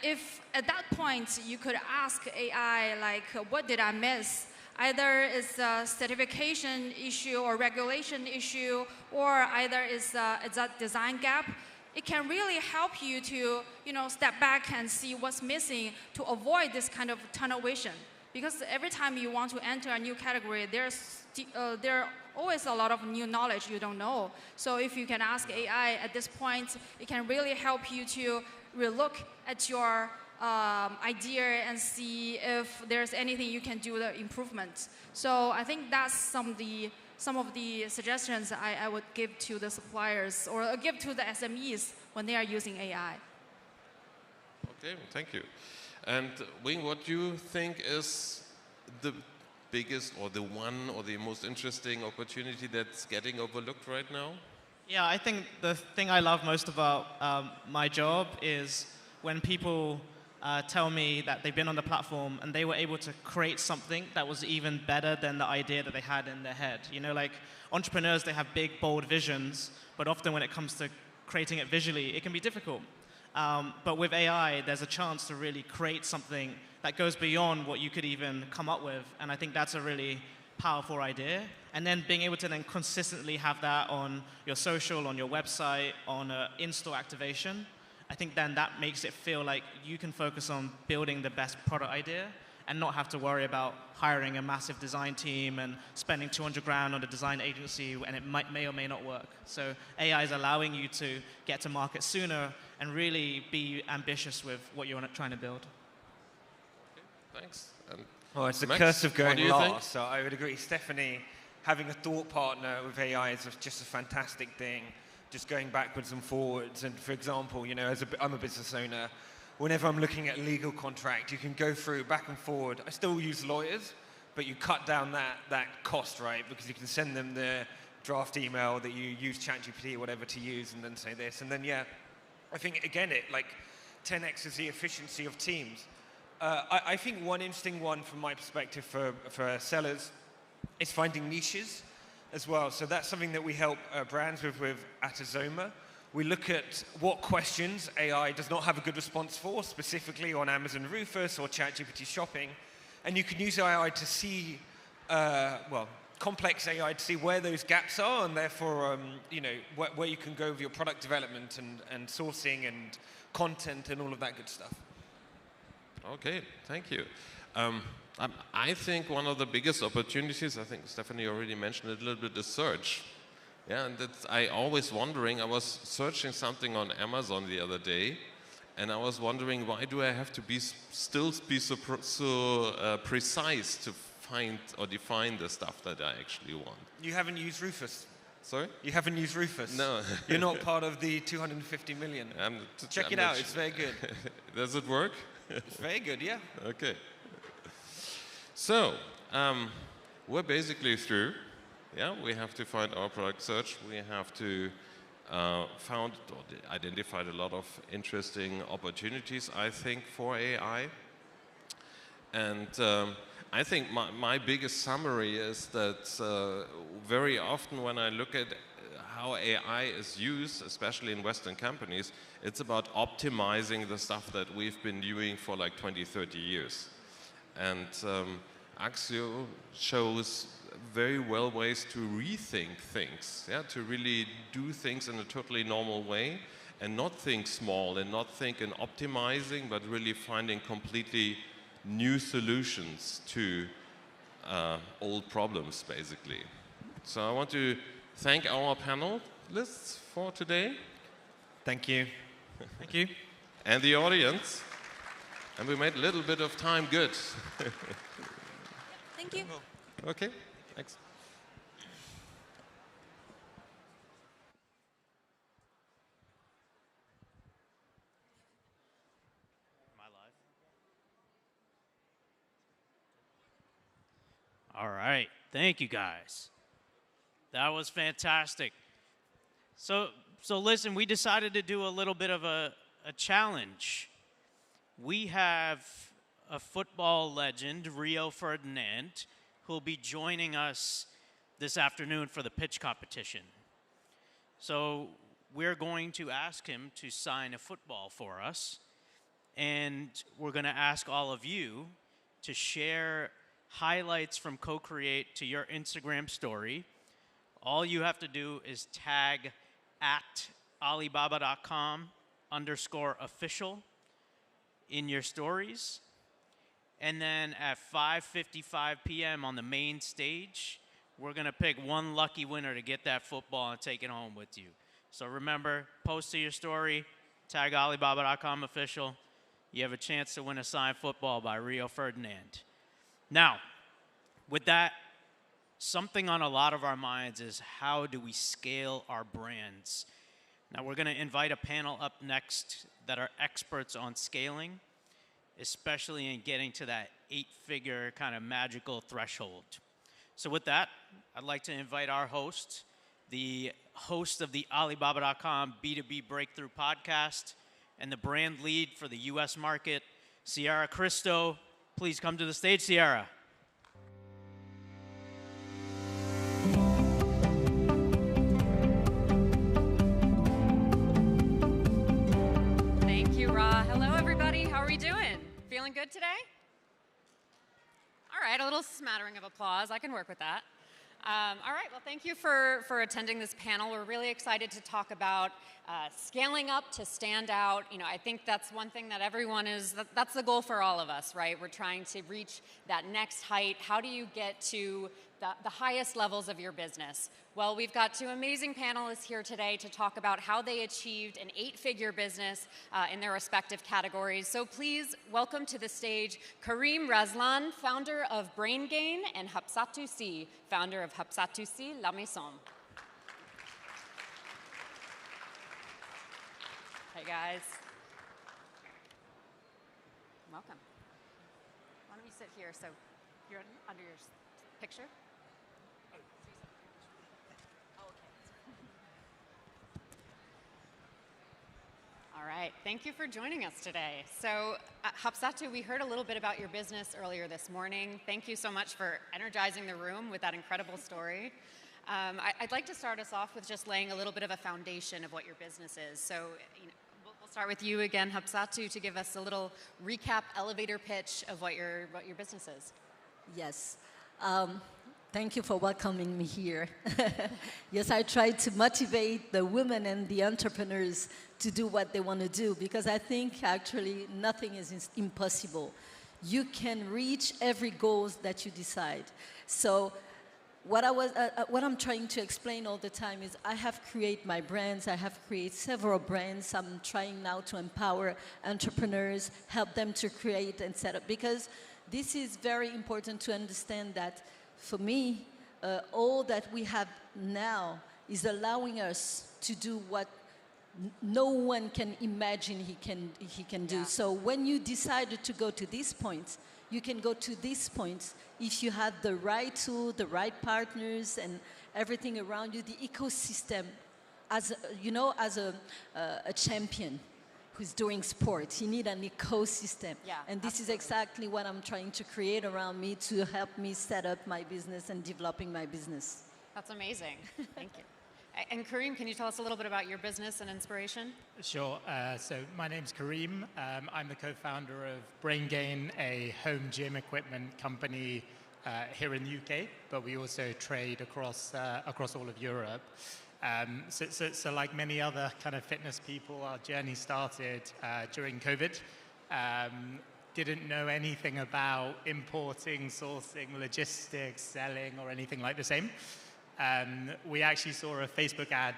if at that point you could ask AI, like, what did I miss? Either it's a certification issue or regulation issue, or either it's a design gap. It can really help you to step back and see what's missing to avoid this kind of tunnel vision. Because every time you want to enter a new category, there are always a lot of new knowledge you don't know. So if you can ask AI at this point, it can really help you to relook at your idea and see if there's anything you can do the improvement. So I think that's some of the suggestions I would give to the suppliers or give to the SMEs when they are using AI. Okay, thank you. And Wing, what do you think is the biggest or the one or the most interesting opportunity that's getting overlooked right now? Yeah, I think the thing I love most about my job is when people tell me that they've been on the platform and they were able to create something that was even better than the idea that they had in their head. You know, like entrepreneurs, they have big, bold visions, but often when it comes to creating it visually, it can be difficult. But with AI, there's a chance to really create something that goes beyond what you could even come up with. And I think that's a really powerful idea. And then being able to then consistently have that on your social, on your website, on in-store activation, I think then that makes it feel like you can focus on building the best product idea and not have to worry about hiring a massive design team and spending 200 grand on a design agency, and it may or may not work. So AI is allowing you to get to market sooner and really be ambitious with what you're trying to build. Okay, thanks. Well, it's the curse of going last, so I would agree. Stephanie, having a thought partner with AI is just a fantastic thing, just going backwards and forwards. And for example, you know, I'm a business owner, whenever I'm looking at a legal contract, you can go through back and forward. I still use lawyers, but you cut down that cost, right? Because you can send them the draft email that you use ChatGPT or whatever to use and then say this. And then, yeah, I think, again, it like 10x is the efficiency of teams. I think one interesting one from my perspective for sellers is finding niches as well. So that's something that we help brands with at Azoma. We look at what questions AI does not have a good response for, specifically on Amazon Rufus or ChatGPT Shopping. And you can use AI to see, complex AI to see where those gaps are, and therefore, you know, where you can go with your product development and sourcing and content and all of that good stuff. Okay, thank you. I think one of the biggest opportunities, I think Stephanie already mentioned it a little bit, is search. Yeah, and I always wondering, I was searching something on Amazon the other day, and I was wondering, why do I have to still be so precise to find or define the stuff that I actually want? You haven't used Rufus. Sorry? You haven't used Rufus. No. You're not part of the 250 million. Check it out, it's very good. Does it work? It's very good, yeah. Okay. So, we're basically through. Yeah, we have to find our product search. We have to found or identified a lot of interesting opportunities, I think, for AI. And I think my biggest summary is that very often when I look at how AI is used, especially in Western companies, it's about optimizing the stuff that we've been doing for like 20, 30 years. And Accio shows very well ways to rethink things, yeah, to really do things in a totally normal way and not think small and not think in optimizing, but really finding completely new solutions to old problems, basically. So I want to thank our panelists for today. Thank you. Thank you. And the audience. And we made a little bit of time good. Thank you. Okay, thanks. Am I live? All right, thank you guys. That was fantastic. So listen, we decided to do a little bit of a challenge. We have a football legend, Rio Ferdinand, who will be joining us this afternoon for the pitch competition. So we're going to ask him to sign a football for us, and we're going to ask all of you to share highlights from CoCreate to your Instagram story. All you have to do is tag at Alibaba.com _official in your stories. And then at 5:55 p.m. on the main stage, we're going to pick one lucky winner to get that football and take it home with you. So remember, post to your story, tag Alibaba.com official. You have a chance to win a signed football by Rio Ferdinand. Now, with that, something on a lot of our minds is how do we scale our brands? Now, we're going to invite a panel up next that are experts on scaling, especially in getting to that 8-figure kind of magical threshold. So with that, I'd like to invite our host, the host of the Alibaba.com B2B Breakthrough Podcast and the brand lead for the US market, Sierra Cristo. Please come to the stage, Sierra. Thank you, Ra. Hello, everybody. How are we doing? Feeling good today? All right, a little smattering of applause. I can work with that. All right, well, thank you for attending this panel. We're really excited to talk about scaling up to stand out. You know, I think that's one thing that everyone that's the goal for all of us, right? We're trying to reach that next height. How do you get to the highest levels of your business? Well, we've got two amazing panelists here today to talk about how they achieved an 8-figure business in their respective categories. So please welcome to the stage Karim Razlan, founder of Brain Gain, and Hapsatou Sy, founder of Hapsatou Sy La Maison. Hey guys. Welcome. Why don't you sit here so you're under your picture? All right, thank you for joining us today. So, Hapsatou, we heard a little bit about your business earlier this morning. Thank you so much for energizing the room with that incredible story. I'd like to start us off with just laying a little bit of a foundation of what your business is. So, we'll start with you again, Hapsatou, to give us a little recap, elevator pitch of what your business is. Yes. Thank you for welcoming me here. Yes, I try to motivate the women and the entrepreneurs to do what they want to do, because I think actually nothing is impossible. You can reach every goal that you decide. So what I'm trying to explain all the time is I have created my brands. I have created several brands. I'm trying now to empower entrepreneurs, help them to create and set up, because this is very important to understand that for me, all that we have now is allowing us to do what no one can imagine he can do. So when you decided to go to these points, you can go to these points if you have the right tool, the right partners, and everything around you, the ecosystem. As a champion who's doing sports, you need an ecosystem. Yeah, and this is exactly what I'm trying to create around me to help me set up my business and developing my business. That's amazing. Thank you. And Karim, can you tell us a little bit about your business and inspiration? Sure. So my name's Karim. I'm the co-founder of Brain Gain, a home gym equipment company here in the UK, but we also trade across all of Europe. So like many other kind of fitness people, our journey started during COVID. Didn't know anything about importing, sourcing, logistics, selling, or anything like the same. We actually saw a Facebook ad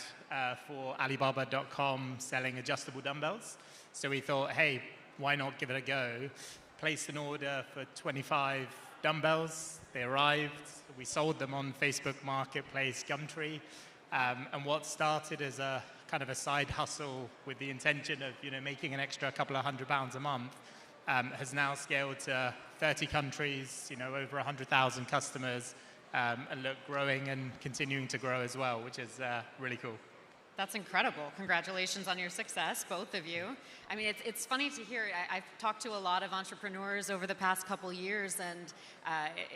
for Alibaba.com selling adjustable dumbbells. So we thought, hey, why not give it a go? Placed an order for 25 dumbbells. They arrived. We sold them on Facebook Marketplace, Gumtree. And what started as a kind of a side hustle with the intention of making an extra couple of £100 a month has now scaled to 30 countries, over 100,000 customers, and look growing and continuing to grow as well, which is really cool. That's incredible. Congratulations on your success, both of you. I mean, it's funny to hear. I've talked to a lot of entrepreneurs over the past couple years, and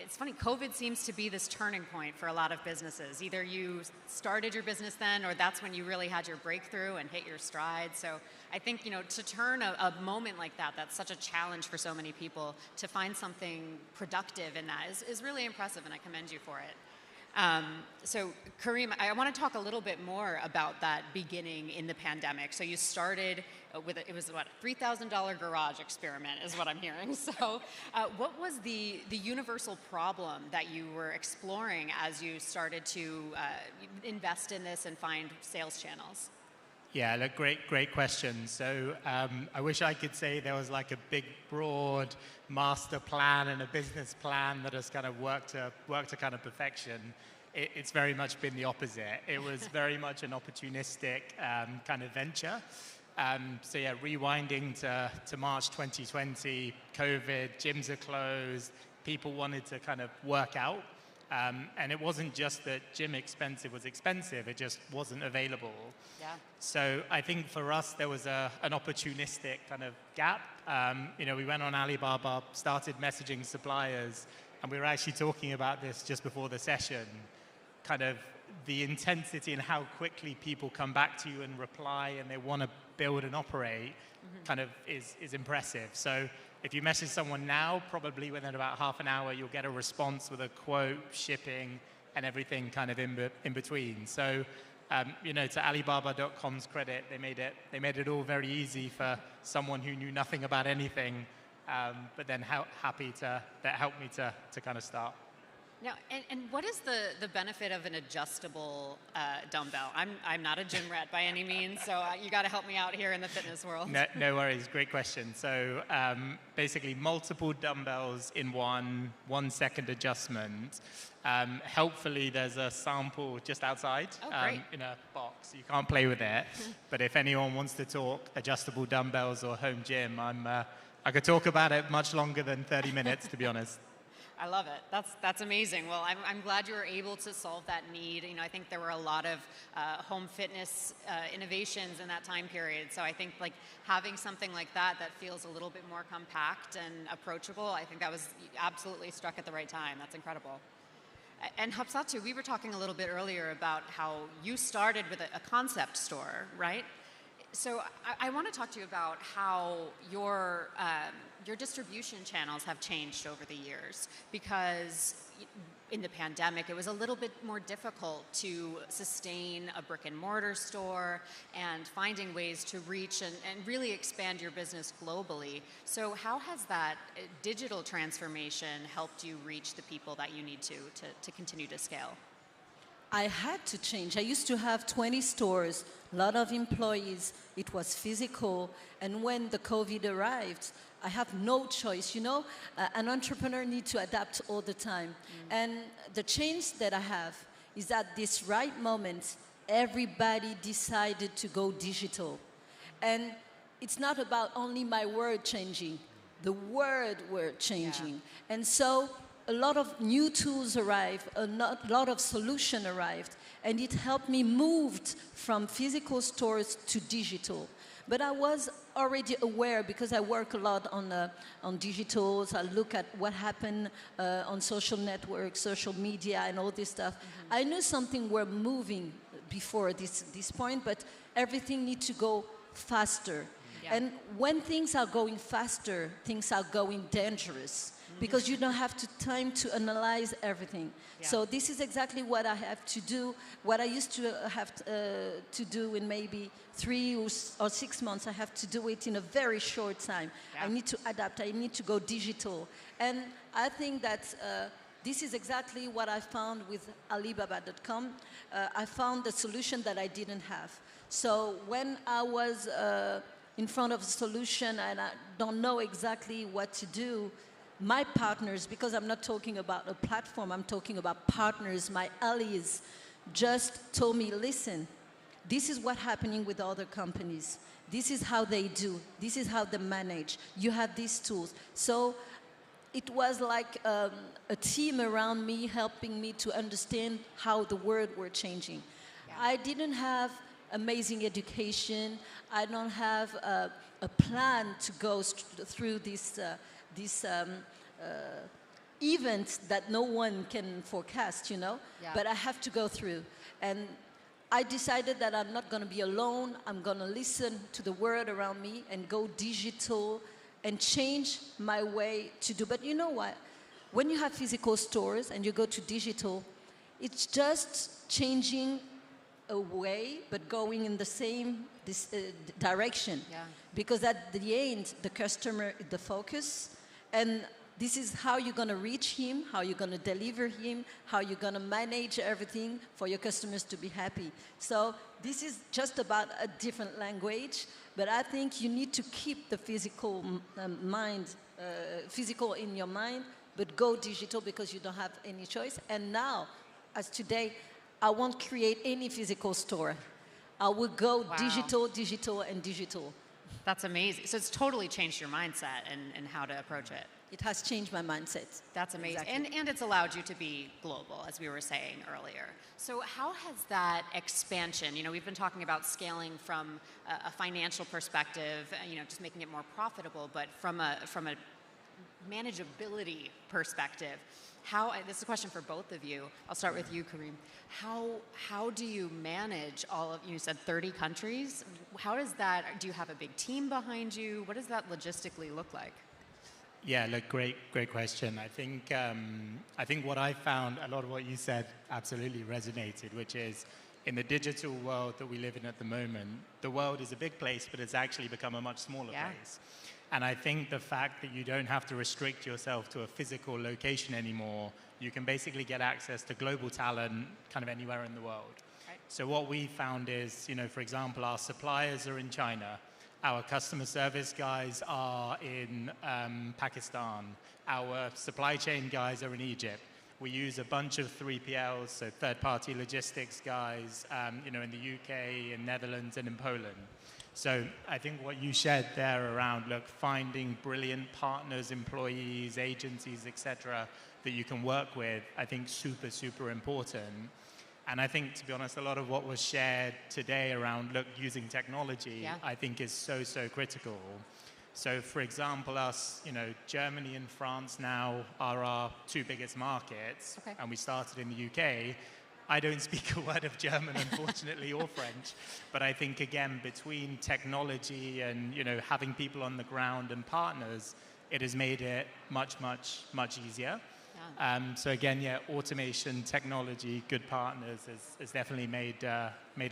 it's funny, COVID seems to be this turning point for a lot of businesses. Either you started your business then, or that's when you really had your breakthrough and hit your stride. So I think, to turn a moment like that, that's such a challenge for so many people, to find something productive in that is really impressive, and I commend you for it. So Karim, I want to talk a little bit more about that beginning in the pandemic. So you started with, it was what, $3,000 garage experiment is what I'm hearing. So what was the universal problem that you were exploring as you started to invest in this and find sales channels? Yeah, look, great question. So I wish I could say there was like a big, broad master plan and a business plan that has kind of worked to kind of perfection. It's very much been the opposite. It was very much an opportunistic kind of venture. So yeah, rewinding to March 2020, COVID, gyms are closed, people wanted to kind of work out. And it wasn't just that gym expensive was expensive, it just wasn't available. Yeah. So I think for us, there was an opportunistic kind of gap. We went on Alibaba, started messaging suppliers, and we were actually talking about this just before the session, kind of the intensity and how quickly people come back to you and reply and they want to build and operate kind of is impressive. So if you message someone now, probably within about half an hour, you'll get a response with a quote, shipping, and everything kind of in between. So, to Alibaba.com's credit, they made it all very easy for someone who knew nothing about anything, but then that helped me to kind of start. Now, and what is the benefit of an adjustable dumbbell? I'm not a gym rat by any means, so you got to help me out here in the fitness world. No worries, great question. So basically, multiple dumbbells in 1 second adjustment. Helpfully, there's a sample just outside in a box. You can't play with it, but if anyone wants to talk adjustable dumbbells or home gym, I could talk about it much longer than 30 minutes, to be honest. I love it. That's amazing. Well, I'm glad you were able to solve that need. I think there were a lot of home fitness innovations in that time period. So I think like having something like that feels a little bit more compact and approachable, I think that was absolutely struck at the right time. That's incredible. And Hapsatou, we were talking a little bit earlier about how you started with a concept store, right? So I want to talk to you about how your distribution channels have changed over the years, because in the pandemic, it was a little bit more difficult to sustain a brick and mortar store and finding ways to reach and really expand your business globally. So how has that digital transformation helped you reach the people that you need to continue to scale? I had to change. I used to have 20 stores, a lot of employees. It was physical. And when the COVID arrived, I have no choice. An entrepreneur needs to adapt all the time. And the change that I have is at this right moment, everybody decided to go digital. And it's not about only my word changing. The word were changing. Yeah. And so a lot of new tools arrived, a lot of solutions arrived, and it helped me move from physical stores to digital. But I was already aware, because I work a lot on digitals. I look at what happened on social networks, social media, and all this stuff. I knew something were moving before this point, but everything needs to go faster. Yeah. And when things are going faster, things are going dangerous. Because you don't have time to analyze everything. Yeah. So this is exactly what I have to do. What I used to have to do in maybe 3 or 6 months, I have to do it in a very short time. Yeah. I need to adapt. I need to go digital. And I think that this is exactly what I found with Alibaba.com. I found a solution that I didn't have. So when I was in front of a solution and I don't know exactly what to do, my partners, because I'm not talking about a platform, I'm talking about partners, my allies, just told me, listen, this is what's happening with other companies. This is how they do. This is how they manage. You have these tools. So it was like a team around me helping me to understand how the world were changing. Yeah. I didn't have amazing education. I don't have a plan to go through this event that no one can forecast, Yeah. But I have to go through. And I decided that I'm not going to be alone. I'm going to listen to the world around me and go digital and change my way to do. But you know what? When you have physical stores and you go to digital, it's just changing a way, but going in the same direction. Yeah. Because at the end, the customer is the focus. And this is how you're going to reach him, how you're going to deliver him, how you're going to manage everything for your customers to be happy. So this is just about a different language, but I think you need to keep the physical physical in your mind, but go digital because you don't have any choice. And now, as today, I won't create any physical store. I will go digital, digital, and digital. That's amazing. So it's totally changed your mindset and how to approach it. It has changed my mindset. That's amazing. Exactly. And it's allowed you to be global, as we were saying earlier. So how has that expansion, we've been talking about scaling from a financial perspective, just making it more profitable, but from a manageability perspective, this is a question for both of you. I'll start with you, Karim. How do you manage all of, you said 30 countries? Do you have a big team behind you? What does that logistically look like? Yeah, look, great question. I think what I found, a lot of what you said absolutely resonated, which is in the digital world that we live in at the moment, the world is a big place, but it's actually become a much smaller place. And I think the fact that you don't have to restrict yourself to a physical location anymore, you can basically get access to global talent kind of anywhere in the world. Right. So what we found is, for example, our suppliers are in China. Our customer service guys are in Pakistan. Our supply chain guys are in Egypt. We use a bunch of 3PLs, so third-party logistics guys, in the UK, in Netherlands, and in Poland. So I think what you shared there around, finding brilliant partners, employees, agencies, etc., that you can work with, I think super, super important. And I think, to be honest, a lot of what was shared today around using technology, I think is so, so critical. So, for example, Germany and France now are our two biggest markets, and we started in the UK. I don't speak a word of German, unfortunately, or French, but I think, again, between technology and, having people on the ground and partners, it has made it much, much, much easier. So again, automation, technology, good partners has definitely made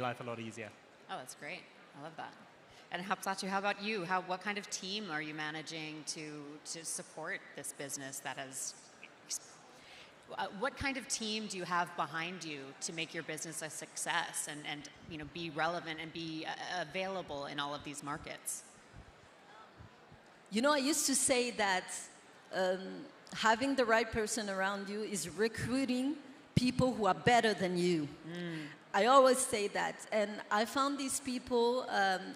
life a lot easier. Oh, that's great. I love that. And Hapsatou, how about you? What kind of team are you managing to support this business that has... what kind of team do you have behind you to make your business a success and be relevant and be available in all of these markets? I used to say that having the right person around you is recruiting people who are better than you. I always say that. And I found these people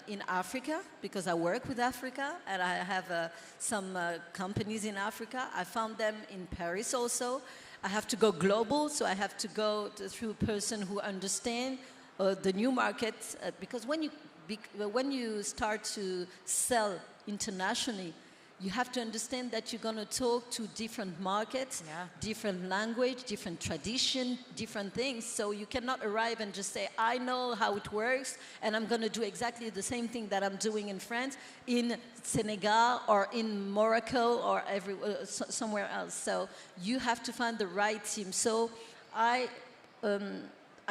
in Africa, because I work with Africa, and I have some companies in Africa. I found them in Paris also. I have to go global, so I have to go through a person who understands the new markets. Because when you start to sell internationally, you have to understand that you're going to talk to different markets, different language, different tradition, different things. So you cannot arrive and just say, I know how it works, and I'm going to do exactly the same thing that I'm doing in France, in Senegal, or in Morocco, or somewhere else. So you have to find the right team. So I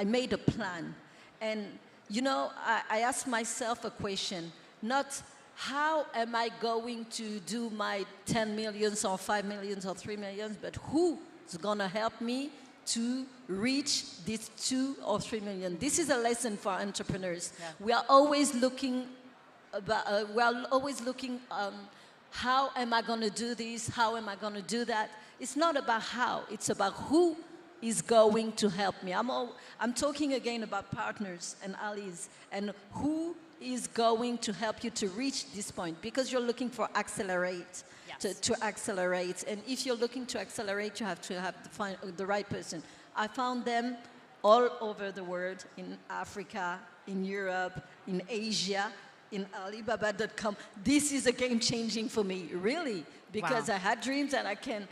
made a plan. And, I asked myself a question, not how am I going to do my 10 millions or 5 millions or 3 millions, but who is going to help me to reach these 2 or 3 million? This is a lesson for entrepreneurs. Yeah. We are always looking how am I going to do this? How am I going to do that? It's not about how, it's about who is going to help me. I'm talking again about partners and allies, and who is going to help you to reach this point, because you're looking for accelerate, to accelerate. And if you're looking to accelerate, you have to find the right person. I found them all over the world, in Africa, in Europe, in Asia, in Alibaba.com. This is a game changing for me, really, because I had dreams and I can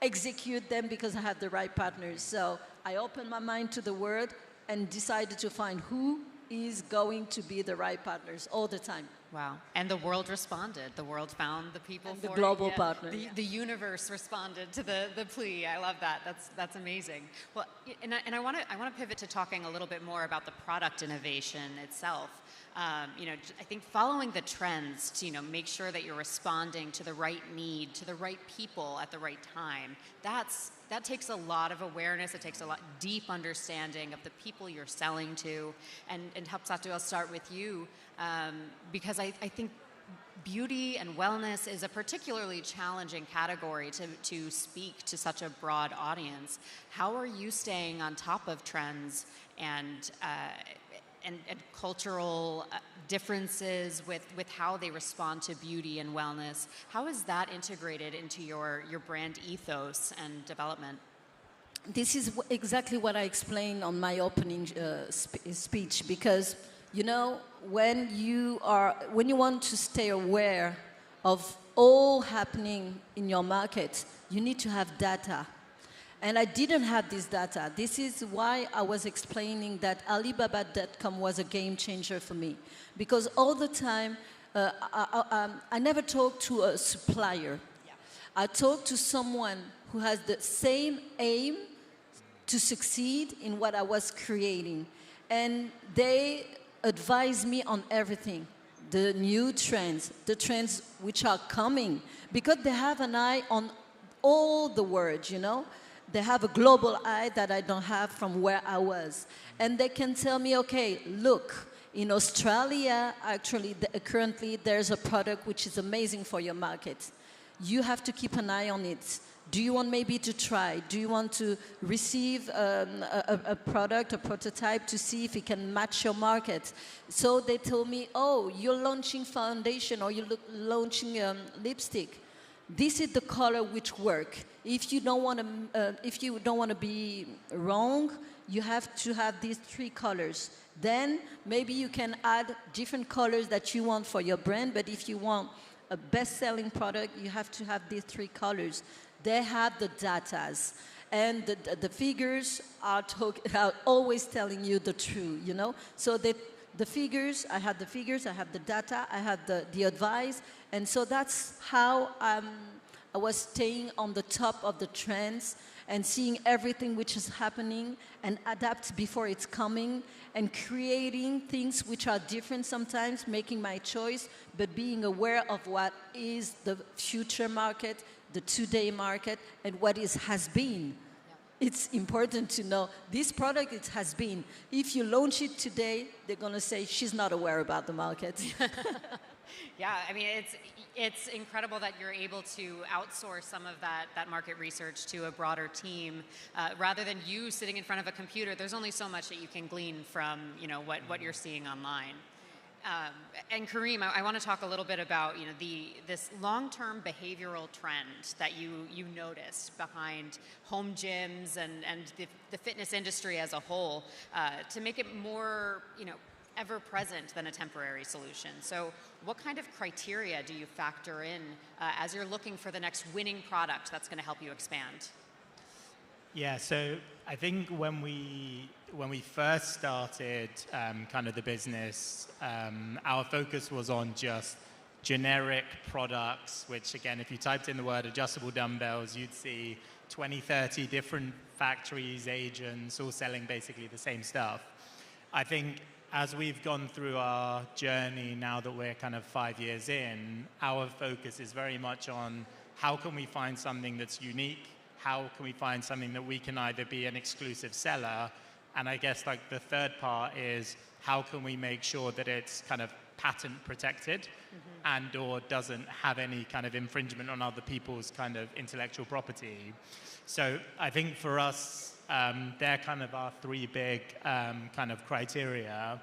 execute them because I have the right partners. So I opened my mind to the world and decided to find who is going to be the right partners all the time. Wow. And the world responded. The world found the people and for the global partner. The universe responded to the plea. I love that. That's amazing. Well, and I want to pivot to talking a little bit more about the product innovation itself. I think following the trends to make sure that you're responding to the right need, to the right people at the right time. That takes a lot of awareness. It takes a lot deep understanding of the people you're selling to. And Hapsatou, I'll start with you, because I think beauty and wellness is a particularly challenging category to speak to such a broad audience. How are you staying on top of trends and and cultural differences with how they respond to beauty and wellness. How is that integrated into your brand ethos and development? This is exactly what I explained on my opening speech, because you know, when you want to stay aware of all happening in your market, you need to have data. And I didn't have this data. This is why I was explaining that Alibaba.com was a game changer for me. Because all the time, I never talked to a supplier. Yeah. I talked to someone who has the same aim to succeed in what I was creating. And they advised me on everything. The new trends, the trends which are coming. Because they have an eye on all the words, you know. They have a global eye that I don't have from where I was. And they can tell me, okay, look, in Australia, actually, currently, there's a product which is amazing for your market. You have to keep an eye on it. Do you want maybe to try? Do you want to receive a product, a prototype, to see if it can match your market? So they told me, oh, you're launching foundation or you're launching lipstick. This is the color which work. If you don't want to be wrong, you have to have these 3 colors. Then maybe you can add different colors that you want for your brand. But if you want a best-selling product, you have to have these 3 colors. They have the datas, and the figures are always telling you the truth. You know, so the figures, I have the data, I have the advice, and so that's how I was staying on the top of the trends and seeing everything which is happening and adapt before it's coming and creating things which are different sometimes, making my choice, but being aware of what is the future market, the today market, and what has been. It's important to know this product, it has been. If you launch it today, they're going to say she's not aware about the market. Yeah, I mean, it's incredible that you're able to outsource some of that market research to a broader team, rather than you sitting in front of a computer. There's only so much that you can glean from, you know, what you're seeing online. And Karim, I want to talk a little bit about, you know, this long-term behavioral trend that you noticed behind home gyms and the fitness industry as a whole, to make it more, you know, ever-present than a temporary solution. So what kind of criteria do you factor in as you're looking for the next winning product that's going to help you expand? Yeah, so I think when we first started kind of the business, our focus was on just generic products, which again, if you typed in the word adjustable dumbbells, you'd see 20, 30 different factories, agents, all selling basically the same stuff. I think as we've gone through our journey, now that we're kind of 5 years in, our focus is very much on how can we find something that's unique, how can we find something that we can either be an exclusive seller, and I guess like the third part is how can we make sure that it's kind of patent protected and or doesn't have any kind of infringement on other people's kind of intellectual property. So I think for us, they're kind of our 3 big kind of criteria.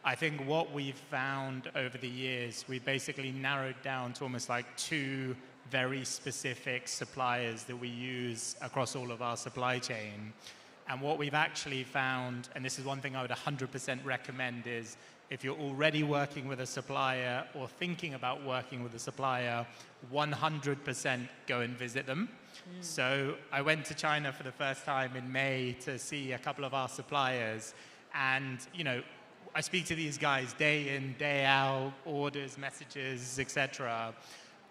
I think what we've found over the years, we basically narrowed down to almost like 2 very specific suppliers that we use across all of our supply chain. And what we've actually found, and this is one thing I would 100% recommend, is if you're already working with a supplier or thinking about working with a supplier, 100% go and visit them. So I went to China for the first time in May to see a couple of our suppliers, and you know, I speak to these guys day in, day out, orders, messages, etc.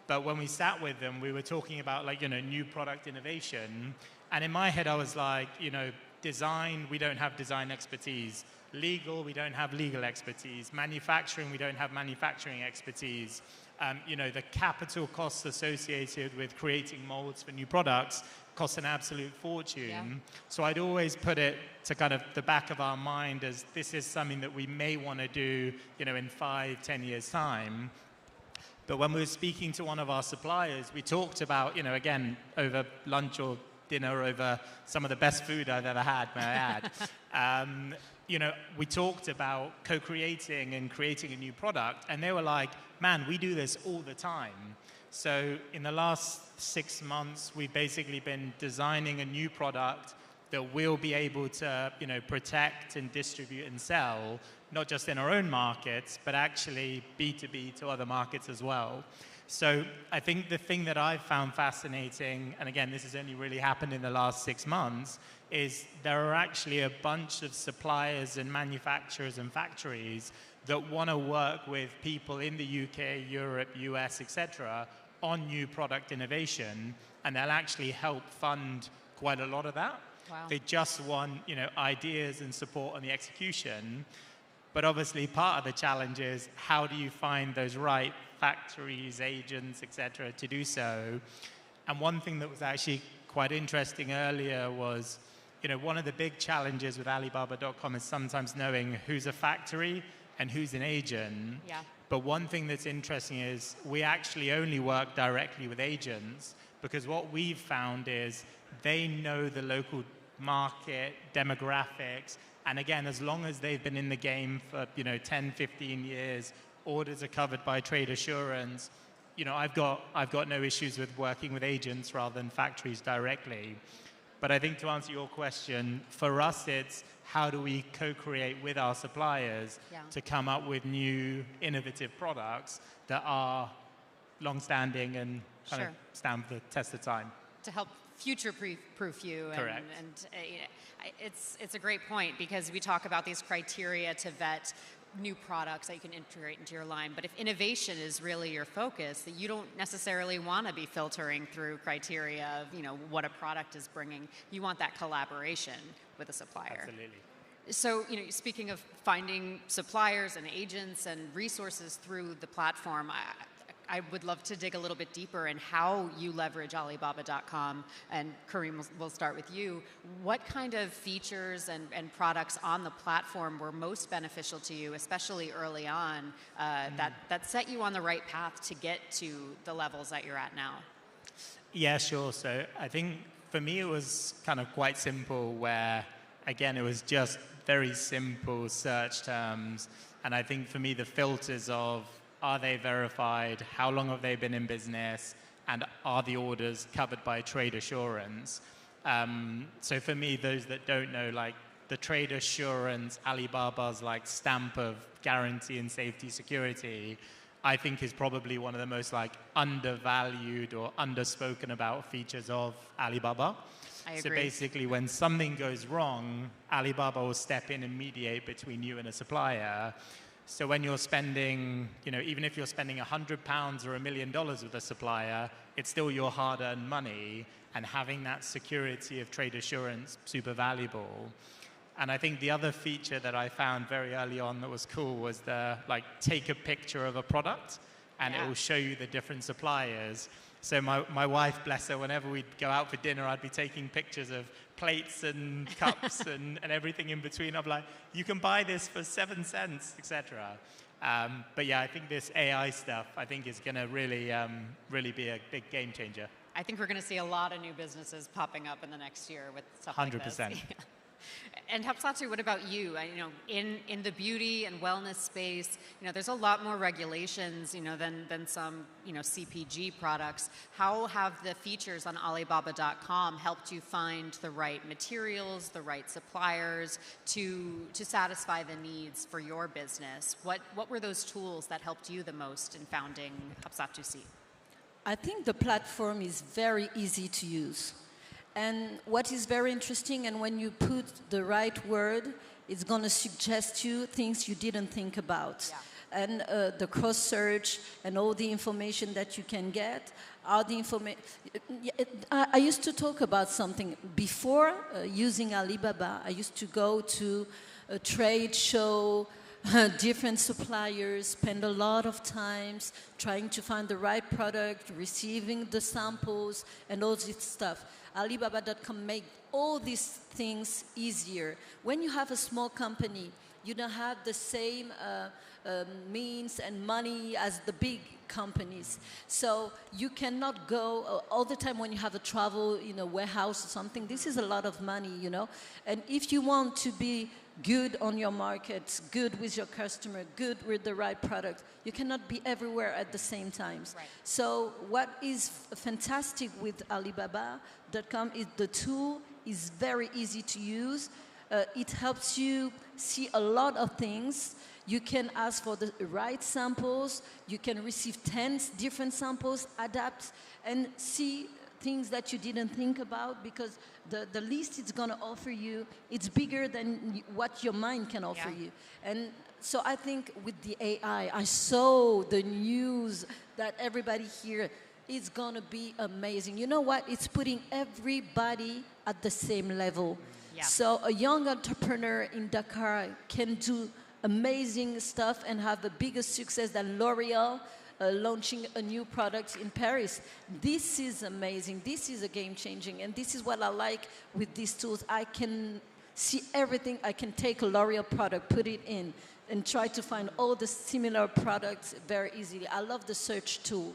But when we sat with them, we were talking about like, you know, new product innovation, and in my head I was like, you know, design, we don't have design expertise. Legal, we don't have legal expertise. Manufacturing, we don't have manufacturing expertise. You know, the capital costs associated with creating molds for new products cost an absolute fortune. Yeah. So I'd always put it to kind of the back of our mind as this is something that we may want to do, you know, in 5-10 years' time. But when we were speaking to one of our suppliers, we talked about, you know, again, over lunch or dinner over some of the best food I've ever had, may I add. You know, we talked about co-creating and creating a new product, and they were like, man, we do this all the time. So in the last 6 months, we've basically been designing a new product that we'll be able to, you know, protect and distribute and sell, not just in our own markets, but actually B2B to other markets as well. So I think the thing that I've found fascinating, and again, this has only really happened in the last 6 months, is there are actually a bunch of suppliers and manufacturers and factories that want to work with people in the UK, Europe, US, etc., on new product innovation, and they'll actually help fund quite a lot of that. Wow. They just want, you know, ideas and support on the execution. But obviously, part of the challenge is how do you find those right factories, agents, etc., to do so? And one thing that was actually quite interesting earlier was, you know, one of the big challenges with Alibaba.com is sometimes knowing who's a factory and who's an agent. Yeah. But one thing that's interesting is we actually only work directly with agents because what we've found is they know the local market, demographics, and again, as long as they've been in the game for, you know, 10, 15 years, orders are covered by trade assurance. You know, I've got no issues with working with agents rather than factories directly. But I think to answer your question, for us it's how do we co-create with our suppliers to come up with new innovative products that are long-standing and kind of stand the test of time. To help future-proof you. Correct. It's a great point because we talk about these criteria to vet new products that you can integrate into your line. But if innovation is really your focus, that you don't necessarily want to be filtering through criteria of, you know, what a product is bringing. You want that collaboration with a supplier. Absolutely. So, you know, speaking of finding suppliers and agents and resources through the platform, I would love to dig a little bit deeper in how you leverage Alibaba.com, and Karim, we'll start with you. What kind of features and products on the platform were most beneficial to you, especially early on, that set you on the right path to get to the levels that you're at now? Yeah, sure. So I think for me it was kind of quite simple where, again, it was just very simple search terms. And I think for me the filters of are they verified? How long have they been in business? And are the orders covered by trade assurance? So for me, those that don't know, like the trade assurance, Alibaba's like stamp of guarantee and safety security, I think is probably one of the most like undervalued or underspoken about features of Alibaba. I agree. So basically when something goes wrong, Alibaba will step in and mediate between you and a supplier. So when you're spending, you know, even if you're spending £100 or $1 million with a supplier, it's still your hard-earned money, and having that security of trade assurance, super valuable. And I think the other feature that I found very early on that was cool was the, like, take a picture of a product, and it will show you the different suppliers. So my wife, bless her, whenever we'd go out for dinner, I'd be taking pictures of plates and cups and everything in between. I'm like, you can buy this for 7 cents, etc. But yeah, I think this AI stuff, I think is going to really, really be a big game changer. I think we're going to see a lot of new businesses popping up in the next year with stuff like this. 100%. And Hapsatou, what about you? You know, in the beauty and wellness space, you know, there's a lot more regulations, you know, than some, you know, CPG products. How have the features on Alibaba.com helped you find the right materials, the right suppliers to satisfy the needs for your business? What were those tools that helped you the most in founding Hapsatou Sy? I think the platform is very easy to use. And what is very interesting, and when you put the right word, it's going to suggest you things you didn't think about. Yeah. And the cross-search and all the information that you can get, all the information. I used to talk about something. Before using Alibaba, I used to go to a trade show, different suppliers, spend a lot of times trying to find the right product, receiving the samples, and all this stuff. Alibaba.com make all these things easier. When you have a small company, you don't have the same means and money as the big companies. So you cannot go all the time when you have a travel in a warehouse or something. This is a lot of money, you know. And if you want to be good on your market, good with your customer, good with the right product, you cannot be everywhere at the same time. Right. So what is fantastic with Alibaba.com is the tool is very easy to use. It helps you see a lot of things. You can ask for the right samples. You can receive 10 different samples, adapt, and see things that you didn't think about, because the list it's going to offer you, it's bigger than what your mind can offer you. And so I think with the AI, I saw the news that everybody here is going to be amazing. You know what? It's putting everybody at the same level. Yeah. So a young entrepreneur in Dakar can do amazing stuff and have a bigger success than L'Oreal launching a new product in Paris. This is amazing. This is a game changing. And this is what I like with these tools. I can see everything. I can take a L'Oreal product, put it in, and try to find all the similar products very easily. I love the search tool.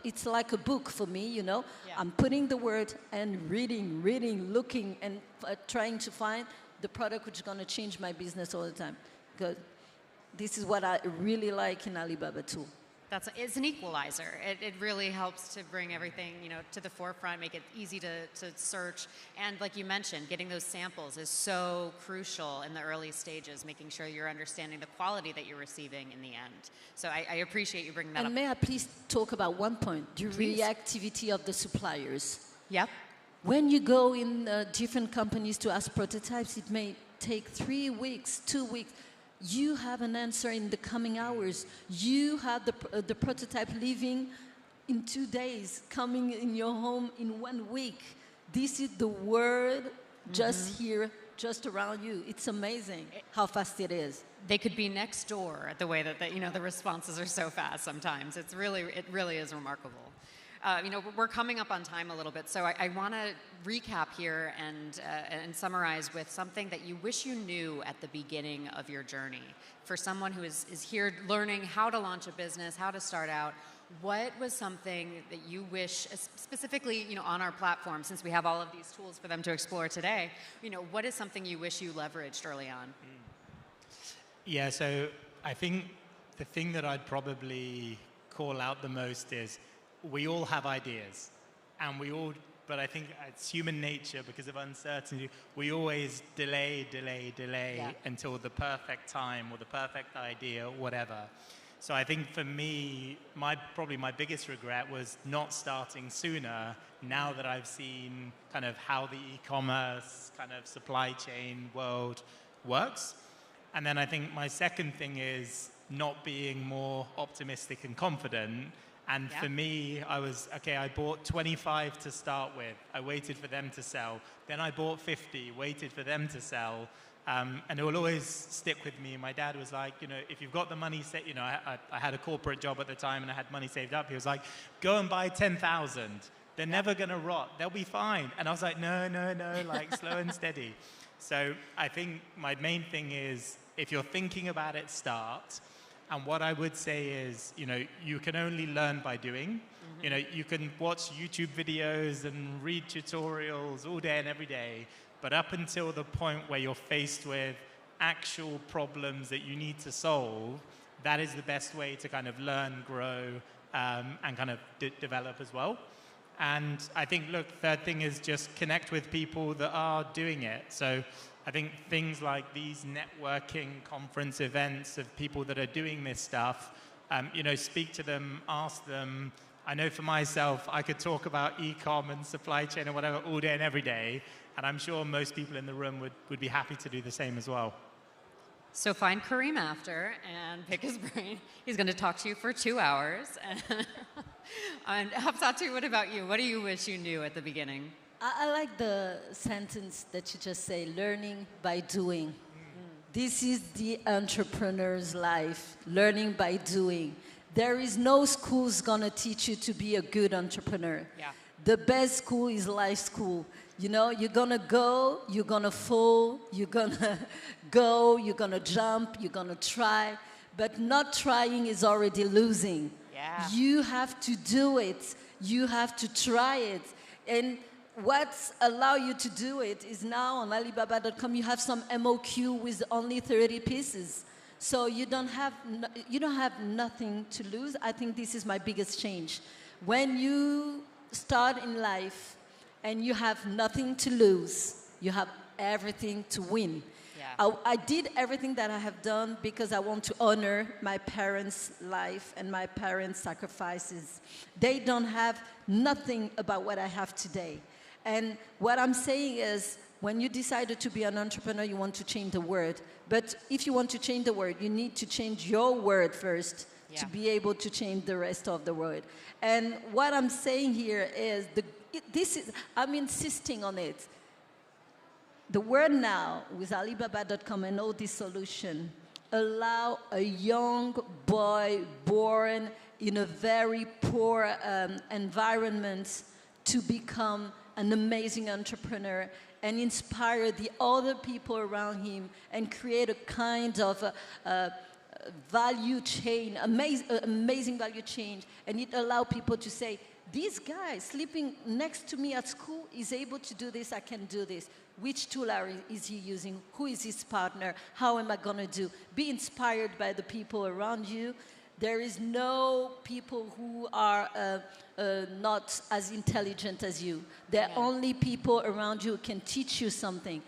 It's like a book for me, you know. Yeah. I'm putting the word and reading, looking, and trying to find the product which is going to change my business all the time. Because this is what I really like in Alibaba too. It's an equalizer. It really helps to bring everything, you know, to the forefront, make it easy to search. And like you mentioned, getting those samples is so crucial in the early stages, making sure you're understanding the quality that you're receiving in the end. So I appreciate you bringing that up. And may I please talk about one point, the reactivity of the suppliers. Yep. When you go in different companies to ask prototypes, it may take 3 weeks, 2 weeks. You have an answer in the coming hours. You have the prototype leaving in 2 days, coming in your home in 1 week. This is the world just here, just around you. It's amazing how fast it is. They could be next door, the way that you know, the responses are so fast sometimes. It really is remarkable. You know, we're coming up on time a little bit, so I want to recap here and summarize with something that you wish you knew at the beginning of your journey. For someone who is here learning how to launch a business, how to start out, what was something that you wish, specifically, you know, on our platform, since we have all of these tools for them to explore today, you know, what is something you wish you leveraged early on? Yeah, so I think the thing that I'd probably call out the most is we all have ideas, and but I think it's human nature, because of uncertainty, we always delay until the perfect time or the perfect idea, whatever. So I think for me, probably my biggest regret was not starting sooner, now that I've seen kind of how the e-commerce kind of supply chain world works. And then I think my second thing is not being more optimistic and confident. And for me, I bought 25 to start with. I waited for them to sell. Then I bought 50, waited for them to sell. And it will always stick with me. My dad was like, you know, if you've got the money, you know, I had a corporate job at the time and I had money saved up. He was like, go and buy 10,000. They're never going to rot. They'll be fine. And I was like, no, like slow and steady. So I think my main thing is, if you're thinking about it, start. And what I would say is, you know, you can only learn by doing. You know, you can watch YouTube videos and read tutorials all day and every day, but up until the point where you're faced with actual problems that you need to solve, that is the best way to kind of learn, grow, and kind of develop as well. And I think, look, third thing is just connect with people that are doing it. So I think things like these networking conference events of people that are doing this stuff, you know, speak to them, ask them. I know for myself, I could talk about e-com and supply chain and whatever all day and every day, and I'm sure most people in the room would be happy to do the same as well. So find Karim after and pick his brain. He's going to talk to you for 2 hours. And Hapsatou, what about you? What do you wish you knew at the beginning? I like the sentence that you just say, learning by doing. This is the entrepreneur's life, learning by doing. There is no school's gonna teach you to be a good entrepreneur. Yeah. The best school is life school. You know, you're gonna go, you're gonna fall, you're gonna go, you're gonna jump, you're gonna try, but not trying is already losing. Yeah. You have to do it. You have to try it. And what's allow you to do it is now on Alibaba.com you have some MOQ with only 30 pieces. So you don't have nothing to lose. I think this is my biggest change. When you start in life and you have nothing to lose, you have everything to win. Yeah. I did everything that I have done because I want to honor my parents' life and my parents' sacrifices. They don't have nothing about what I have today. And what I'm saying is, when you decided to be an entrepreneur, you want to change the world. But if you want to change the world, you need to change your world first to be able to change the rest of the world. And what I'm saying here is, I'm insisting on it. The world now, with Alibaba.com and all these solutions, allow a young boy born in a very poor environment to become an amazing entrepreneur and inspire the other people around him and create a kind of value chain, amazing value chain. And it allows people to say, this guy sleeping next to me at school is able to do this, I can do this. Which tool is he using? Who is his partner? How am I going to do? Be inspired by the people around you. There is no people who are not as intelligent as you. There are only people around you who can teach you something.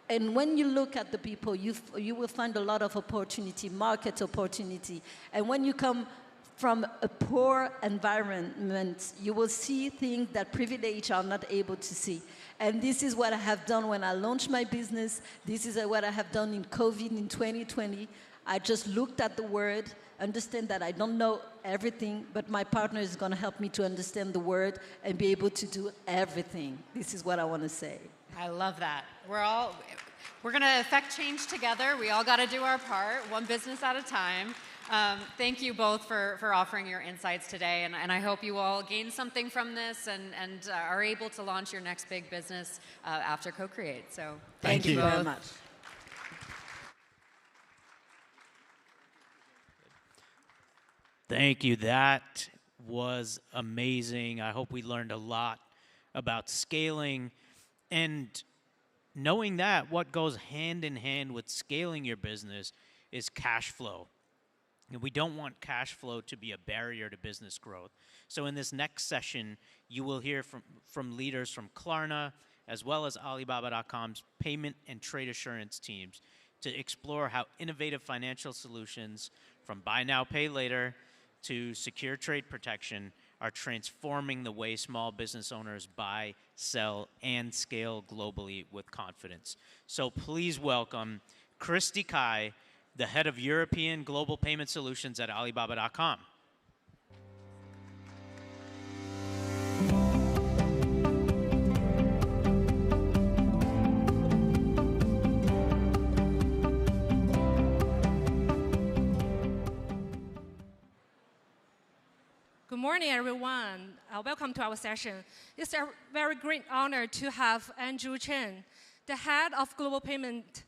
And when you look at the people, you will find a lot of opportunity, market opportunity. And when you come from a poor environment, you will see things that privileged are not able to see. And this is what I have done when I launched my business. This is what I have done in COVID in 2020. I just looked at the word, understand that I don't know everything, but my partner is going to help me to understand the word and be able to do everything. This is what I want to say. I love that. We're going to affect change together. We all got to do our part, one business at a time. Thank you both for offering your insights today, and I hope you all gain something from this and are able to launch your next big business after CoCreate. So thank you both. Very much. Thank you. That was amazing. I hope we learned a lot about scaling and knowing that what goes hand in hand with scaling your business is cash flow. And we don't want cash flow to be a barrier to business growth. So in this next session, you will hear from leaders from Klarna, as well as Alibaba.com's payment and trade assurance teams to explore how innovative financial solutions from buy now, pay later to secure trade protection are transforming the way small business owners buy, sell, and scale globally with confidence. So please welcome Christy Kai, the head of European Global Payment Solutions at Alibaba.com. Good morning, everyone. Welcome to our session. It's a very great honor to have Andrew Chen, the head of Global Payment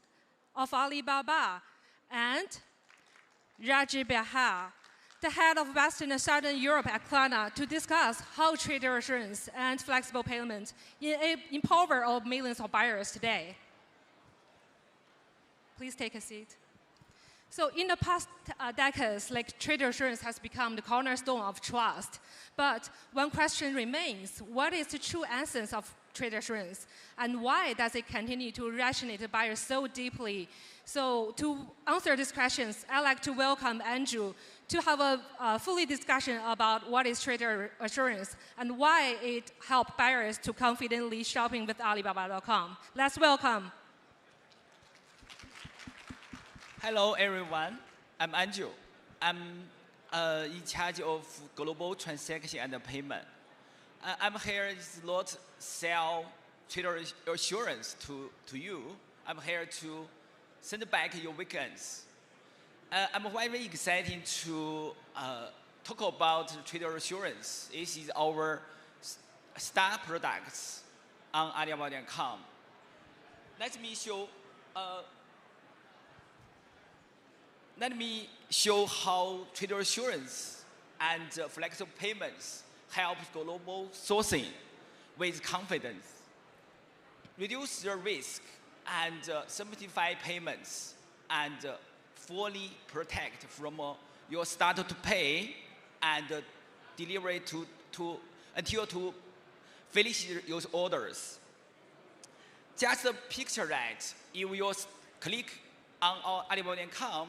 of Alibaba, and Rajiv Behar, the head of Western and Southern Europe at Klarna, to discuss how trader assurance and flexible payment empower all millions of buyers today. Please take a seat. So in the past decades, trader assurance has become the cornerstone of trust. But one question remains: what is the true essence of trader assurance, and why does it continue to resonate with buyers so deeply? So to answer these questions, I'd like to welcome Andrew to have a fully discussion about what is trader assurance and why it helps buyers to confidently shopping with Alibaba.com. Let's welcome. Hello, everyone. I'm Andrew. I'm in charge of global transaction and payment. I'm here to not sell trader assurance to you. I'm here to send back your weekends. I'm very excited to talk about trader assurance. This is our star products on Alibaba.com. Let me show how trader assurance and flexible payments help global sourcing with confidence, reduce the risk, and simplify payments, and fully protect from your start to pay and delivery until to finish your orders. Just picture that if you click on our Alibaba.com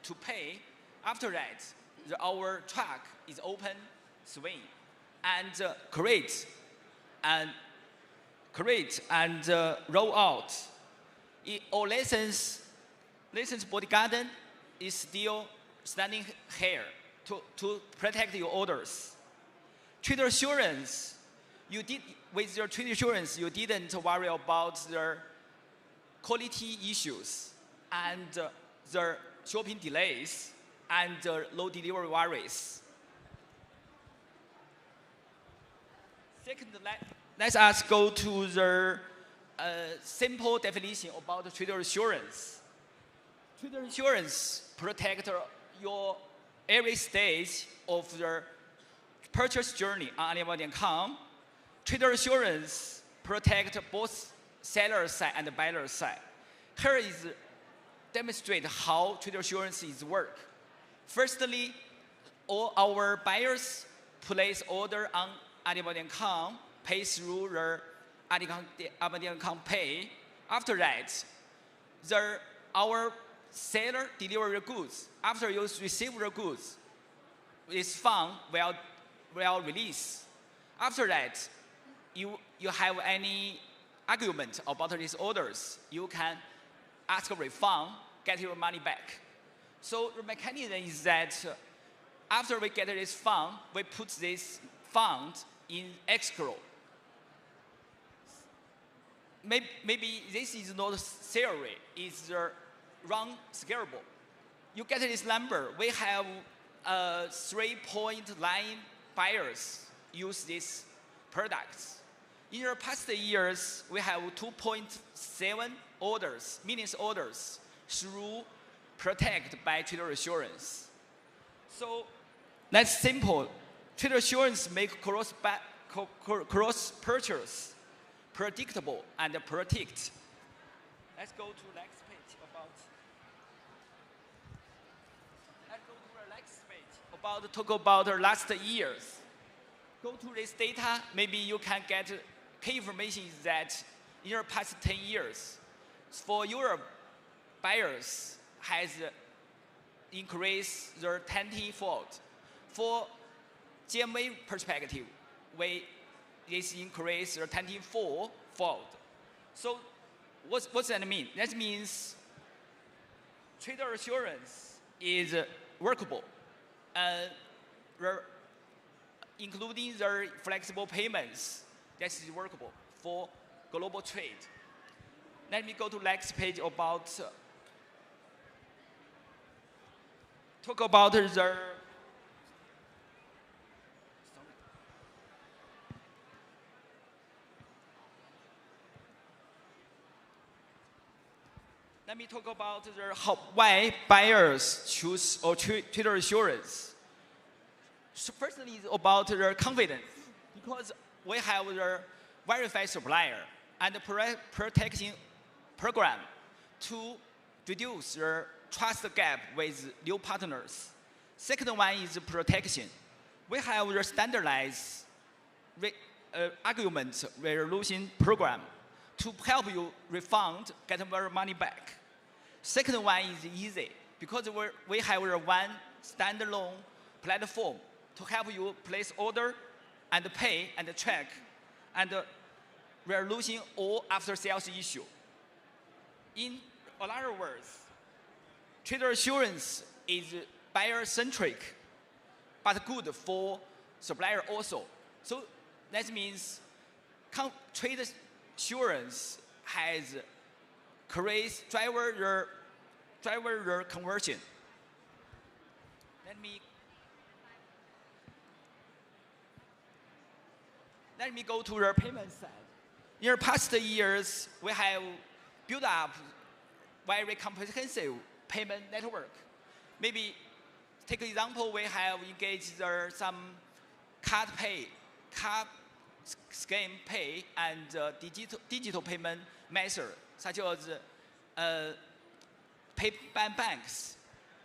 to pay, after that, our truck is open, swing, and create and roll out. Our license bodyguard is still standing here to protect your orders. Trade assurance, with your trade assurance, you didn't worry about the quality issues and the shopping delays and low delivery worries. Second, let us go to the simple definition about trader assurance. Trader assurance protects your every stage of the purchase journey on Alibaba.com. Trader assurance protects both seller side and buyer side. Here is demonstrate how trader assurance is work. Firstly, all our buyers place order on Alibaba.com, pay through the Alibaba.com Pay. After that, our seller deliver the goods. After you receive the goods, this fund will release. After that, you have any argument about these orders, you can ask a refund, get your money back. So the mechanism is that after we get this fund, we put this fund in escrow. Maybe this is not theory, it's wrong scalable. You get this number, we have 3.9 buyers use these products. In the past years, we have 2.7 orders, millions orders, through protected by trader assurance. So that's simple. Trader assurance make cross purchase predictable and predict. Let's go to the next page talk about the last years. Go to this data, maybe you can get key information is that in the past 10 years, for Europe, buyers has increased their 20-fold. For GMV perspective, this increased their 24-fold. So what's that mean? That means trader assurance is workable, including their flexible payments. That is workable for global trade. Let me go to next page about talk about the Let me talk about why buyers choose or trader assurance. So firstly, it's about their confidence, because we have the verified supplier and the protection program to reduce the trust gap with new partners. Second one is protection. We have the standardized argument resolution program to help you refund, get your money back. Second one is easy, because we have one standalone platform to help you place order and pay and track and resolution all after sales issue. In other words, trader assurance is buyer-centric, but good for supplier also. So that means trade assurance has creates driver conversion. Let me go to the payment side. In the past years, we have built up very comprehensive payment network. Maybe take example, we have engaged some card pay, card scheme pay, and digital payment method, such as pay by banks.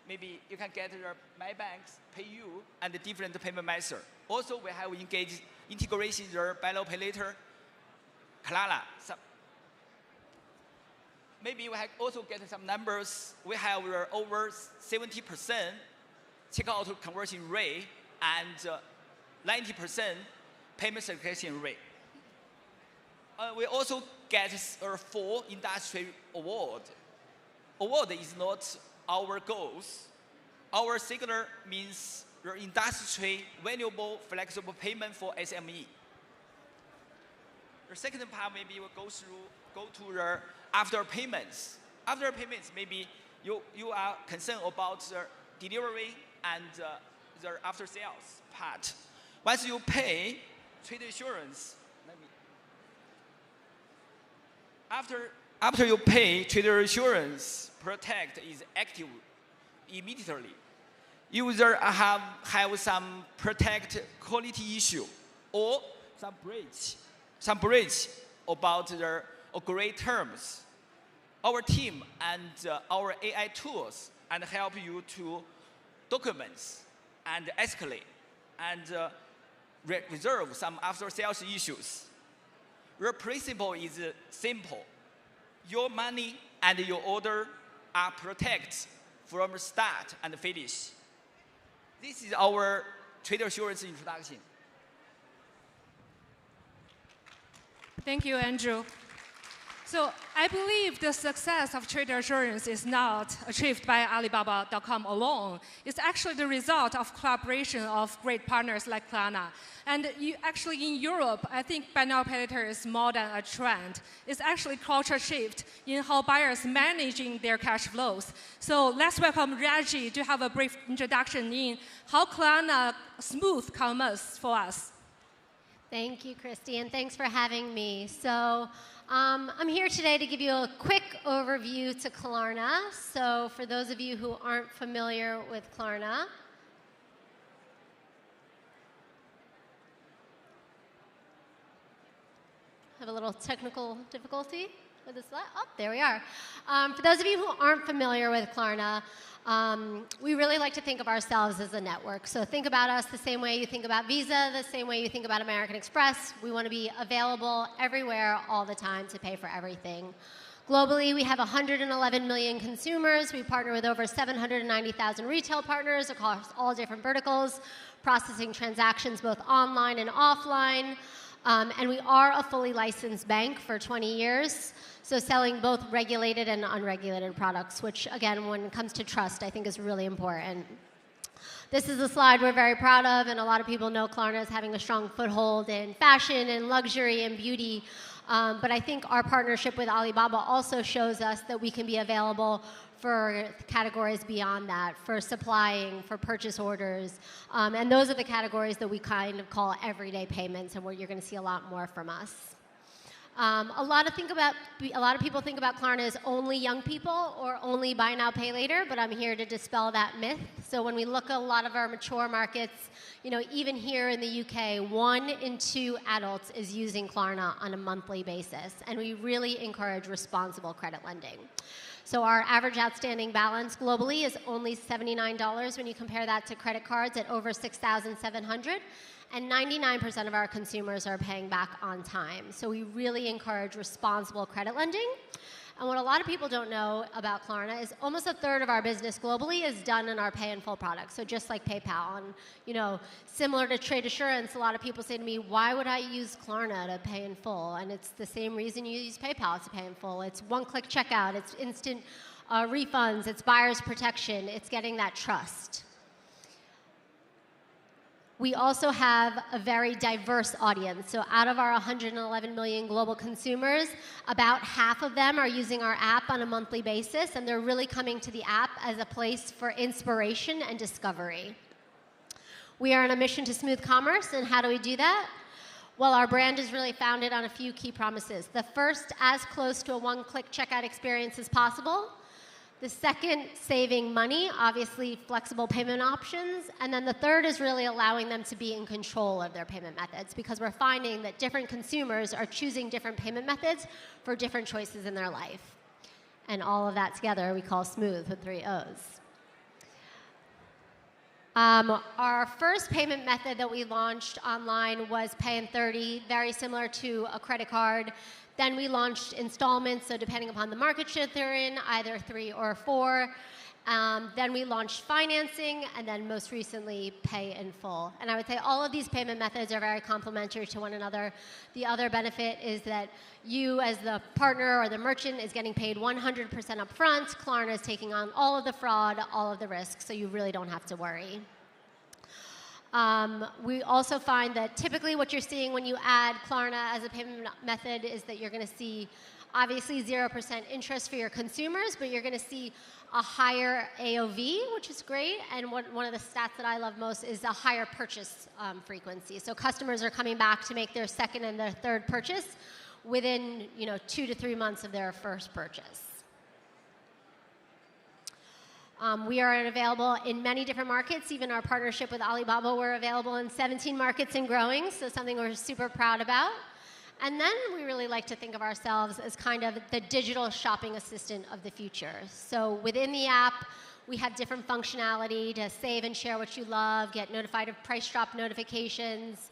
Maybe you can get your my banks pay you and the different payment method. Also, we have engaged integration your buy now pay later, Klarna. Maybe we have also get some numbers. We have over 70% checkout conversion rate and 90% payment satisfaction rate. We also get 4 industry award. Award is not our goals. Our signal means the industry valuable flexible payment for SME. The second part maybe we'll go to the after payments. After payments, maybe you are concerned about the delivery and the after sales part. Once you pay trade insurance, after you pay trade insurance, Protect is active immediately. User have some Protect quality issue or some breach about the agreed terms. Our team and our AI tools and help you to document and escalate and resolve some after sales issues. The principle is simple. Your money and your order are protected from start and finish. This is our trade assurance introduction. Thank you, Andrew. So I believe the success of trade assurance is not achieved by Alibaba.com alone. It's actually the result of collaboration of great partners like Klarna. And actually in Europe, I think buy now, pay later is more than a trend. It's actually culture shift in how buyers managing their cash flows. So let's welcome Raji to have a brief introduction in how Klarna smooth commerce for us. Thank you, Christy, and thanks for having me. So I'm here today to give you a quick overview to Klarna. So for those of you who aren't familiar with Klarna, have a little technical difficulty with this slide. Oh, there we are. For those of you who aren't familiar with Klarna, we really like to think of ourselves as a network. So think about us the same way you think about Visa, the same way you think about American Express. We want to be available everywhere all the time to pay for everything. Globally, we have 111 million consumers. We partner with over 790,000 retail partners across all different verticals, processing transactions both online and offline. And we are a fully licensed bank for 20 years, so selling both regulated and unregulated products, which, again, when it comes to trust, I think is really important. This is a slide we're very proud of, and a lot of people know Klarna as having a strong foothold in fashion and luxury and beauty. But I think our partnership with Alibaba also shows us that we can be available for categories beyond that, for supplying, for purchase orders. And those are the categories that we kind of call everyday payments and where you're going to see a lot more from us. A lot of people think about Klarna as only young people or only buy now, pay later, but I'm here to dispel that myth. So when we look at a lot of our mature markets, even here in the UK, 1 in 2 adults is using Klarna on a monthly basis, and we really encourage responsible credit lending. So our average outstanding balance globally is only $79 when you compare that to credit cards at over $6,700. And 99% of our consumers are paying back on time. So we really encourage responsible credit lending. And what a lot of people don't know about Klarna is almost a third of our business globally is done in our pay in full products. So just like PayPal. And similar to trade assurance, a lot of people say to me, why would I use Klarna to pay in full? And it's the same reason you use PayPal to pay in full. It's one-click checkout. It's instant refunds. It's buyer's protection. It's getting that trust. We also have a very diverse audience. So out of our 111 million global consumers, about half of them are using our app on a monthly basis, and they're really coming to the app as a place for inspiration and discovery. We are on a mission to smooth commerce, and how do we do that? Well, our brand is really founded on a few key promises. The first, as close to a one-click checkout experience as possible. The second, saving money, obviously flexible payment options. And then the third is really allowing them to be in control of their payment methods, because we're finding that different consumers are choosing different payment methods for different choices in their life. And all of that together we call Smooth with 3 O's. Our first payment method that we launched online was Pay in 30, very similar to a credit card. Then we launched installments, so depending upon the market share they're in, either 3 or 4. Then we launched financing, and then most recently, Pay in Full. And I would say all of these payment methods are very complementary to one another. The other benefit is that you, as the partner or the merchant, is getting paid 100% upfront. Klarna is taking on all of the fraud, all of the risks, so you really don't have to worry. We also find that typically what you're seeing when you add Klarna as a payment method is that you're going to see obviously 0% interest for your consumers, but you're going to see a higher AOV, which is great. And one of the stats that I love most is a higher purchase frequency. So customers are coming back to make their second and their third purchase within 2 to 3 months of their first purchase. We are available in many different markets. Even our partnership with Alibaba, we're available in 17 markets and growing, so something we're super proud about. And then we really like to think of ourselves as kind of the digital shopping assistant of the future. So within the app, we have different functionality to save and share what you love, get notified of price drop notifications.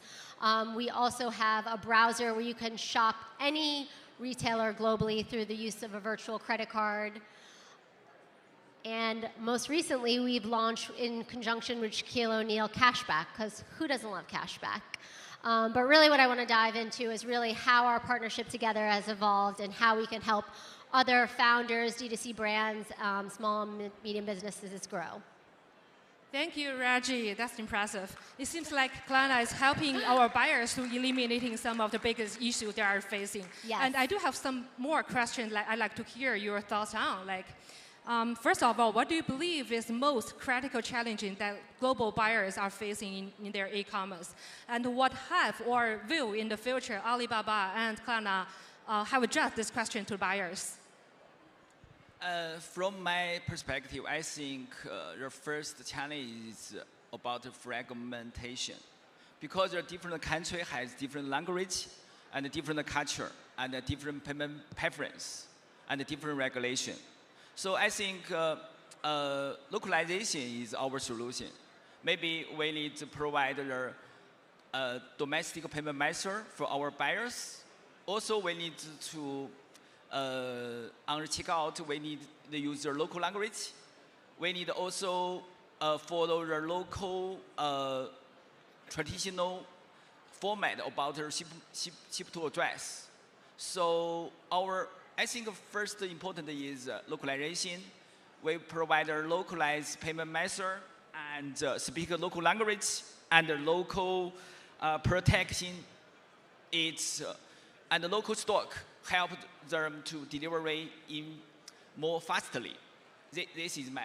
We also have a browser where you can shop any retailer globally through the use of a virtual credit card. And most recently, we've launched in conjunction with Shaquille O'Neal Cashback, because who doesn't love cashback? But really what I want to dive into is really how our partnership together has evolved and how we can help other founders, D2C brands, small and medium businesses grow. Thank you, Raji. That's impressive. It seems like Klarna is helping our buyers to eliminating some of the biggest issues they are facing. Yes. And I do have some more questions I'd like to hear your thoughts on. First of all, what do you believe is the most critical challenge that global buyers are facing in their e-commerce? And what have or will in the future Alibaba and Klarna have addressed this question to buyers? From my perspective, I think the first challenge is about fragmentation. Because a different country has different language and different culture and a different payment preference and a different regulation. So I think localization is our solution. Maybe we need to provide a domestic payment method for our buyers. Also, we need to, on the checkout, we need to use the local language. We need also follow the local traditional format about the ship to address. So I think first important is localization. We provide a localized payment method and speak a local language and local protection. And the local stock help them to deliver in more fastly. This is my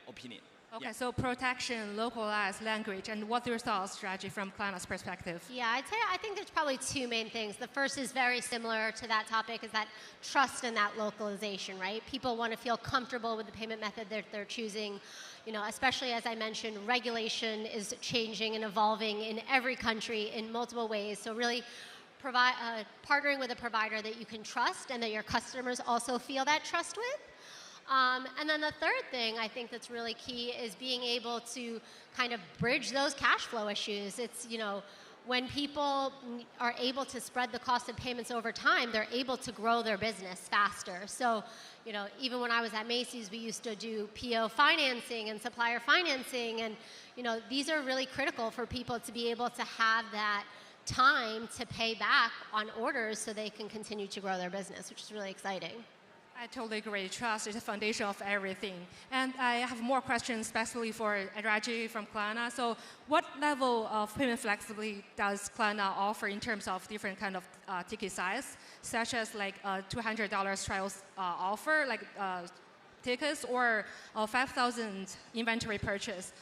opinion. Okay, so protection, localized language, and what's your thoughts, strategy from Klarna's perspective? Yeah, I think there's probably 2 main things. The first is very similar to that topic, is that trust and that localization, right? People want to feel comfortable with the payment method that they're choosing. Especially as I mentioned, regulation is changing and evolving in every country in multiple ways. So really partnering with a provider that you can trust and that your customers also feel that trust with. And then the third thing I think that's really key is being able to kind of bridge those cash flow issues. It's, when people are able to spread the cost of payments over time, they're able to grow their business faster. So, even when I was at Macy's, we used to do PO financing and supplier financing. And, these are really critical for people to be able to have that time to pay back on orders so they can continue to grow their business, which is really exciting. I totally agree. Trust is the foundation of everything. And I have more questions, especially for Raji from Klarna. So what level of payment flexibility does Klarna offer in terms of different kind of ticket size, such as like a $200 trial offer, like tickets, or a 5,000 inventory purchase?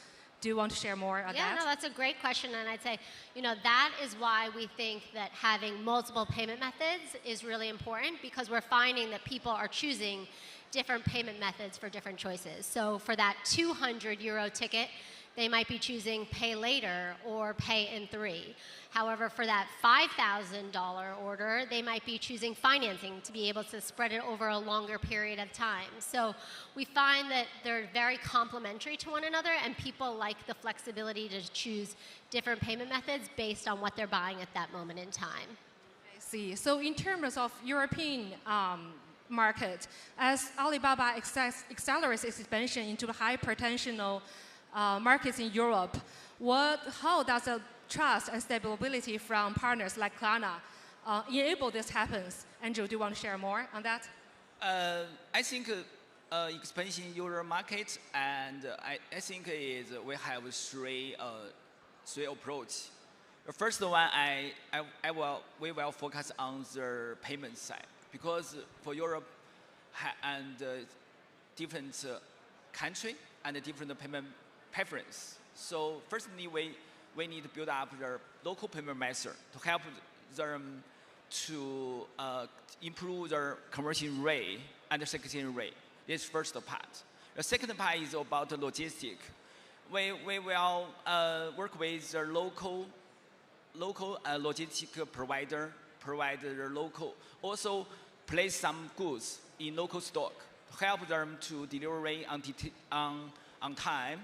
Do you want to share more on that? Yeah, no, that's a great question. And I'd say, that is why we think that having multiple payment methods is really important, because we're finding that people are choosing different payment methods for different choices. So for that 200 euro ticket, they might be choosing pay later or pay in 3. However, for that $5,000 order, they might be choosing financing to be able to spread it over a longer period of time. So we find that they're very complementary to one another, and people like the flexibility to choose different payment methods based on what they're buying at that moment in time. I see. So in terms of European market, as Alibaba accelerates its expansion into the high potential markets in Europe, how does the trust and stability from partners like Klarna enable this happens? Andrew, do you want to share more on that? I think expansion in Euro market, and I think is we have three approach. The first one, we will focus on the payment side, because for Europe and different country and different payment preference. So firstly, we need to build up their local payment method to help them to improve their conversion rate and the success rate. This is first part. The second part is about the logistic. We will work with the local logistic provider, provide the local, also place some goods in local stock to help them to deliver on time.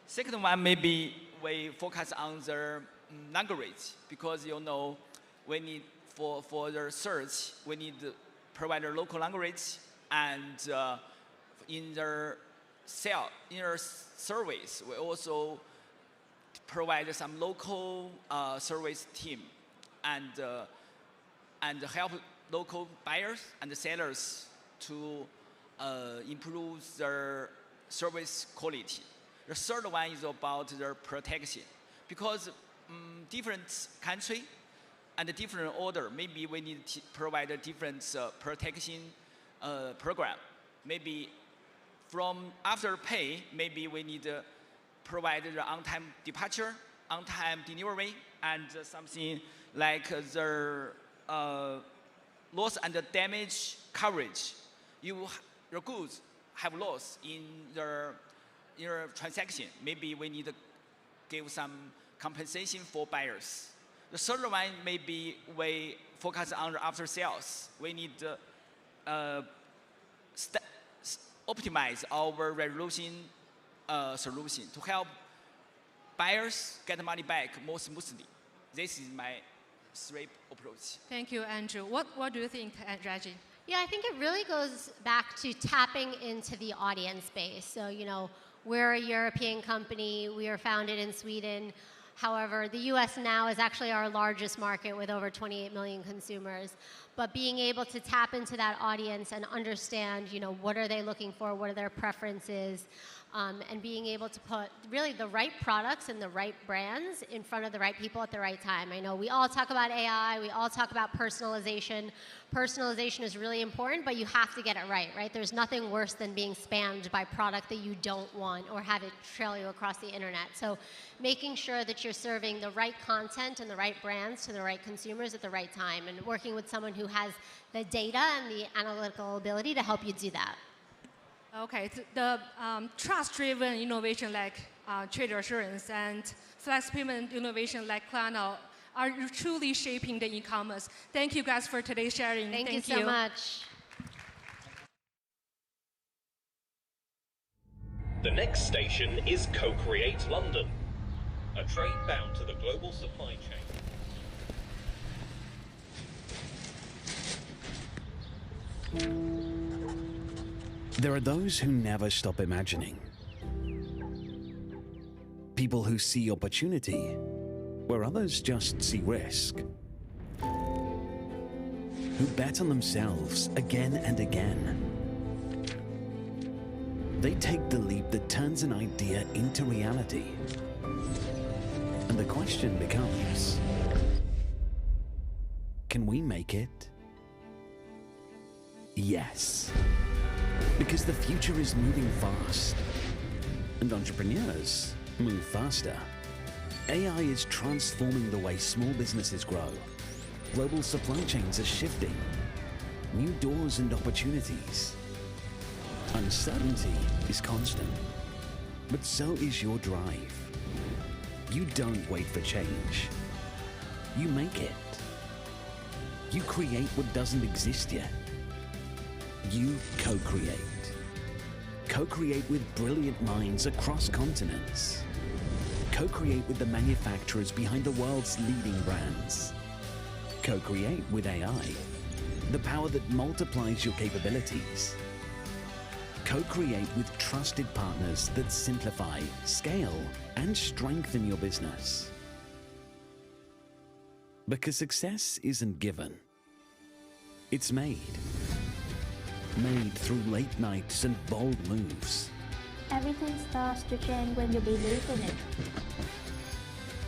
Second one, maybe we focus on the language, because we need for the search, we need to provide a local language, and in their service, we also provide some local service team and help local buyers and sellers to improve their service quality. The third one is about their protection, because different country and different order, maybe we need to provide a different protection program. Maybe from after pay, maybe we need to provide the on-time departure, on-time delivery, and something like the loss and damage coverage. Your goods have loss in your transaction. Maybe we need to give some compensation for buyers. The third one, maybe we focus on after sales. We need to optimize our resolution solution to help buyers get money back more smoothly. This is my three approach. Thank you, Andrew. What do you think, Raji? Yeah, I think it really goes back to tapping into the audience base. So, we're a European company. We are founded in Sweden. However, the US now is actually our largest market with over 28 million consumers. But being able to tap into that audience and understand, what are they looking for, what are their preferences, and being able to put really the right products and the right brands in front of the right people at the right time. I know we all talk about AI, we all talk about personalization. Personalization is really important, but you have to get it right? There's nothing worse than being spammed by product that you don't want or have it trail you across the internet. So making sure that you're serving the right content and the right brands to the right consumers at the right time, and working with someone who has the data and the analytical ability to help you do that. Okay, the trust-driven innovation like trade assurance and flex payment innovation like Klarna are truly shaping the e-commerce. Thank you guys for today's sharing. Thank you so much. The next station is CoCreate London, a train bound to the global supply chain. There are those who never stop imagining. People who see opportunity where others just see risk. Who bet on themselves again and again. They take the leap that turns an idea into reality. And the question becomes, can we make it? Yes. Because the future is moving fast, and entrepreneurs move faster. AI is transforming the way small businesses grow. Global supply chains are shifting. New doors and opportunities. Uncertainty is constant, but so is your drive. You don't wait for change. You make it. You create what doesn't exist yet. You co-create. Co-create with brilliant minds across continents. Co-create with the manufacturers behind the world's leading brands. Co-create with AI, the power that multiplies your capabilities. Co-create with trusted partners that simplify, scale, and strengthen your business. Because success isn't given. It's made. Made through late nights and bold moves. Everything starts to change when you believe in it.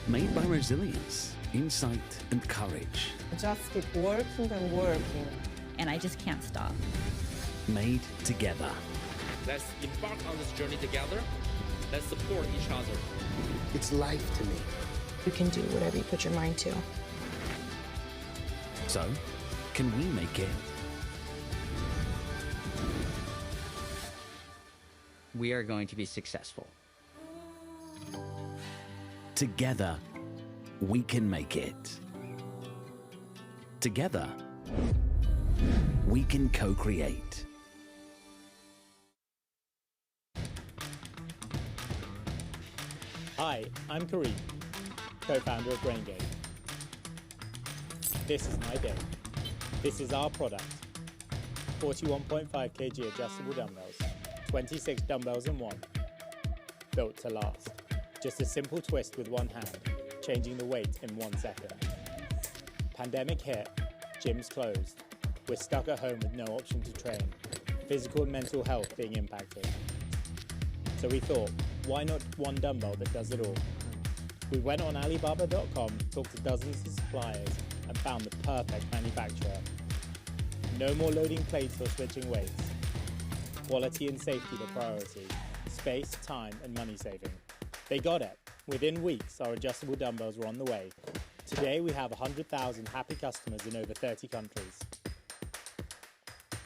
Made by resilience, insight, and courage. Just keep working and working, and I just can't stop. Made together. Let's embark on this journey together. Let's support each other. It's life to me. You can do whatever you put your mind to. So, can we make it? We are going to be successful. Together, we can make it. Together, we can co-create. Hi, I'm Karim, co-founder of BrainGain. This is my day. This is our product. 41.5 kg adjustable dumbbells, 26 dumbbells in one. Built to last. Just a simple twist with one hand, changing the weight in 1 second. Pandemic hit, gyms closed. We're stuck at home with no option to train. Physical and mental health being impacted. So we thought, why not one dumbbell that does it all? We went on Alibaba.com, talked to dozens of suppliers, and found the perfect manufacturer. No more loading plates or switching weights. Quality and safety the priority. Space, time, and money saving. They got it. Within weeks, our adjustable dumbbells were on the way. Today, we have 100,000 happy customers in over 30 countries.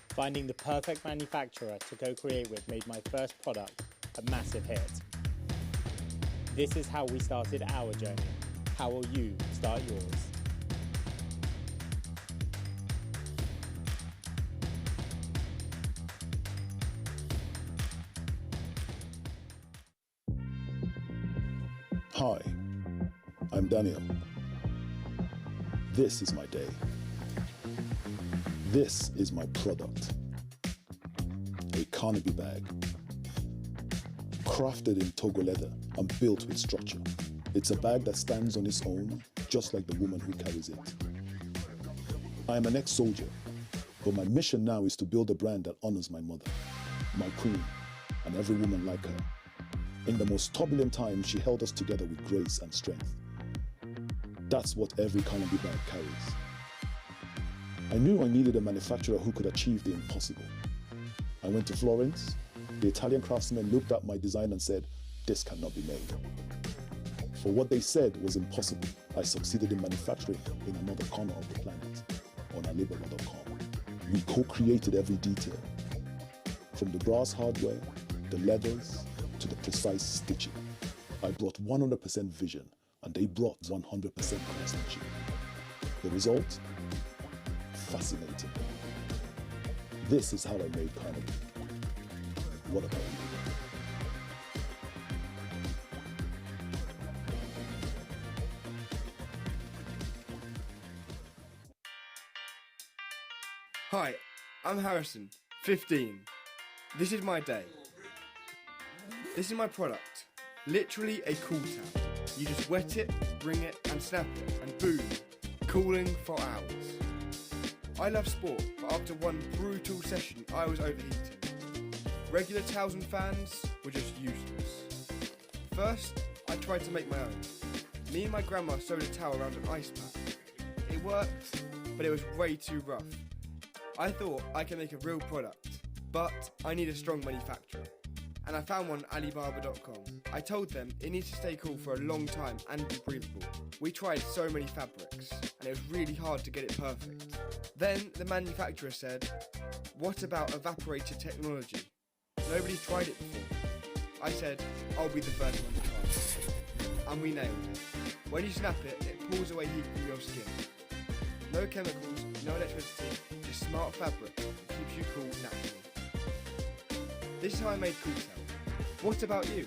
Finding the perfect manufacturer to co-create with made my first product a massive hit. This is how we started our journey. How will you start yours? Hi, I'm Daniel. This is my day. This is my product. A Carnaby bag. Crafted in Togo leather and built with structure. It's a bag that stands on its own, just like the woman who carries it. I am an ex-soldier, but my mission now is to build a brand that honors my mother, my queen, and every woman like her. In the most turbulent times, she held us together with grace and strength. That's what every Carnaby bag carries. I knew I needed a manufacturer who could achieve the impossible. I went to Florence. The Italian craftsmen looked at my design and said, "This cannot be made." For what they said was impossible, I succeeded in manufacturing in another corner of the planet, on Alibaba.com. We co-created every detail, from the brass hardware, the leathers, to the precise stitching. I brought 100% vision, and they brought 100% craftsmanship. The result? Fascinating. This is how I made Carnaby. What about you? Hi, I'm Harrison, 15. This is my day. This is my product. Literally a CoolTowel. You just wet it, wring it, and snap it, and boom, cooling for hours. I love sport, but after one brutal session, I was overheating. Regular towels and fans were just useless. First, I tried to make my own. Me and my grandma sewed a towel around an ice pack. It worked, but it was way too rough. I thought I could make a real product, but I need a strong manufacturer. And I found one on Alibaba.com. I told them it needs to stay cool for a long time and be breathable. We tried so many fabrics, and it was really hard to get it perfect. Then the manufacturer said, "What about evaporator technology?" Nobody's tried it before. I said, I'll be the first one to try it. And we nailed it. When you snap it, it pulls away heat from your skin. No chemicals, no electricity, just smart fabric that keeps you cool naturally. This is how I made CoolTowel. What about you?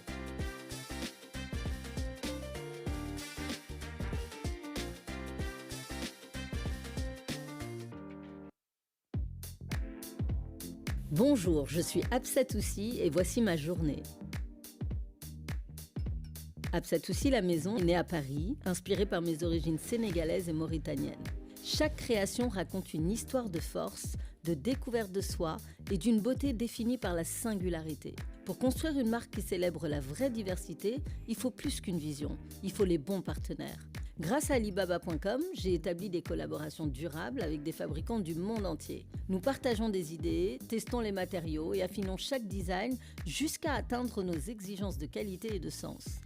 Bonjour, je suis Hapsatou Sy et voici ma journée. Hapsatou Sy, la maison, est née à Paris, inspirée par mes origines sénégalaises et mauritaniennes. Chaque création raconte une histoire de force, de découverte de soi et d'une beauté définie par la singularité. Pour construire une marque qui célèbre la vraie diversité, il faut plus qu'une vision, il faut les bons partenaires. Grâce à Alibaba.com, j'ai établi des collaborations durables avec des fabricants du monde entier. Nous partageons des idées, testons les matériaux et affinons chaque design jusqu'à atteindre nos exigences de qualité et de sens.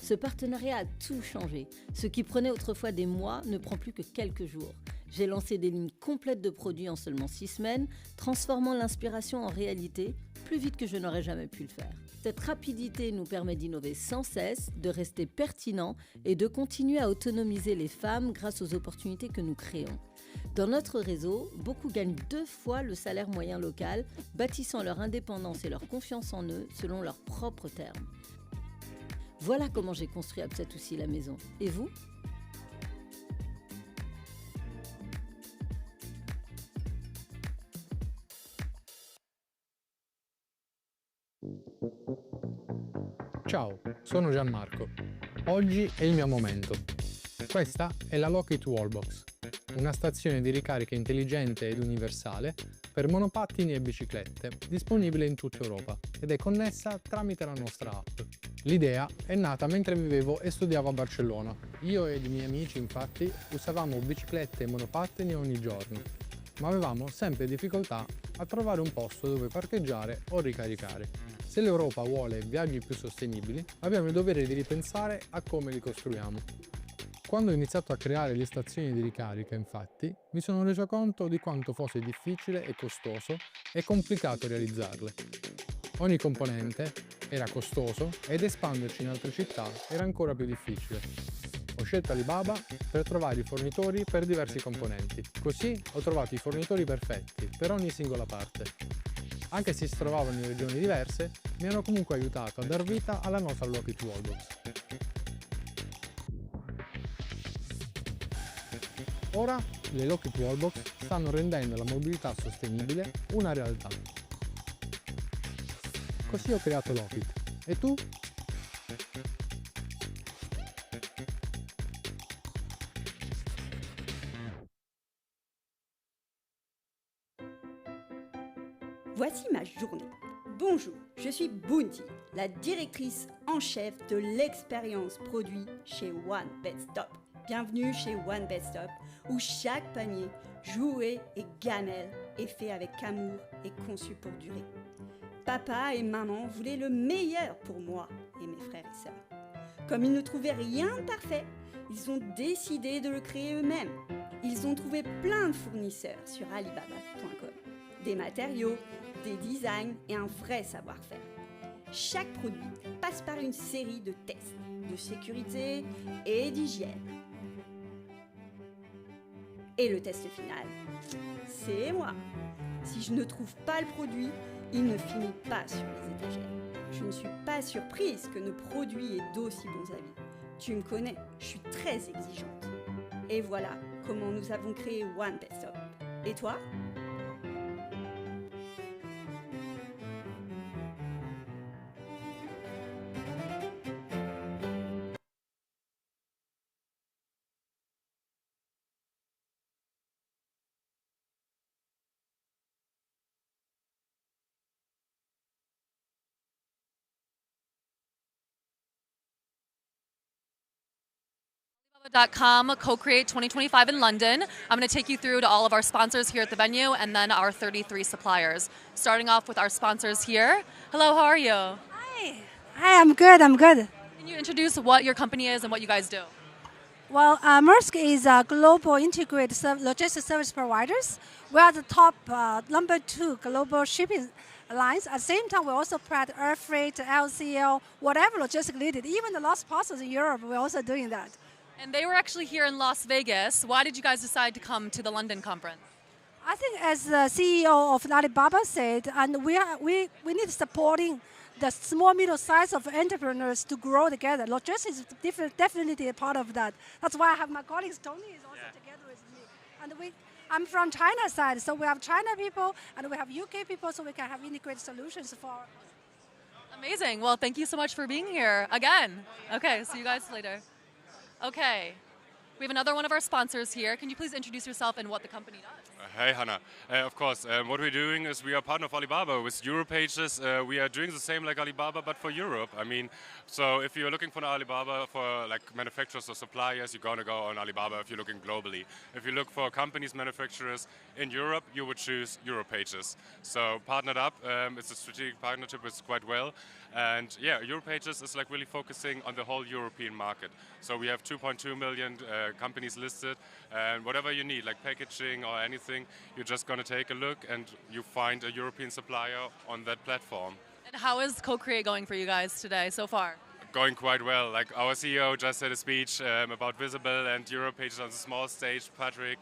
Ce partenariat a tout changé. Ce qui prenait autrefois des mois ne prend plus que quelques jours. J'ai lancé des lignes complètes de produits en seulement 6 semaines, transformant l'inspiration en réalité plus vite que je n'aurais jamais pu le faire. Cette rapidité nous permet d'innover sans cesse, de rester pertinent et de continuer à autonomiser les femmes grâce aux opportunités que nous créons. Dans notre réseau, beaucoup gagnent 2 fois le salaire moyen local, bâtissant leur indépendance et leur confiance en eux selon leurs propres termes. Voilà comment j'ai construit Hapsatou Sy, la maison. Et vous ? Ciao, sono Gianmarco. Oggi è il mio momento. Questa è la Lockheed Wallbox, una stazione di ricarica intelligente ed universale per monopattini e biciclette, disponibile in tutta Europa ed è connessa tramite la nostra app. L'idea è nata mentre vivevo e studiavo a Barcellona. Io ed i miei amici, infatti, usavamo biciclette e monopattini ogni giorno, ma avevamo sempre difficoltà a trovare un posto dove parcheggiare o ricaricare. Se l'Europa vuole viaggi più sostenibili, abbiamo il dovere di ripensare a come li costruiamo. Quando ho iniziato a creare le stazioni di ricarica, infatti, mi sono reso conto di quanto fosse difficile e costoso e complicato realizzarle. Ogni componente era costoso ed espanderci in altre città era ancora più difficile. Ho scelto Alibaba per trovare i fornitori per diversi componenti. Così ho trovato i fornitori perfetti per ogni singola parte. Anche se si trovavano in regioni diverse, mi hanno comunque aiutato a dar vita alla nostra Lockheed Wallbox. Ora le Lockheed Wallbox stanno rendendo la mobilità sostenibile una realtà. Così ho creato Lockheed. E tu? Voici ma journée. Bonjour, je suis Bounty, la directrice en chef de l'expérience produit chez One Bed Stop. Bienvenue chez One Bed Stop, où chaque panier, jouet et gamelle est fait avec amour et conçu pour durer. Papa et maman voulaient le meilleur pour moi et mes frères et sœurs. Comme ils ne trouvaient rien de parfait, ils ont décidé de le créer eux-mêmes. Ils ont trouvé plein de fournisseurs sur Alibaba.com. Des matériaux, des designs et un vrai savoir-faire. Chaque produit passe par une série de tests de sécurité et d'hygiène. Et le test final, c'est moi. Si je ne trouve pas le produit, il ne finit pas sur les étagères. Je ne suis pas surprise que nos produits aient d'aussi bons avis. Tu me connais, je suis très exigeante. Et voilà comment nous avons créé One Bed Stop. Et toi ? Alibaba.com, CoCreate 2025 in London. I'm going to take you through to all of our sponsors here at the venue and then our 33 suppliers. Starting off with our sponsors here. Hello, how are you? Hi, I'm good. Can you introduce what your company is and what you guys do? Well, Maersk is a global integrated logistics service providers. We are the top number 2 global shipping lines. At the same time, we also provide air freight, LCL, whatever logistics needed. Even the lost parcels in Europe, we're also doing that. And they were actually here in Las Vegas. Why did you guys decide to come to the London conference? I think as the CEO of Alibaba said, and we need supporting the small, middle size of entrepreneurs to grow together. Logistics is definitely a part of that. That's why I have my colleagues, Tony is also together with me. And I'm from China side, so we have China people and we have UK people, so we can have integrated solutions for. Amazing. Well, thank you so much for being here again. Okay, see you guys later. Okay, we have another one of our sponsors here. Can you please introduce yourself and what the company does? Hey, Hannah. Of course, what we're doing is we are partner of Alibaba with Europages. We are doing the same like Alibaba, but for Europe. I mean, so if you're looking for Alibaba for like manufacturers or suppliers, you're going to go on Alibaba if you're looking globally. If you look for companies, manufacturers in Europe, you would choose Europages. So partnered up, it's a strategic partnership, it's quite well. And yeah, Europages is like really focusing on the whole European market. So we have 2.2 million companies listed, and whatever you need, like packaging or anything, you're just going to take a look and you find a European supplier on that platform. And how is CoCreate going for you guys today so far? Going quite well. Like our CEO just had a speech about Visible and Europages on the small stage. Patrick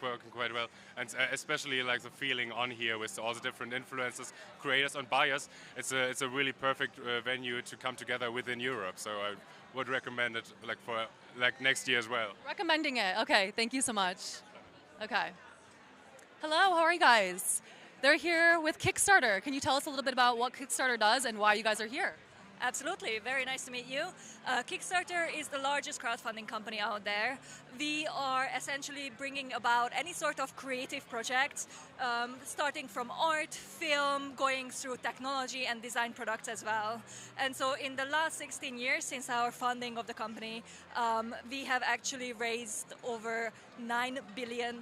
working quite well, and especially like the feeling on here with all the different influencers, creators, and buyers. It's a really perfect venue to come together within Europe. So I would recommend it like for like next year as well. Recommending it. Okay, thank you so much. Okay. Hello, how are you guys? They're here with Kickstarter. Can you tell us a little bit about what Kickstarter does and why you guys are here? Absolutely, very nice to meet you. Kickstarter is the largest crowdfunding company out there. We are essentially bringing about any sort of creative projects, starting from art, film, going through technology and design products as well. And so in the last 16 years since our founding of the company, we have actually raised over $9 billion